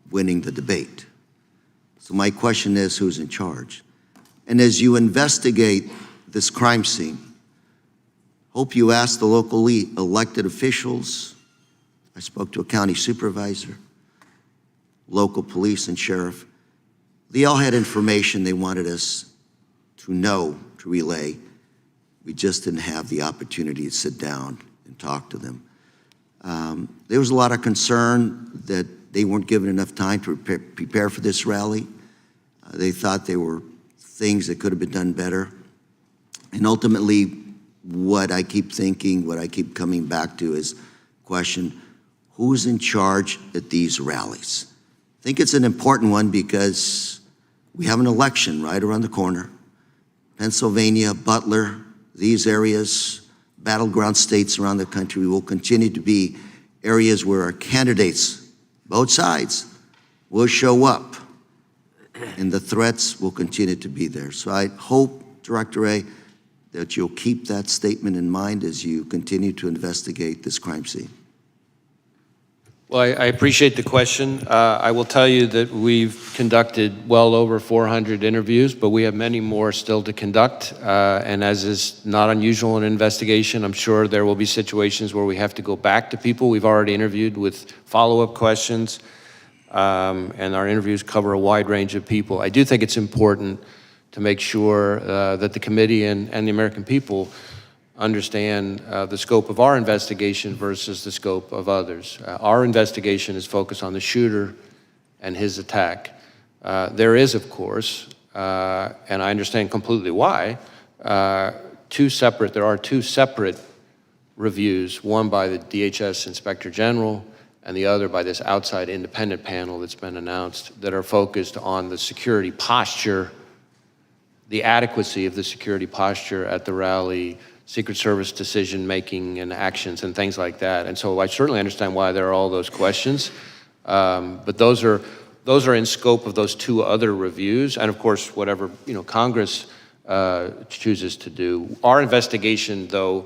winning the debate? So my question is, who's in charge? And as you investigate this crime scene, hope you ask the locally elected officials. I spoke to a county supervisor, local police and sheriff. They all had information they wanted us to know, to relay. We just didn't have the opportunity to sit down and talk to them. There was a lot of concern that they weren't given enough time to prepare for this rally. They thought there were things that could have been done better. And ultimately, what I keep thinking, what I keep coming back to is question, who's in charge at these rallies? I think it's an important one because we have an election right around the corner. Pennsylvania, Butler, these areas, battleground states around the country will continue to be areas where our candidates, both sides, will show up and the threats will continue to be there. So I hope, Director Wray, that you'll keep that statement in mind as you continue to investigate this crime scene. Well, I appreciate the question. I will tell you that we've conducted well over 400 interviews, but we have many more still to conduct. And as is not unusual in an investigation, I'm sure there will be situations where we have to go back to people we've already interviewed with follow-up questions. And our interviews cover a wide range of people. I do think it's important to make sure that the committee and the American people understand the scope of our investigation versus the scope of others. Our investigation is focused on the shooter and his attack. There is, of course, and I understand completely why, there are two separate reviews, one by the DHS Inspector General and the other by this outside independent panel that's been announced, that are focused on the security posture, the adequacy of the security posture at the rally, Secret Service decision-making and actions and things like that. And so I certainly understand why there are all those questions, but those are in scope of those two other reviews, and of course, whatever Congress chooses to do. Our investigation, though,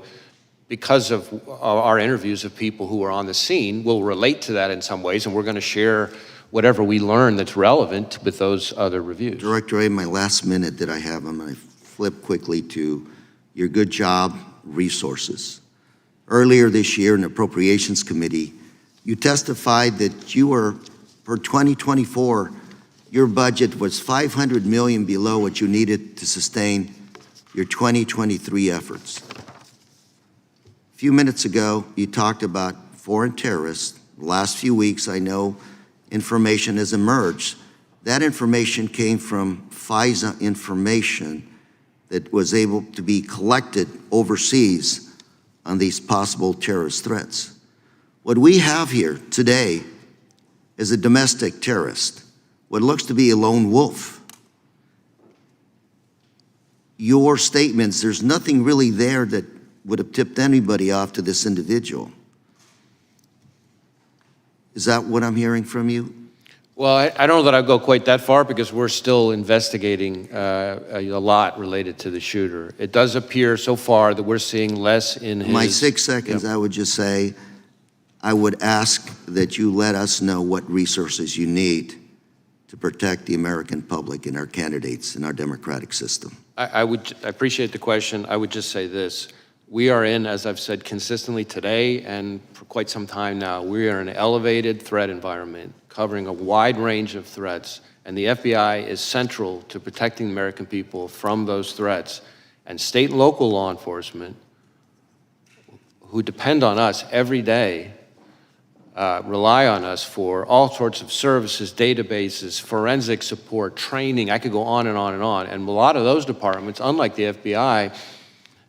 because of our interviews of people who are on the scene, will relate to that in some ways, and we're going to share whatever we learn that's relevant with those other reviews. Director Wray, my last minute that I have, I'm going to flip quickly to your good job resources. Earlier this year in the Appropriations Committee, you testified that you were, for 2024, your budget was $500 million below what you needed to sustain your 2023 efforts. A few minutes ago, you talked about foreign terrorists. The last few weeks, I know information has emerged. That information came from FISA information that was able to be collected overseas on these possible terrorist threats. What we have here today is a domestic terrorist, what looks to be a lone wolf. Your statements, there's nothing really there that would have tipped anybody off to this individual. Is that what I'm hearing from you? Well, I don't know that I'd go quite that far because we're still investigating a lot related to the shooter. It does appear so far that we're seeing less in his... My 6 seconds, I would just say, I would ask that you let us know what resources you need to protect the American public and our candidates in our democratic system. I appreciate the question. I would just say this. We are in, as I've said consistently today and for quite some time now, we are in an elevated threat environment covering a wide range of threats, and the FBI is central to protecting the American people from those threats. And state and local law enforcement, who depend on us every day, rely on us for all sorts of services, databases, forensic support, training. I could go on and on and on. And a lot of those departments, unlike the FBI,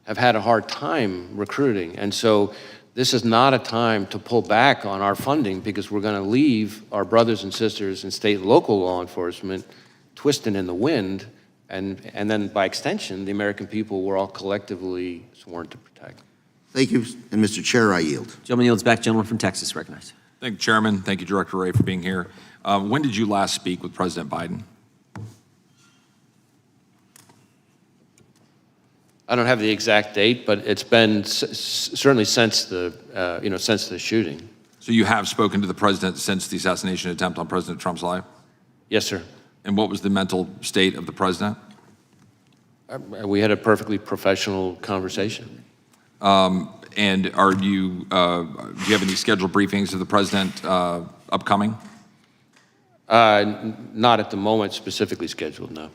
have had a hard time recruiting. And so this is not a time to pull back on our funding because we're going to leave our brothers and sisters in state and local law enforcement twisting in the wind, and then by extension, the American people we're all collectively sworn to protect. Thank you, and Mr. Chair, I yield. Gentleman yields back. Gentleman from Texas, recognized. Thank you, Chairman. Thank you, Director Wray, for being here. When did you last speak with President Biden? I don't have the exact date, but it's been certainly since the, since the shooting. So you have spoken to the president since the assassination attempt on President Trump's life? Yes, sir. And what was the mental state of the president? We had a perfectly professional conversation. And are you, do you have any scheduled briefings of the president upcoming? Not at the moment specifically scheduled, no.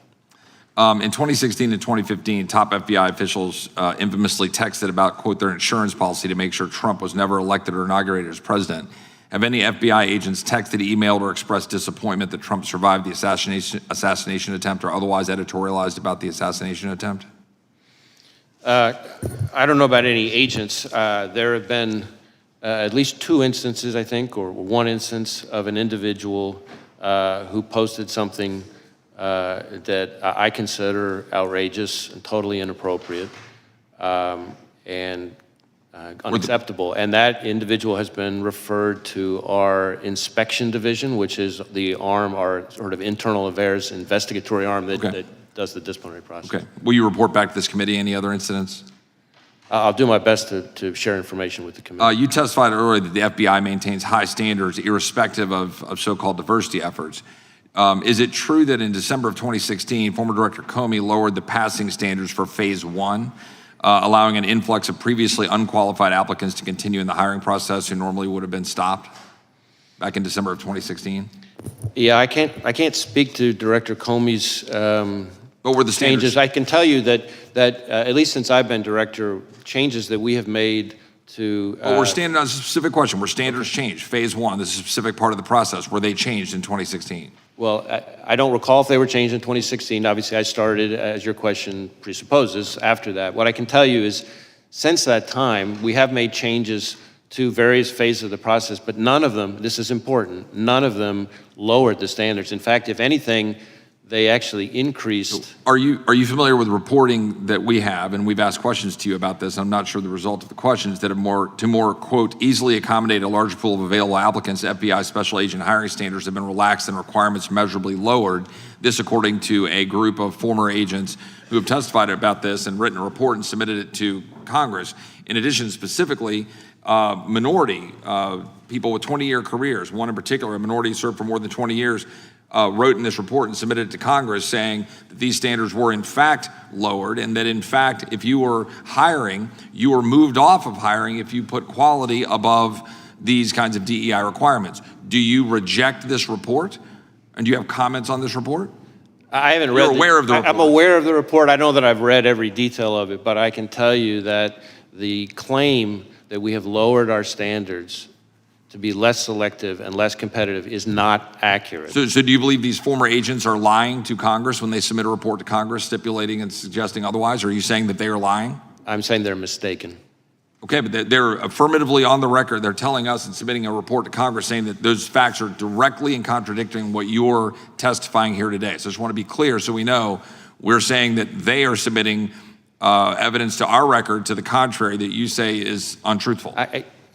In 2016 and 2015, top FBI officials infamously texted about, quote, their insurance policy to make sure Trump was never elected or inaugurated as president. Have any FBI agents texted, emailed, or expressed disappointment that Trump survived the assassination attempt or otherwise editorialized about the assassination attempt? I don't know about any agents. There have been at least 2 instances, I think, or 1 instance of an individual who posted something that I consider outrageous and totally inappropriate and unacceptable. And that individual has been referred to our inspection division, which is the arm, our sort of internal affairs investigatory arm that does the disciplinary process. Okay. Will you report back to this committee any other incidents? I'll do my best to share information with the committee. You testified earlier that the FBI maintains high standards irrespective of so-called diversity efforts. Is it true that in December of 2016, former Director Comey lowered the passing standards for Phase 1, allowing an influx of previously unqualified applicants to continue in the hiring process who normally would have been stopped back in December of 2016? Yeah, I can't speak to Director Comey's but were the changes. I can tell you that at least since I've been director, changes that we have made to. Well, we're standing on a specific question. Were standards changed? Phase 1, this is a specific part of the process. Were they changed in 2016? Well, I don't recall if they were changed in 2016. Obviously, I started, as your question presupposes, after that. What I can tell you is, since that time, we have made changes to various phases of the process, but none of them, this is important, none of them lowered the standards. In fact, if anything, they actually increased. Are you familiar with reporting that we have, and we've asked questions to you about this, I'm not sure the result of the questions, that to more, quote, easily accommodate a large pool of available applicants, FBI special agent hiring standards have been relaxed and requirements measurably lowered. This according to a group of former agents who have testified about this and written a report and submitted it to Congress. In addition, specifically, minority, people with 20-year careers, one in particular, a minority served for more than 20 years, wrote in this report and submitted it to Congress saying that these standards were in fact lowered and that in fact if you were hiring, you were moved off of hiring if you put quality above these kinds of DEI requirements. Do you reject this report? And do you have comments on this report? I haven't read. You're aware of the report? I'm aware of the report. I know that I've read every detail of it, but I can tell you that the claim that we have lowered our standards to be less selective and less competitive is not accurate. So do you believe these former agents are lying to Congress when they submit a report to Congress stipulating and suggesting otherwise? Or are you saying that they are lying? I'm saying they're mistaken. Okay, but they're affirmatively on the record. They're telling us and submitting a report to Congress saying that those facts are directly in contradicting what you're testifying here today. So I just want to be clear so we know we're saying that they are submitting evidence to our record to the contrary that you say is untruthful.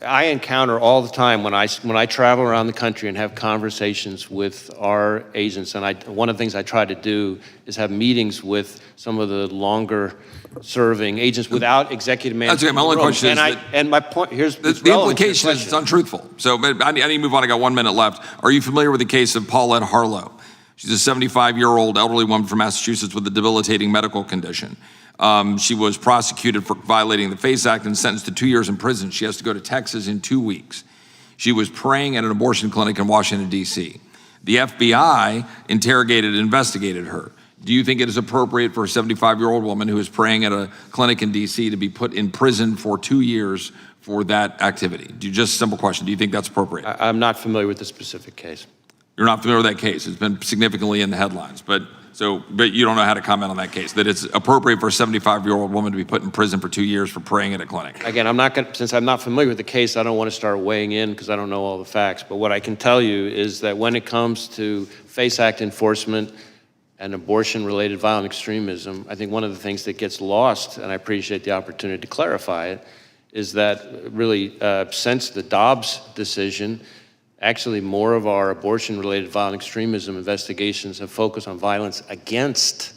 I encounter all the time when I travel around the country and have conversations with our agents, and one of the things I try to do is have meetings with some of the longer serving agents without executive management. That's okay. My only question is and my point here's the implication is it's untruthful. So I need to move on. I got 1 minute left. Are you familiar with the case of Paulette Harlow? She's a 75-year-old elderly woman from Massachusetts with a debilitating medical condition. She was prosecuted for violating the FACE Act and sentenced to 2 years in prison. She has to go to Texas in 2 weeks. She was praying at an abortion clinic in Washington, D.C. The FBI interrogated and investigated her. Do you think it is appropriate for a 75-year-old woman who is praying at a clinic in D.C. to be put in prison for 2 years for that activity? Just a simple question. Do you think that's appropriate? I'm not familiar with the specific case. You're not familiar with that case. It's been significantly in the headlines, but you don't know how to comment on that case, that it's appropriate for a 75-year-old woman to be put in prison for 2 years for praying at a clinic. Again, since I'm not familiar with the case, I don't want to start weighing in because I don't know all the facts. But what I can tell you is that when it comes to FACE Act enforcement and abortion-related violent extremism, I think one of the things that gets lost, and I appreciate the opportunity to clarify it, is that really since the Dobbs decision, actually, more of our abortion-related violent extremism investigations have focused on violence against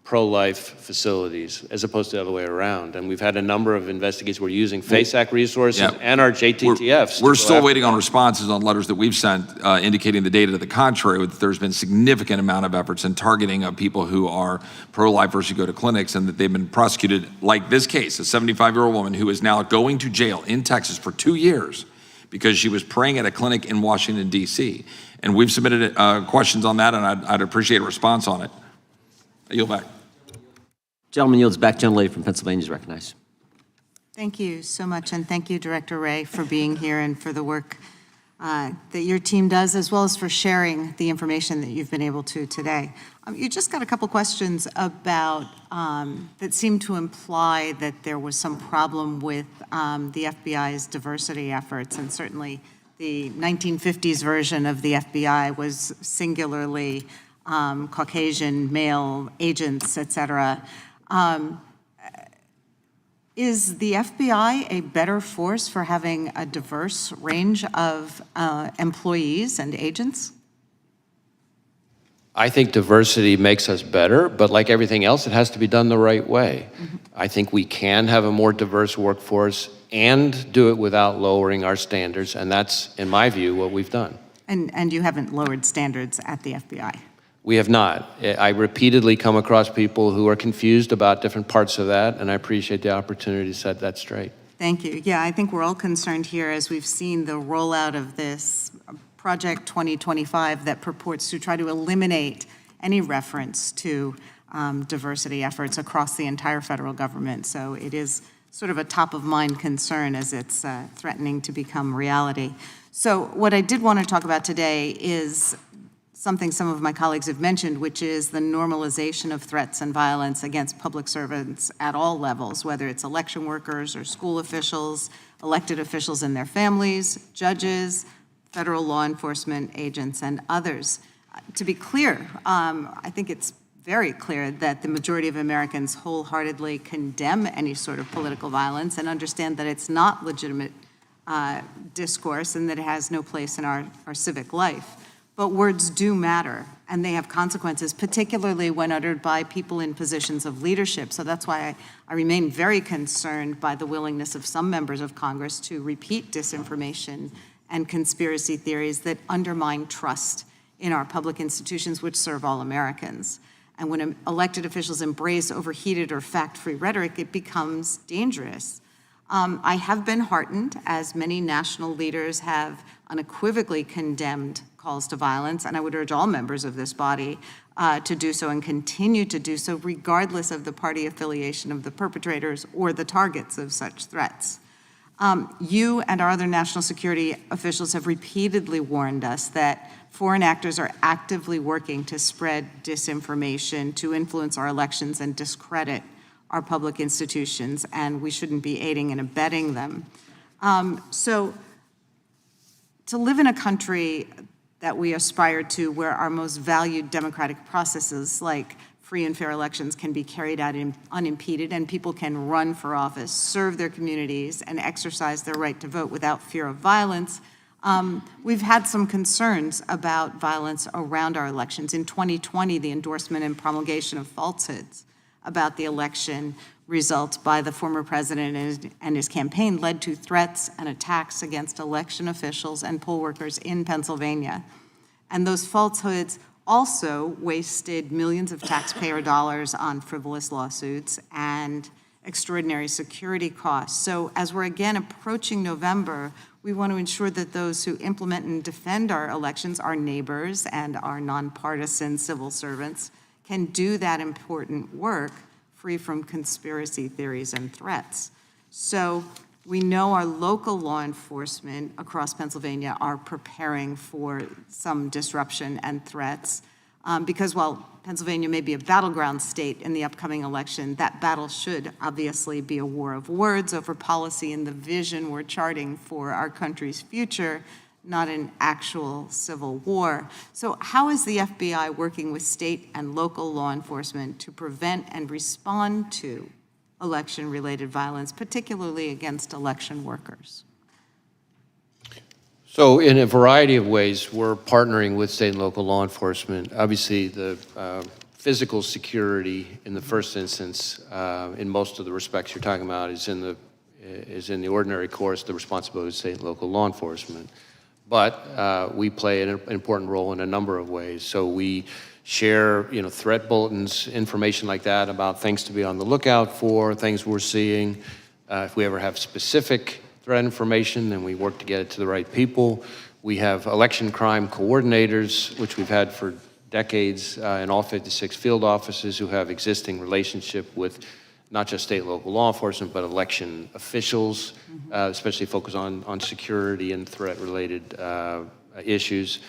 pro-life facilities, as opposed to the other way around. And we've had a number of investigations. We're using FACE Act resources and our JTTFs. We're still waiting on responses on letters that we've sent indicating the data to the contrary, that there's been significant amount of efforts in targeting of people who are pro-lifers who go to clinics and that they've been prosecuted, like this case, a 75-year-old woman who is now going to jail in Texas for 2 years because she was praying at a clinic in Washington, D.C. And we've submitted questions on that, and I'd appreciate a response on it. I yield back. Gentleman yields back. Gentlelady from Pennsylvania is recognized. Thank you so much, and thank you, Director Wray, for being here and for the work that your team does, as well as for sharing the information that you've been able to today. You just got a couple questions about that seem to imply that there was some problem with the FBI's diversity efforts, and certainly the 1950s version of the FBI was singularly Caucasian male agents, et cetera. Is the FBI a better force for having a diverse range of employees and agents? I think diversity makes us better, but like everything else, it has to be done the right way. I think we can have a more diverse workforce and do it without lowering our standards, and that's, in my view, what we've done. And you haven't lowered standards at the FBI. We have not. I repeatedly come across people who are confused about different parts of that, and I appreciate the opportunity to set that straight. Thank you. Yeah, I think we're all concerned here as we've seen the rollout of this Project 2025 that purports to try to eliminate any reference to diversity efforts across the entire federal government. So it is sort of a top-of-mind concern as it's threatening to become reality. So what I did want to talk about today is something some of my colleagues have mentioned, which is the normalization of threats and violence against public servants at all levels, whether it's election workers or school officials, elected officials and their families, judges, federal law enforcement agents, and others. To be clear, I think it's very clear that the majority of Americans wholeheartedly condemn any sort of political violence and understand that it's not legitimate discourse and that it has no place in our civic life. But words do matter, and they have consequences, particularly when uttered by people in positions of leadership. So that's why I remain very concerned by the willingness of some members of Congress to repeat disinformation and conspiracy theories that undermine trust in our public institutions, which serve all Americans. And when elected officials embrace overheated or fact-free rhetoric, it becomes dangerous. I have been heartened, as many national leaders have unequivocally condemned calls to violence, and I would urge all members of this body to do so and continue to do so, regardless of the party affiliation of the perpetrators or the targets of such threats. You and our other national security officials have repeatedly warned us that foreign actors are actively working to spread disinformation, to influence our elections and discredit our public institutions, and we shouldn't be aiding and abetting them. So to live in a country that we aspire to, where our most valued democratic processes like free and fair elections can be carried out unimpeded, and people can run for office, serve their communities, and exercise their right to vote without fear of violence, we've had some concerns about violence around our elections. In 2020, the endorsement and promulgation of falsehoods about the election results by the former president and his campaign led to threats and attacks against election officials and poll workers in Pennsylvania. And those falsehoods also wasted millions of taxpayer dollars on frivolous lawsuits and extraordinary security costs. So as we're again approaching November, we want to ensure that those who implement and defend our elections, our neighbors and our nonpartisan civil servants, can do that important work free from conspiracy theories and threats. So we know our local law enforcement across Pennsylvania are preparing for some disruption and threats because while Pennsylvania may be a battleground state in the upcoming election, that battle should obviously be a war of words over policy and the vision we're charting for our country's future, not an actual civil war. So how is the FBI working with state and local law enforcement to prevent and respond to election-related violence, particularly against election workers? So in a variety of ways, we're partnering with state and local law enforcement. Obviously, the physical security in the first instance, in most of the respects you're talking about, is in the ordinary course, the responsibility of state and local law enforcement. But we play an important role in a number of ways. So we share, threat bulletins, information like that about things to be on the lookout for, things we're seeing. If we ever have specific threat information, then we work to get it to the right people. We have election crime coordinators, which we've had for decades in all 56 field offices who have existing relationship with not just state and local law enforcement, but election officials, especially focused on security and threat-related issues.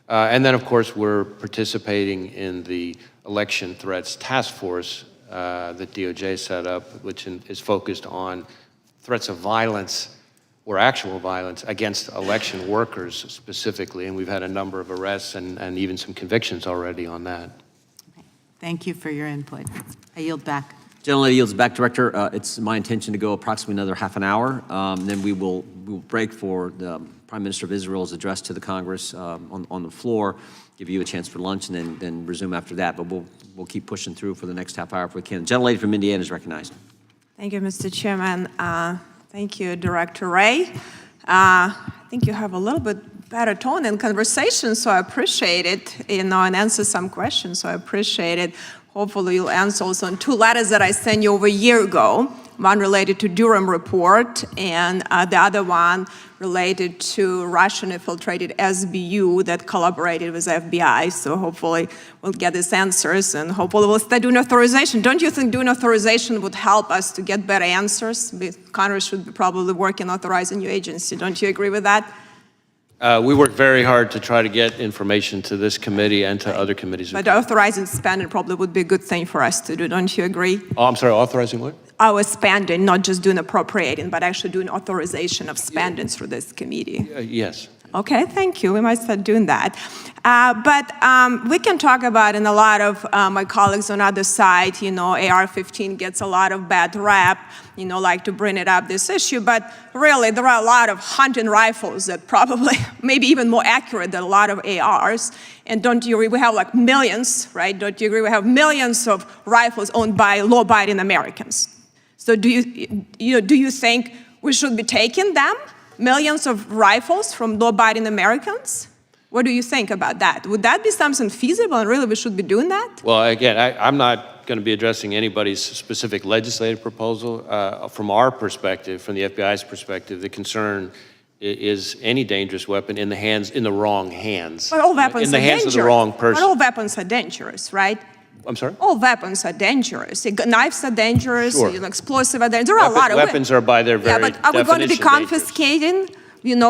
And then, of course, we're participating in the Election Threats Task Force that DOJ set up, which is focused on threats of violence or actual violence against election workers specifically. And we've had a number of arrests and even some convictions already on that. Okay. Thank you for your input. I yield back. Gentlelady yields back, Director. It's my intention to go approximately another half an hour. Then we will break for the Prime Minister of Israel's address to the Congress on the floor, give you a chance for lunch, and then resume after that. But we'll keep pushing through for the next half hour if we can. The gentlelady from Indiana is recognized. Thank you, Mr. Chairman. Thank you, Director Wray. I think you have a little bit better tone in conversation, so I appreciate it, and answer some questions, so I appreciate it. Hopefully you'll answer also on 2 letters that I sent you over a year ago, one related to Durham report, and the other one related to Russian-infiltrated SBU that collaborated with FBI. So hopefully we'll get these answers, and hopefully we'll start doing authorization. Don't you think doing authorization would help us to get better answers? Congress should probably work in authorizing your agency. Don't you agree with that? We work very hard to try to get information to this committee and to other committees. But authorizing spending probably would be a good thing for us to do. Don't you agree? Oh, I'm sorry, authorizing what? Our spending, not just doing appropriating, but actually doing authorization of spending through this committee. Yes. Okay, thank you. We might start doing that. But we can talk about, and a lot of my colleagues on the other side, AR-15 gets a lot of bad rap, like to bring it up, this issue. But really, there are a lot of hunting rifles that probably, maybe even more accurate than a lot of ARs. And don't you agree, we have like millions, right? Don't you agree, we have millions of rifles owned by law-abiding Americans. So do you think we should be taking them? Millions of rifles from law-abiding Americans? What do you think about that? Would that be something feasible, and really we should be doing that? Well, again, I'm not going to be addressing anybody's specific legislative proposal. From our perspective, from the FBI's perspective, the concern is any dangerous weapon in the wrong hands. But all weapons in the hands of the wrong person. But all weapons are dangerous, right? I'm sorry? All weapons are dangerous. Knives are dangerous, Sure. Explosives are dangerous. There are a lot of weapons are by their very but are we going to be definition confiscating,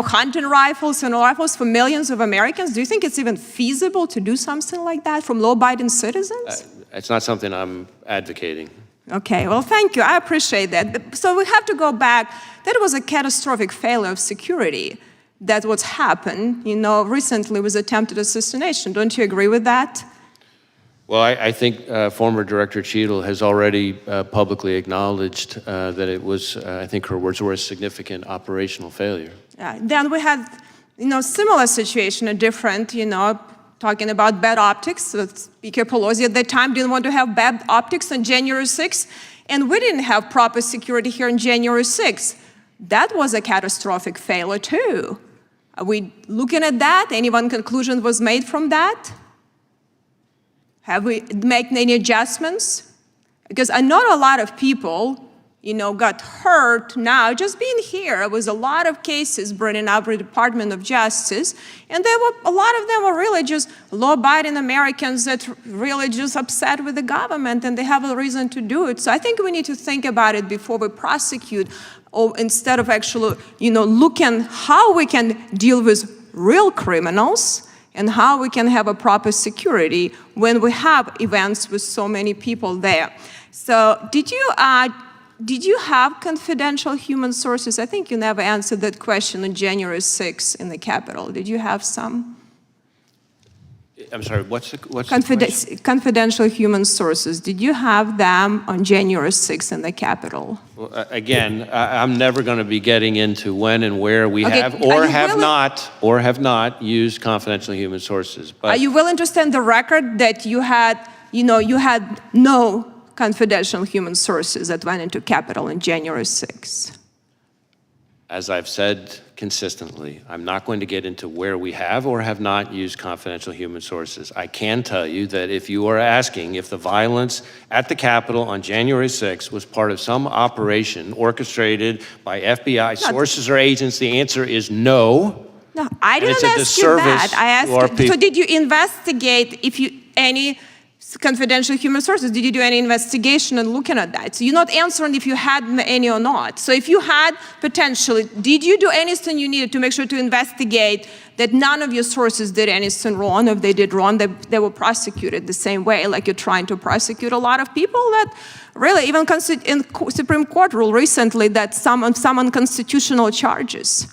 hunting rifles and rifles for millions of Americans? Do you think it's even feasible to do something like that from law-abiding citizens? It's not something I'm advocating. Okay, well, thank you. I appreciate that. So we have to go back. That was a catastrophic failure of security. That what's happened, recently with attempted assassination. Don't you agree with that? Well, I think former Director Sheila has already publicly acknowledged that it was, I think her words were, a significant operational failure. Then we had, similar situation, a different, talking about bad optics. Speaker Pelosi at that time didn't want to have bad optics on January 6th, and we didn't have proper security here on January 6th. That was a catastrophic failure too. Are we looking at that? Any one conclusion was made from that? Have we made any adjustments? Because I know a lot of people, got hurt now just being here. With a lot of cases bringing up the Department of Justice, and a lot of them were really just law-abiding Americans that really just upset with the government, and they have a reason to do it. So I think we need to think about it before we prosecute, or instead of actually, looking how we can deal with real criminals and how we can have a proper security when we have events with so many people there. So did you have confidential human sources? I think you never answered that question on January 6th in the Capitol. Did you have some? I'm sorry, what's the question? Confidential human sources. Did you have them on January 6th in the Capitol? Well, again, I'm never going to be getting into when and where we have or have not used confidential human sources. But are you willing to stand the record that you had no confidential human sources that went into Capitol on January 6th? as I've said consistently, I'm not going to get into where we have or have not used confidential human sources. I can tell you that if you are asking if the violence at the Capitol on January 6th was part of some operation orchestrated by FBI sources or agents, the answer is no. No, I didn't ask you that. I asked you, so did you investigate any confidential human sources? Did you do any investigation and looking at that? So you're not answering if you had any or not. So if you had potentially, did you do anything you needed to make sure to investigate that none of your sources did anything wrong? If they did wrong, they were prosecuted the same way, like you're trying to prosecute a lot of people that really, even in Supreme Court ruled recently that some unconstitutional charges.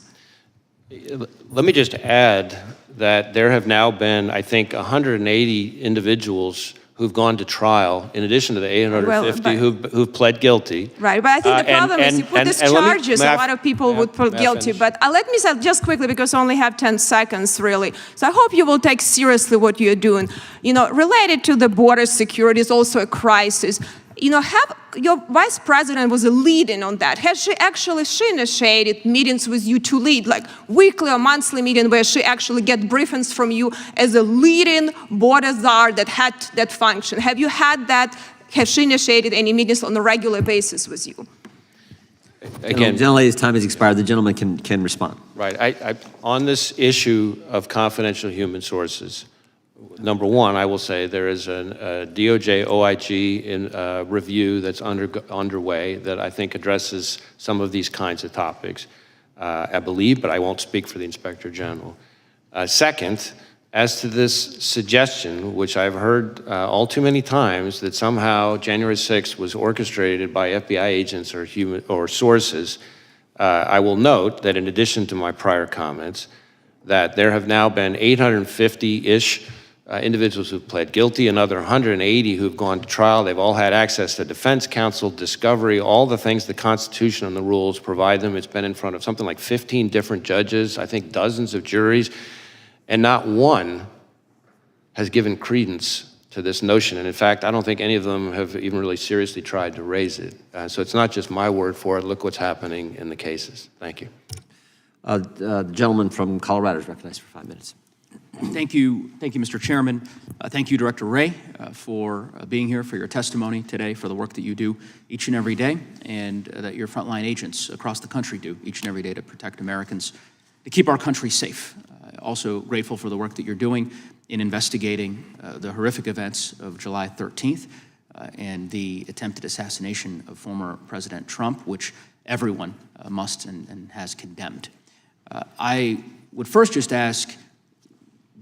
Let me just add that there have now been, I think, 180 individuals who've gone to trial, in addition to the 850 who've pled guilty. Right, but I think the problem is you put these charges, a lot of people would put guilty. But let me say just quickly, because I only have 10 seconds, really. So I hope you will take seriously what you're doing. You know, related to the border security is also a crisis. You know, your vice president was a lead-in on that. She initiated meetings with you to lead, like weekly or monthly meeting where she actually get briefings from you as a leading border czar that had that function. Have you had that? Has she initiated any meetings on a regular basis with you? Again, gentlelady's time has expired. The gentleman can respond. Right. On this issue of confidential human sources, number one, I will say there is a DOJ OIG review that's underway that I think addresses some of these kinds of topics, I believe, but I won't speak for the Inspector General. Second, as to this suggestion, which I've heard all too many times, that somehow January 6th was orchestrated by FBI agents or sources, I will note that in addition to my prior comments, that there have now been 850-ish individuals who've pled guilty, another 180 who've gone to trial. They've all had access to defense counsel, discovery, all the things the Constitution and the rules provide them. It's been in front of something like 15 different judges, I think dozens of juries, and not one has given credence to this notion. And in fact, I don't think any of them have even really seriously tried to raise it. So it's not just my word for it. Look what's happening in the cases. Thank you. The gentleman from Colorado is recognized for 5 minutes. Thank you, Mr. Chairman. Thank you, Director Wray, for being here, for your testimony today, for the work that you do each and every day, and that your frontline agents across the country do each and every day to protect Americans, to keep our country safe. Also grateful for the work that you're doing in investigating the horrific events of July 13th and the attempted assassination of former President Trump, which everyone must and has condemned. I would first just ask,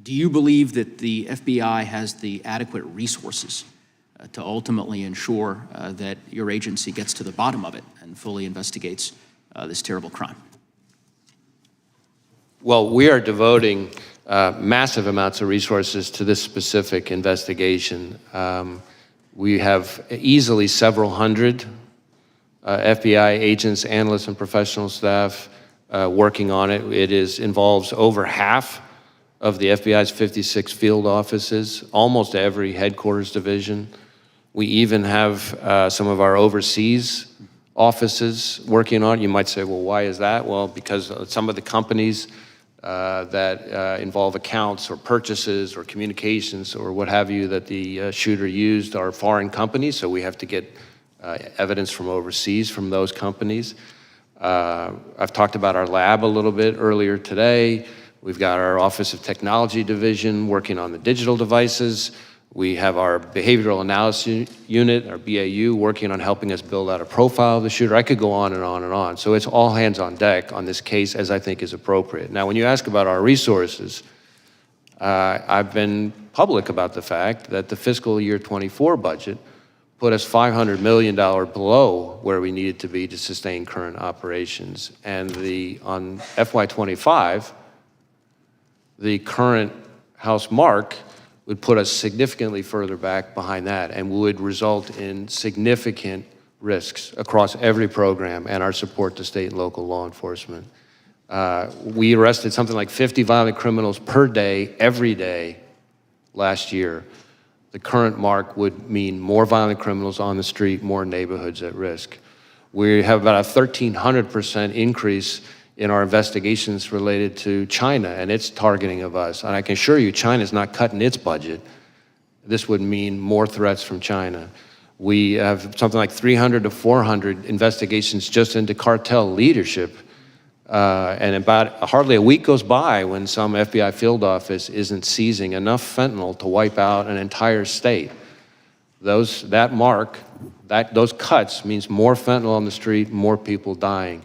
do you believe that the FBI has the adequate resources to ultimately ensure that your agency gets to the bottom of it and fully investigates this terrible crime? Well, we are devoting massive amounts of resources to this specific investigation. We have easily several hundred FBI agents, analysts, and professional staff working on it. It involves over half of the FBI's 56 field offices, almost every headquarters division. We even have some of our overseas offices working on it. You might say, well, why is that? Well, because some of the companies that involve accounts or purchases or communications or what have you that the shooter used are foreign companies, so we have to get evidence from overseas from those companies. I've talked about our lab a little bit earlier today. We've got our Office of Technology Division working on the digital devices. We have our Behavioral Analysis Unit, our BAU, working on helping us build out a profile of the shooter. I could go on and on and on. So it's all hands on deck on this case, as I think is appropriate. Now, when you ask about our resources, I've been public about the fact that the fiscal year 24 budget put us $500 million below where we needed to be to sustain current operations. And on FY25, the current House mark would put us significantly further back behind that and would result in significant risks across every program and our support to state and local law enforcement. We arrested something like 50 violent criminals per day, every day last year. The current mark would mean more violent criminals on the street, more neighborhoods at risk. We have about a 1,300% increase in our investigations related to China and its targeting of us. And I can assure you, China's not cutting its budget. This would mean more threats from China. We have something like 300 to 400 investigations just into cartel leadership. And about hardly a week goes by when some FBI field office isn't seizing enough fentanyl to wipe out an entire state. Those cuts means more fentanyl on the street, more people dying.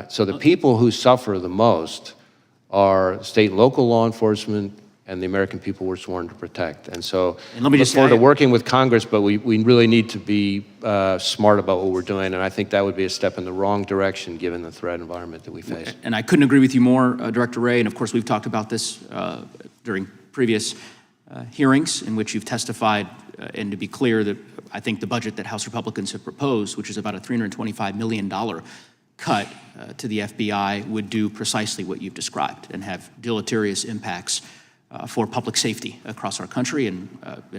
So the people who suffer the most are state and local law enforcement and the American people we're sworn to protect. And so I look forward to working with Congress, but we really need to be smart about what we're doing, and I think that would be a step in the wrong direction given the threat environment that we face. And I couldn't agree with you more, Director Wray, and of course we've talked about this during previous hearings in which you've testified, and to be clear, that I think the budget that House Republicans have proposed, which is about a $325 million cut to the FBI, would do precisely what you've described and have deleterious impacts for public safety across our country, and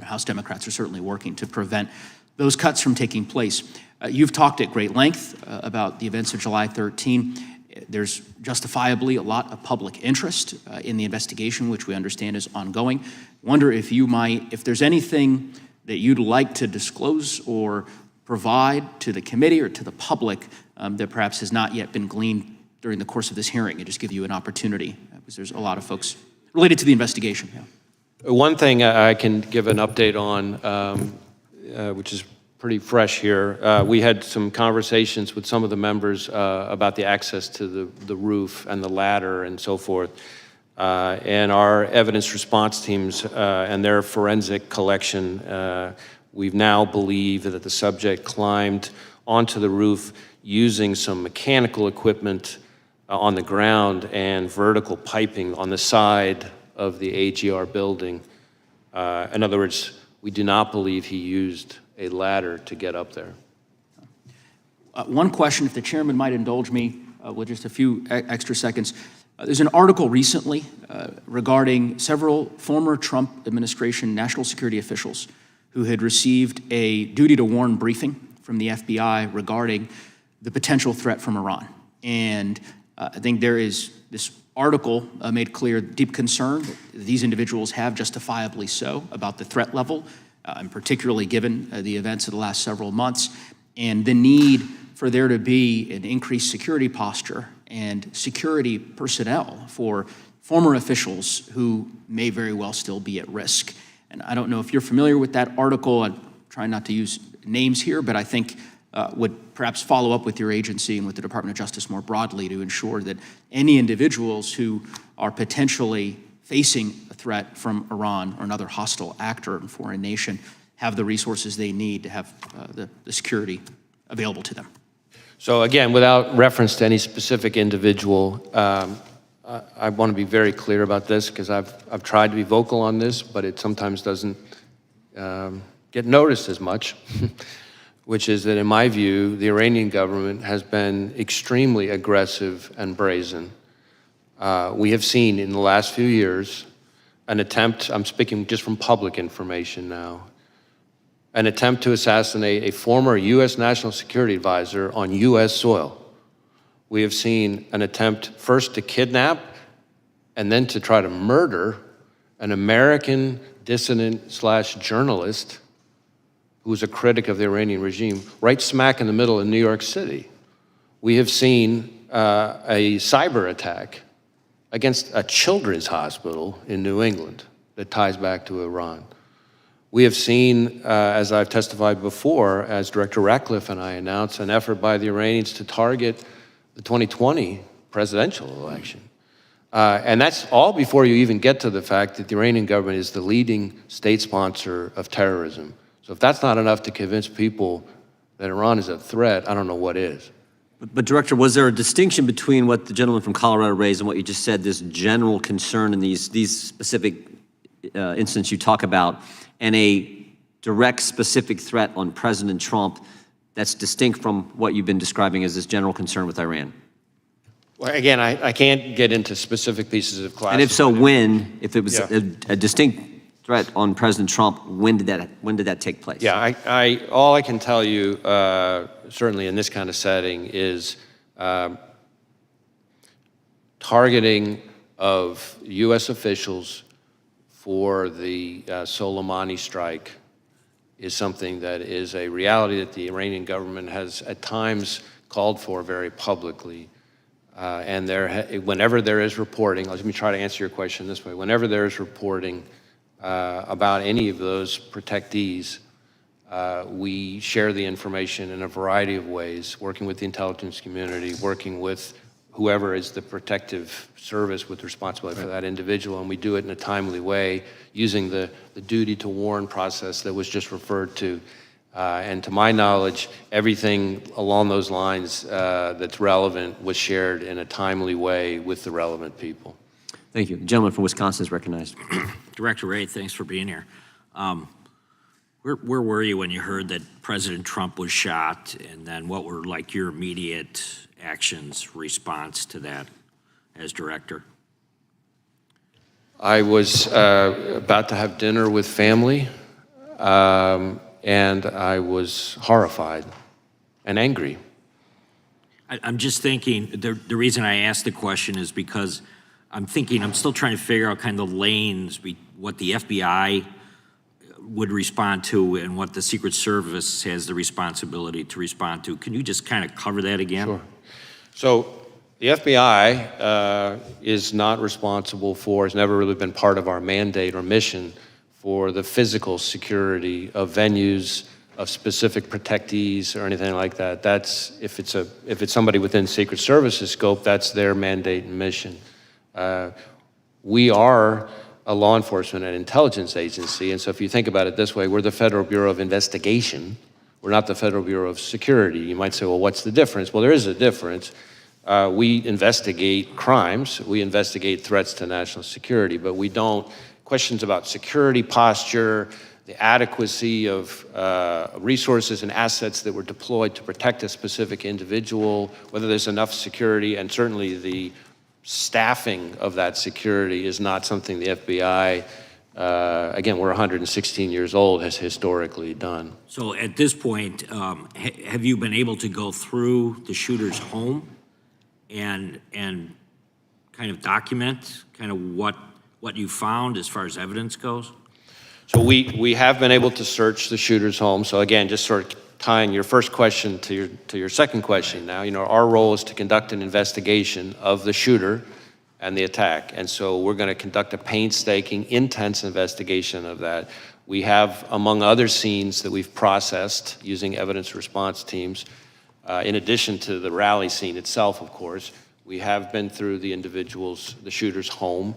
House Democrats are certainly working to prevent those cuts from taking place. You've talked at great length about the events of July 13. There's justifiably a lot of public interest in the investigation, which we understand is ongoing. Wonder if you might, if there's anything that you'd like to disclose or provide to the committee or to the public that perhaps has not yet been gleaned during the course of this hearing, and just give you an opportunity, because there's a lot of folks related to the investigation. Yeah. One thing I can give an update on, which is pretty fresh here. We had some conversations with some of the members about the access to the roof and the ladder and so forth. And our evidence response teams and their forensic collection, we now believe that the subject climbed onto the roof using some mechanical equipment on the ground and vertical piping on the side of the AGR building. In other words, we do not believe he used a ladder to get up there. One question, if the chairman might indulge me with just a few extra seconds. There's an article recently regarding several former Trump administration national security officials who had received a duty to warn briefing from the FBI regarding the potential threat from Iran. And I think there is this article made clear deep concern that these individuals have, justifiably so, about the threat level, and particularly given the events of the last several months, and the need for there to be an increased security posture and security personnel for former officials who may very well still be at risk. And I don't know if you're familiar with that article. I'm trying not to use names here, but I think would perhaps follow up with your agency and with the Department of Justice more broadly to ensure that any individuals who are potentially facing a threat from Iran or another hostile actor in a foreign nation have the resources they need to have the security available to them. So again, without reference to any specific individual, I want to be very clear about this because I've tried to be vocal on this, but it sometimes doesn't get noticed as much, which is that in my view, the Iranian government has been extremely aggressive and brazen. We have seen in the last few years an attempt, I'm speaking just from public information now, an attempt to assassinate a former U.S. National Security Advisor on U.S. soil. We have seen an attempt first to kidnap and then to try to murder an American dissident/journalist who was a critic of the Iranian regime right smack in the middle of New York City. We have seen a cyber attack against a children's hospital in New England that ties back to Iran. We have seen, as I've testified before, as Director Ratcliffe and I announced, an effort by the Iranians to target the 2020 presidential election. And that's all before you even get to the fact that the Iranian government is the leading state sponsor of terrorism. So if that's not enough to convince people that Iran is a threat, I don't know what is. But Director, was there a distinction between what the gentleman from Colorado raised and what you just said, this general concern in these specific instances you talk about, and a direct specific threat on President Trump that's distinct from what you've been describing as this general concern with Iran? Well, again, I can't get into specific pieces of class. And if so, when? If it was a distinct threat on President Trump, when did that take place? Yeah, all I can tell you, certainly in this kind of setting, is targeting of U.S. officials for the Soleimani strike is something that is a reality that the Iranian government has at times called for very publicly. And whenever there is reporting, let me try to answer your question this way, whenever there is reporting about any of those protectees, we share the information in a variety of ways, working with the intelligence community, working with whoever is the protective service with responsibility for that individual, and we do it in a timely way using the duty to warn process that was just referred to. And to my knowledge, everything along those lines that's relevant was shared in a timely way with the relevant people. Thank you. The gentleman from Wisconsin is recognized. Director Wray, thanks for being here. Where were you when you heard that President Trump was shot, and then what were like your immediate actions, response to that as director? I was about to have dinner with family, and I was horrified and angry. I'm just thinking, the reason I asked the question is because I'm still trying to figure out kind of the lanes, what the FBI would respond to and what the Secret Service has the responsibility to respond to. Can you just kind of cover that again? Sure. So the FBI is not responsible for, has never really been part of our mandate or mission for the physical security of venues, of specific protectees or anything like that. That's, if it's somebody within Secret Service's scope, that's their mandate and mission. We are a law enforcement and intelligence agency, and so if you think about it this way, we're the Federal Bureau of Investigation. We're not the Federal Bureau of Security. You might say, well, what's the difference? Well, there is a difference. We investigate crimes, we investigate threats to national security, but we don't, questions about security posture, the adequacy of resources and assets that were deployed to protect a specific individual, whether there's enough security, and certainly the staffing of that security is not something the FBI, again, we're 116 years old, has historically done. So at this point, have you been able to go through the shooter's home and kind of document kind of what you found as far as evidence goes? So we have been able to search the shooter's home. So again, just sort of tying your first question to your second question now, our role is to conduct an investigation of the shooter and the attack. And so we're going to conduct a painstaking, intense investigation of that. We have, among other scenes that we've processed using evidence response teams, in addition to the rally scene itself, of course, we have been through the shooter's home,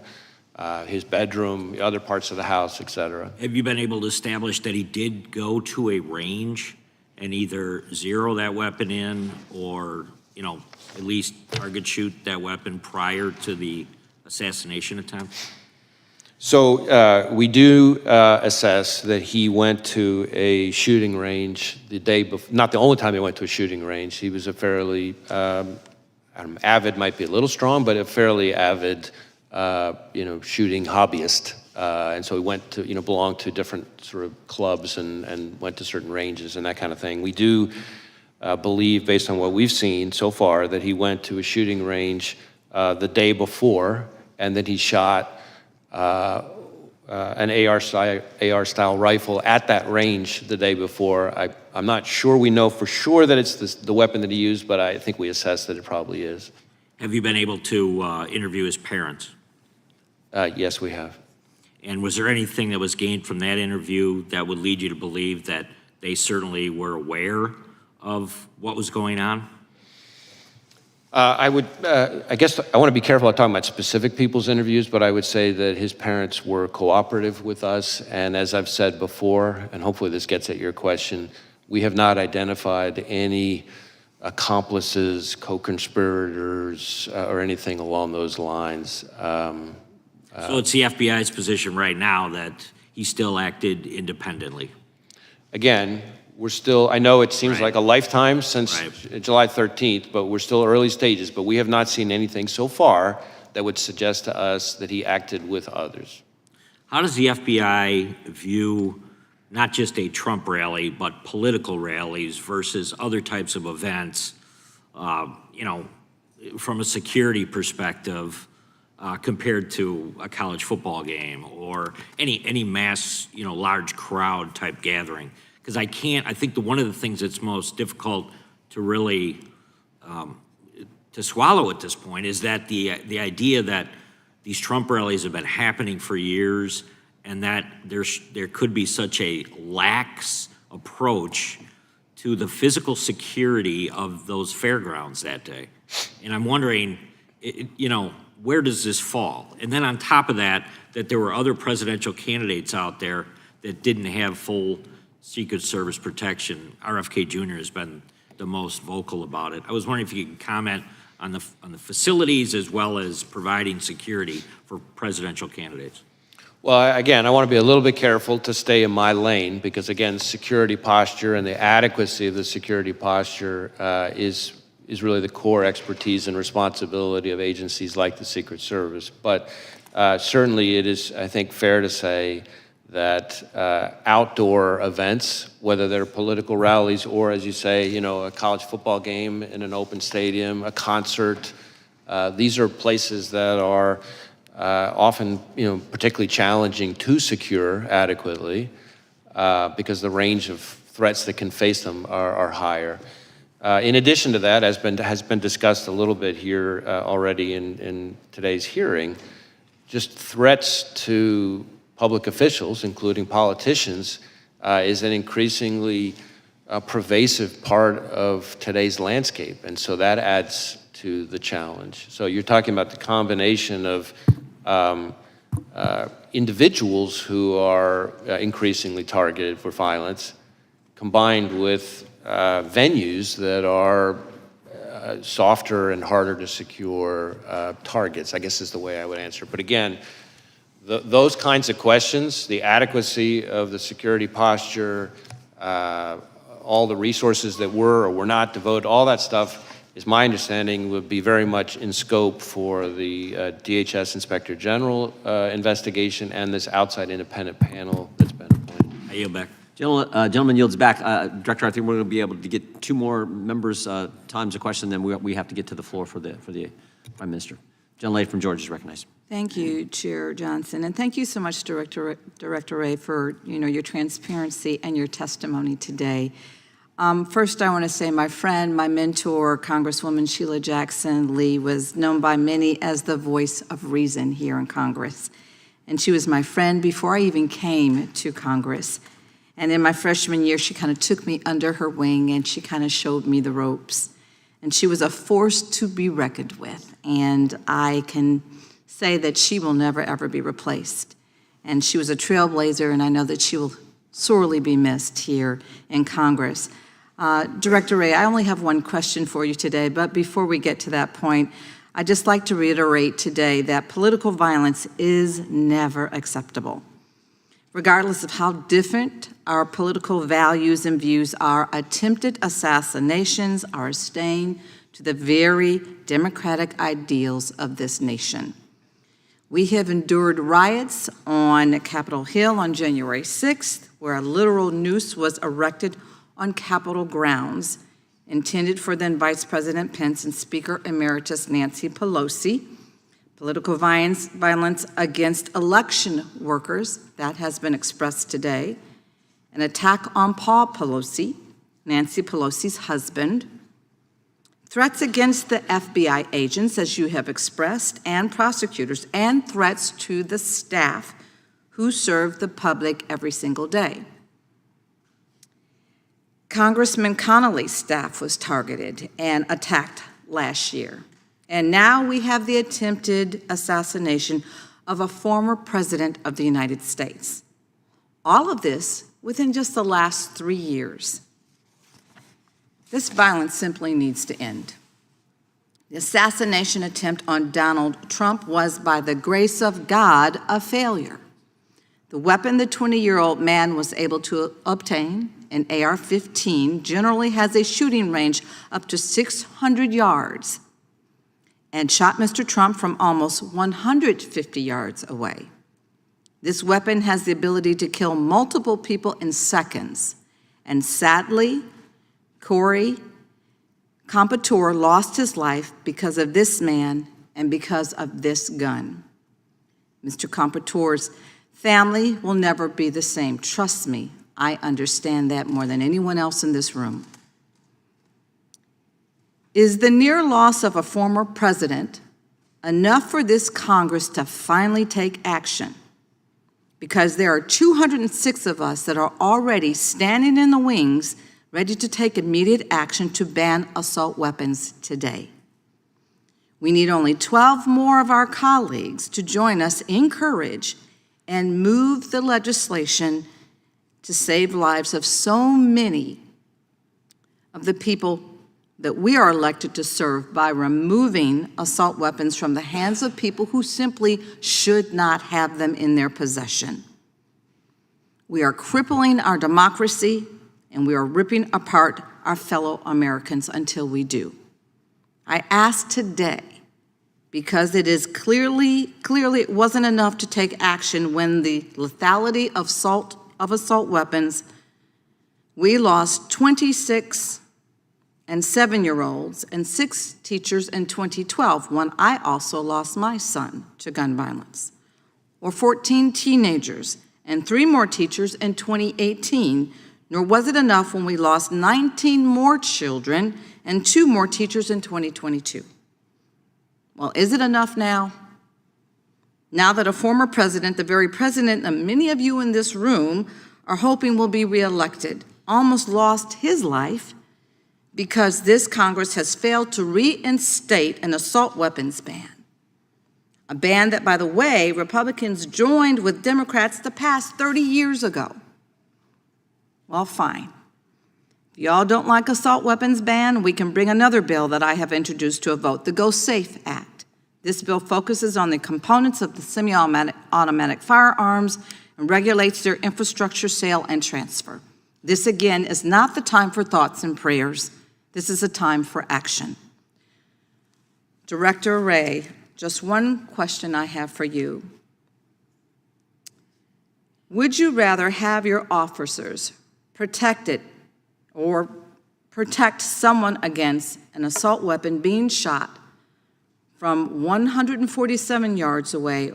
his bedroom, other parts of the house, et cetera. Have you been able to establish that he did go to a range and either zero that weapon in or, at least target shoot that weapon prior to the assassination attempt? So we do assess that he went to a shooting range the day before, not the only time he went to a shooting range. He was a fairly, avid might be a little strong, but a fairly avid, shooting hobbyist. And so he went to, belonged to different sort of clubs and went to certain ranges and that kind of thing. We do believe, based on what we've seen so far, that he went to a shooting range the day before and that he shot an AR-style rifle at that range the day before. I'm not sure we know for sure that it's the weapon that he used, but I think we assess that it probably is. Have you been able to interview his parents? Yes, we have. And was there anything that was gained from that interview that would lead you to believe that they certainly were aware of what was going on? I guess I want to be careful about talking about specific people's interviews, but I would say that his parents were cooperative with us. And as I've said before, and hopefully this gets at your question, we have not identified any accomplices, co-conspirators, or anything along those lines. So it's the FBI's position right now that he still acted independently. Again, we're still, I know it seems like a lifetime since July 13th, but we're still early stages, but we have not seen anything so far that would suggest to us that he acted with others. How does the FBI view not just a Trump rally, but political rallies versus other types of events, from a security perspective, compared to a college football game or any mass, large crowd type gathering? Because I think one of the things that's most difficult to really to swallow at this point is that the idea that these Trump rallies have been happening for years and that there could be such a lax approach to the physical security of those fairgrounds that day. And I'm wondering, where does this fall? And then on top of that there were other presidential candidates out there that didn't have full Secret Service protection. RFK Jr. has been the most vocal about it. I was wondering if you could comment on the facilities as well as providing security for presidential candidates? Well, again, I want to be a little bit careful to stay in my lane because, again, security posture and the adequacy of the security posture is really the core expertise and responsibility of agencies like the Secret Service. But certainly it is, I think, fair to say that outdoor events, whether they're political rallies or, as you say, you know, a college football game in an open stadium, a concert, these are places that are often, you know, particularly challenging to secure adequately because the range of threats that can face them are higher. In addition to that, as has been discussed a little bit here already in today's hearing, just threats to public officials, including politicians, is an increasingly pervasive part of today's landscape, and so that adds to the challenge. So you're talking about the combination of individuals who are increasingly targeted for violence, combined with venues that are softer and harder to secure targets, I guess is the way I would answer. But again, those kinds of questions, the adequacy of the security posture, all the resources that were or were not devoted, all that stuff, is my understanding would be very much in scope for the DHS Inspector General investigation and this outside independent panel that's been appointed. I yield back. Gentleman yields back. Director, I think we're going to be able to get two more members' times of question, then we have to get to the floor for the Prime Minister. Gentlelady from Georgia is recognized. Thank you, Chair Johnson, and thank you so much, Director Wray, for your transparency and your testimony today. First, I want to say my friend, my mentor, Congresswoman Sheila Jackson Lee, was known by many as the voice of reason here in Congress. And she was my friend before I even came to Congress. And in my freshman year, she kind of took me under her wing and she kind of showed me the ropes. And she was a force to be reckoned with. And I can say that she will never, ever be replaced. And she was a trailblazer, and I know that she will sorely be missed here in Congress. Director Wray, I only have one question for you today, but before we get to that point, I'd just like to reiterate today that political violence is never acceptable. Regardless of how different our political values and views are, attempted assassinations are a stain to the very democratic ideals of this nation. We have endured riots on Capitol Hill on January 6th, where a literal noose was erected on Capitol grounds, intended for then Vice President Pence and Speaker Emeritus Nancy Pelosi. Political violence against election workers, that has been expressed today. An attack on Paul Pelosi, Nancy Pelosi's husband. Threats against the FBI agents, as you have expressed, and prosecutors, and threats to the staff who serve the public every single day. Congressman Connolly's staff was targeted and attacked last year. And now we have the attempted assassination of a former president of the United States. All of this within just the last 3 years. This violence simply needs to end. The assassination attempt on Donald Trump was, by the grace of God, a failure. The weapon the 20-year-old man was able to obtain, an AR-15, generally has a shooting range up to 600 yards and shot Mr. Trump from almost 150 yards away. This weapon has the ability to kill multiple people in seconds. And sadly, Corey Compouture lost his life because of this man and because of this gun. Mr. Compouture's family will never be the same. Trust me, I understand that more than anyone else in this room. Is the near loss of a former president enough for this Congress to finally take action? Because there are 206 of us that are already standing in the wings, ready to take immediate action to ban assault weapons today. We need only 12 more of our colleagues to join us in courage and move the legislation to save lives of so many of the people that we are elected to serve by removing assault weapons from the hands of people who simply should not have them in their possession. We are crippling our democracy, and we are ripping apart our fellow Americans until we do. I ask today, because it is clearly it wasn't enough to take action when the lethality of assault weapons, we lost 26 and 7-year-olds and 6 teachers in 2012, when I also lost my son to gun violence, or 14 teenagers and 3 more teachers in 2018, nor was it enough when we lost 19 more children and 2 more teachers in 2022. Well, is it enough now? Now that a former president, the very president that many of you in this room are hoping will be reelected, almost lost his life because this Congress has failed to reinstate an assault weapons ban. A ban that, by the way, Republicans joined with Democrats to pass 30 years ago. Well, fine. If y'all don't like assault weapons ban, we can bring another bill that I have introduced to a vote, the Go Safe Act. This bill focuses on the components of the semi-automatic firearms and regulates their infrastructure, sale, and transfer. This, again, is not the time for thoughts and prayers. This is a time for action. Director Wray, just one question I have for you. Would you rather have your officers protected or protect someone against an assault weapon being shot from 147 yards away,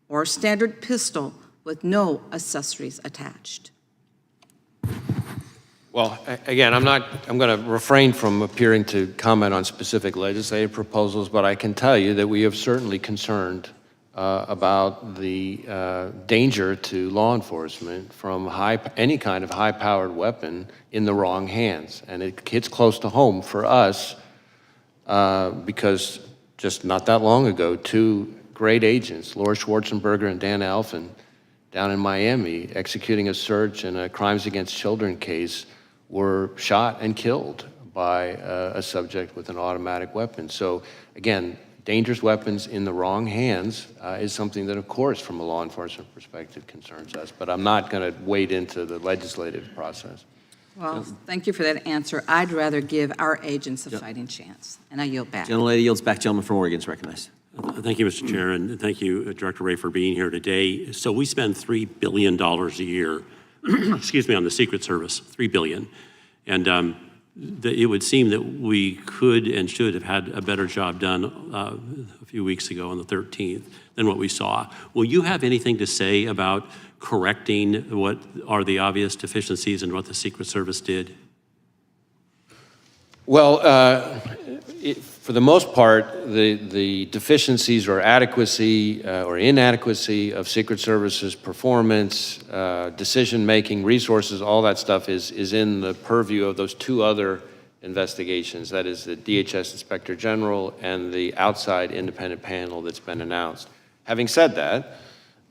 or a standard pistol with no accessories attached? Well, again, I'm going to refrain from appearing to comment on specific legislative proposals, but I can tell you that we have certainly concerned about the danger to law enforcement from any kind of high-powered weapon in the wrong hands. And it hits close to home for us because just not that long ago, 2 great agents, Laura Schwarzenberger and Dan Alphen, down in Miami, executing a search in a crimes against children case, were shot and killed by a subject with an automatic weapon. So again, dangerous weapons in the wrong hands is something that, of course, from a law enforcement perspective concerns us, but I'm not going to wade into the legislative process. Well, thank you for that answer. I'd rather give our agents a fighting chance, and I yield back. Gentlelady yields back. Gentleman from Oregon is recognized. Thank you, Mr. Chair, and thank you, Director Wray, for being here today. So we spend $3 billion a year, excuse me, on the Secret Service, $3 billion. And it would seem that we could and should have had a better job done a few weeks ago on the 13th than what we saw. Will you have anything to say about correcting what are the obvious deficiencies in what the Secret Service did? Well, for the most part, the deficiencies or adequacy or inadequacy of Secret Service's performance, decision-making, resources, all that stuff is in the purview of those 2 other investigations. That is the DHS Inspector General and the outside independent panel that's been announced. Having said that,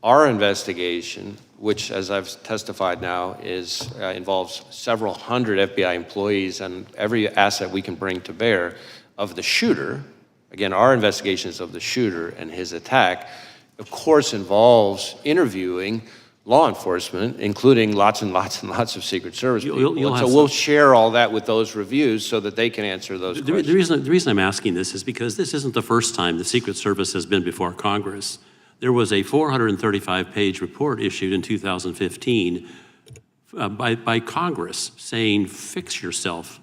our investigation, which, as I've testified now, involves several hundred FBI employees and every asset we can bring to bear of the shooter, again, our investigations of the shooter and his attack, of course, involves interviewing law enforcement, including lots and lots and lots of Secret Service people. So we'll share all that with those reviews so that they can answer those questions. The reason I'm asking this is because this isn't the first time the Secret Service has been before Congress. There was a 435-page report issued in 2015 by Congress saying, fix yourself.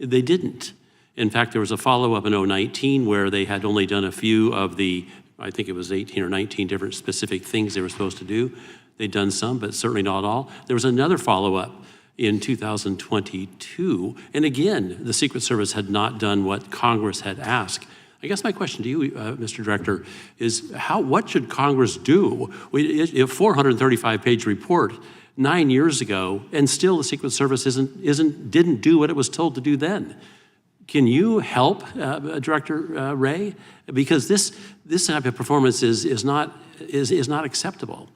They didn't. In fact, there was a follow-up in 2019 where they had only done a few of the, I think it was 18 or 19 different specific things they were supposed to do. They'd done some, but certainly not all. There was another follow-up in 2022. And again, the Secret Service had not done what Congress had asked. I guess my question to you, Mr. Director, is what should Congress do? A 435-page report 9 years ago, and still the Secret Service didn't do what it was told to do then. Can you help, Director Wray? Because this type of performance is not acceptable.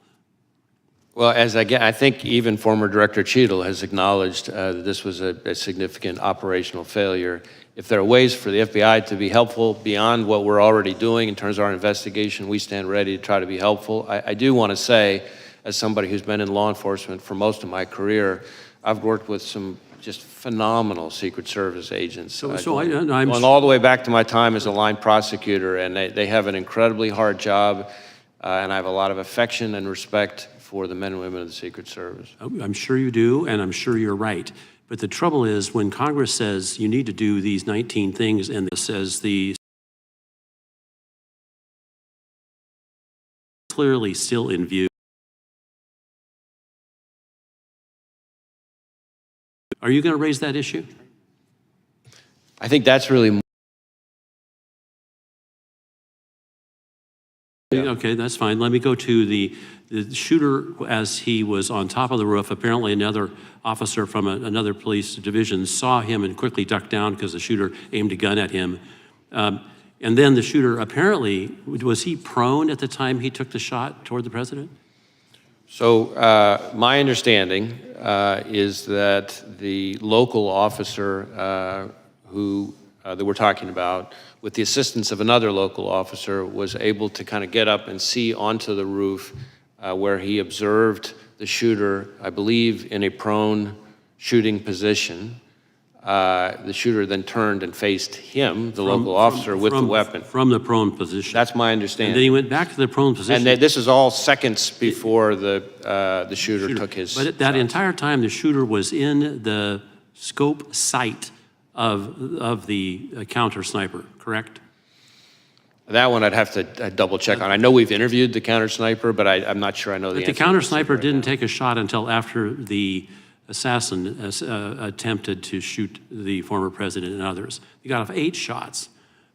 Well, I think even former Director Sheila has acknowledged that this was a significant operational failure. If there are ways for the FBI to be helpful beyond what we're already doing in terms of our investigation, we stand ready to try to be helpful. I do want to say, as somebody who's been in law enforcement for most of my career, I've worked with some just phenomenal Secret Service agents. I'm going all the way back to my time as a line prosecutor, and they have an incredibly hard job, and I have a lot of affection and respect for the men and women of the Secret Service. I'm sure you do, and I'm sure you're right. But the trouble is when Congress says you need to do these 19 things and it says the clearly still in view. Are you going to raise that issue? I think that's really Okay, that's fine. Let me go to the shooter as he was on top of the roof. Apparently another officer from another police division saw him and quickly ducked down because the shooter aimed a gun at him. And then the shooter apparently, was he prone at the time he took the shot toward the president? So my understanding is that the local officer who that we're talking about, with the assistance of another local officer, was able to kind of get up and see onto the roof where he observed the shooter, I believe, in a prone shooting position. The shooter then turned and faced him, the local officer, with the weapon. From the prone position. That's my understanding. And then he went back to the prone position. And this is all seconds before the shooter took his But that entire time, the shooter was in the scope sight of the counter sniper, correct? That one I'd have to double check on. I know we've interviewed the counter sniper, but I'm not sure I know the But answer. the counter sniper didn't take a shot until after the assassin attempted to shoot the former president and others. He got off 8 shots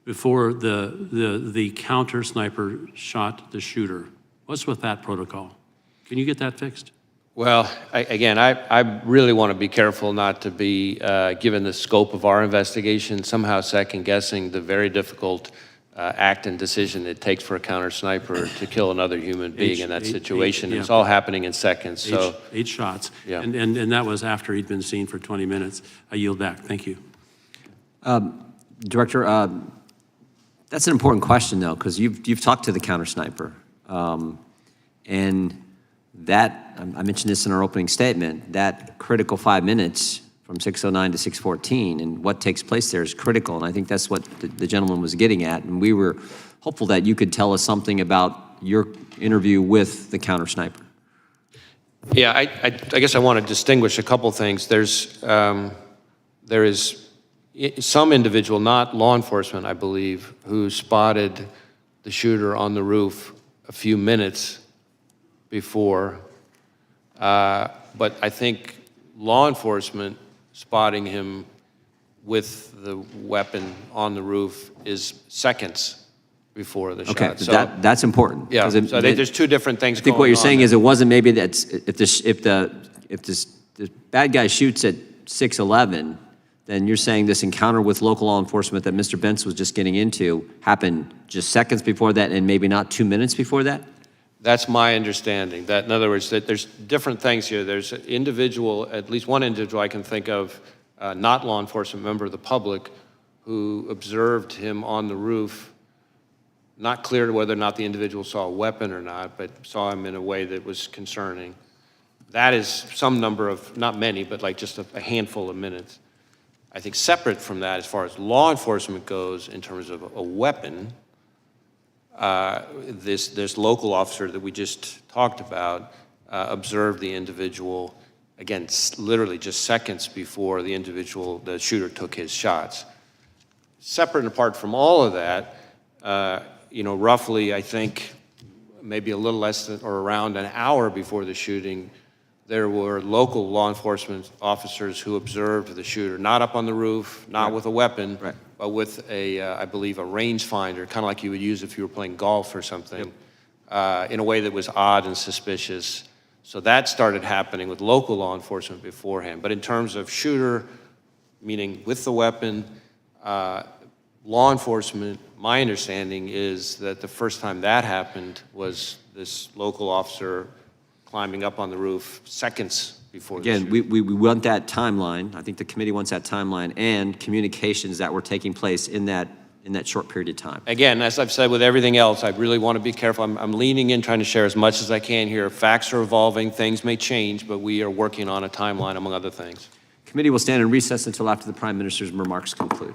before the counter sniper shot the shooter. What's with that protocol? Can you get that fixed? Well, I really want to be careful not to be, given the scope of our investigation, somehow second-guessing the very difficult act and decision it takes for a counter sniper to kill another human being in that situation. It's all happening in seconds. So 8 shots. Yeah. And that was after he'd been seen for 20 minutes. I yield back. Thank you. Director, that's an important question, though, because you've talked to the counter sniper. And that, I mentioned this in our opening statement, that critical 5 minutes from 6:09 to 6:14 and what takes place there is critical. And I think that's what the gentleman was getting at. And we were hopeful that you could tell us something about your interview with the counter sniper. yeah, I guess I want to distinguish a couple things. There is some individual, not law enforcement, I believe, who spotted the shooter on the roof a few minutes before. But I think law enforcement spotting him with the weapon on the roof is seconds before the shot. Okay, So, that's important. yeah, 'cause so there's two different things I think going what you're on saying there. is it wasn't maybe that's, if the bad guy shoots at 6:11, then you're saying this encounter with local law enforcement that Mr. Bentz was just getting into happened just seconds before that and maybe not 2 minutes before that? That's my understanding. That, in other words, that there's different things here. There's an individual, at least one individual I can think of, not law enforcement, member of the public, who observed him on the roof. Not clear whether or not the individual saw a weapon or not, but saw him in a way that was concerning. That is some number of, not many, but like just a handful of minutes. I think separate from that, as far as law enforcement goes, in terms of a weapon, this local officer that we just talked about observed the individual, again, literally just seconds before the shooter took his shots. Separate and apart from all of that, roughly, I think, maybe a little less than or around an hour before the shooting, there were local law enforcement officers who observed the shooter, not up on the roof, not with a weapon, but with I believe, a rangefinder, kind of like you would use if you were playing golf or something, in a way that was odd and suspicious. So that started happening with local law enforcement beforehand. But in terms of shooter, meaning with the weapon, law enforcement, my understanding is that the first time that happened was this local officer climbing up on the roof seconds before the Again, we want that timeline. I think the committee wants that timeline and communications that were taking place in that short period of time. Again, as I've said with everything else, I really want to be careful. I'm leaning in, trying to share as much as I can here. Facts are evolving, things may change, but we are working on a timeline, among other things. Committee will stand in recess until after the Prime Minister's remarks conclude.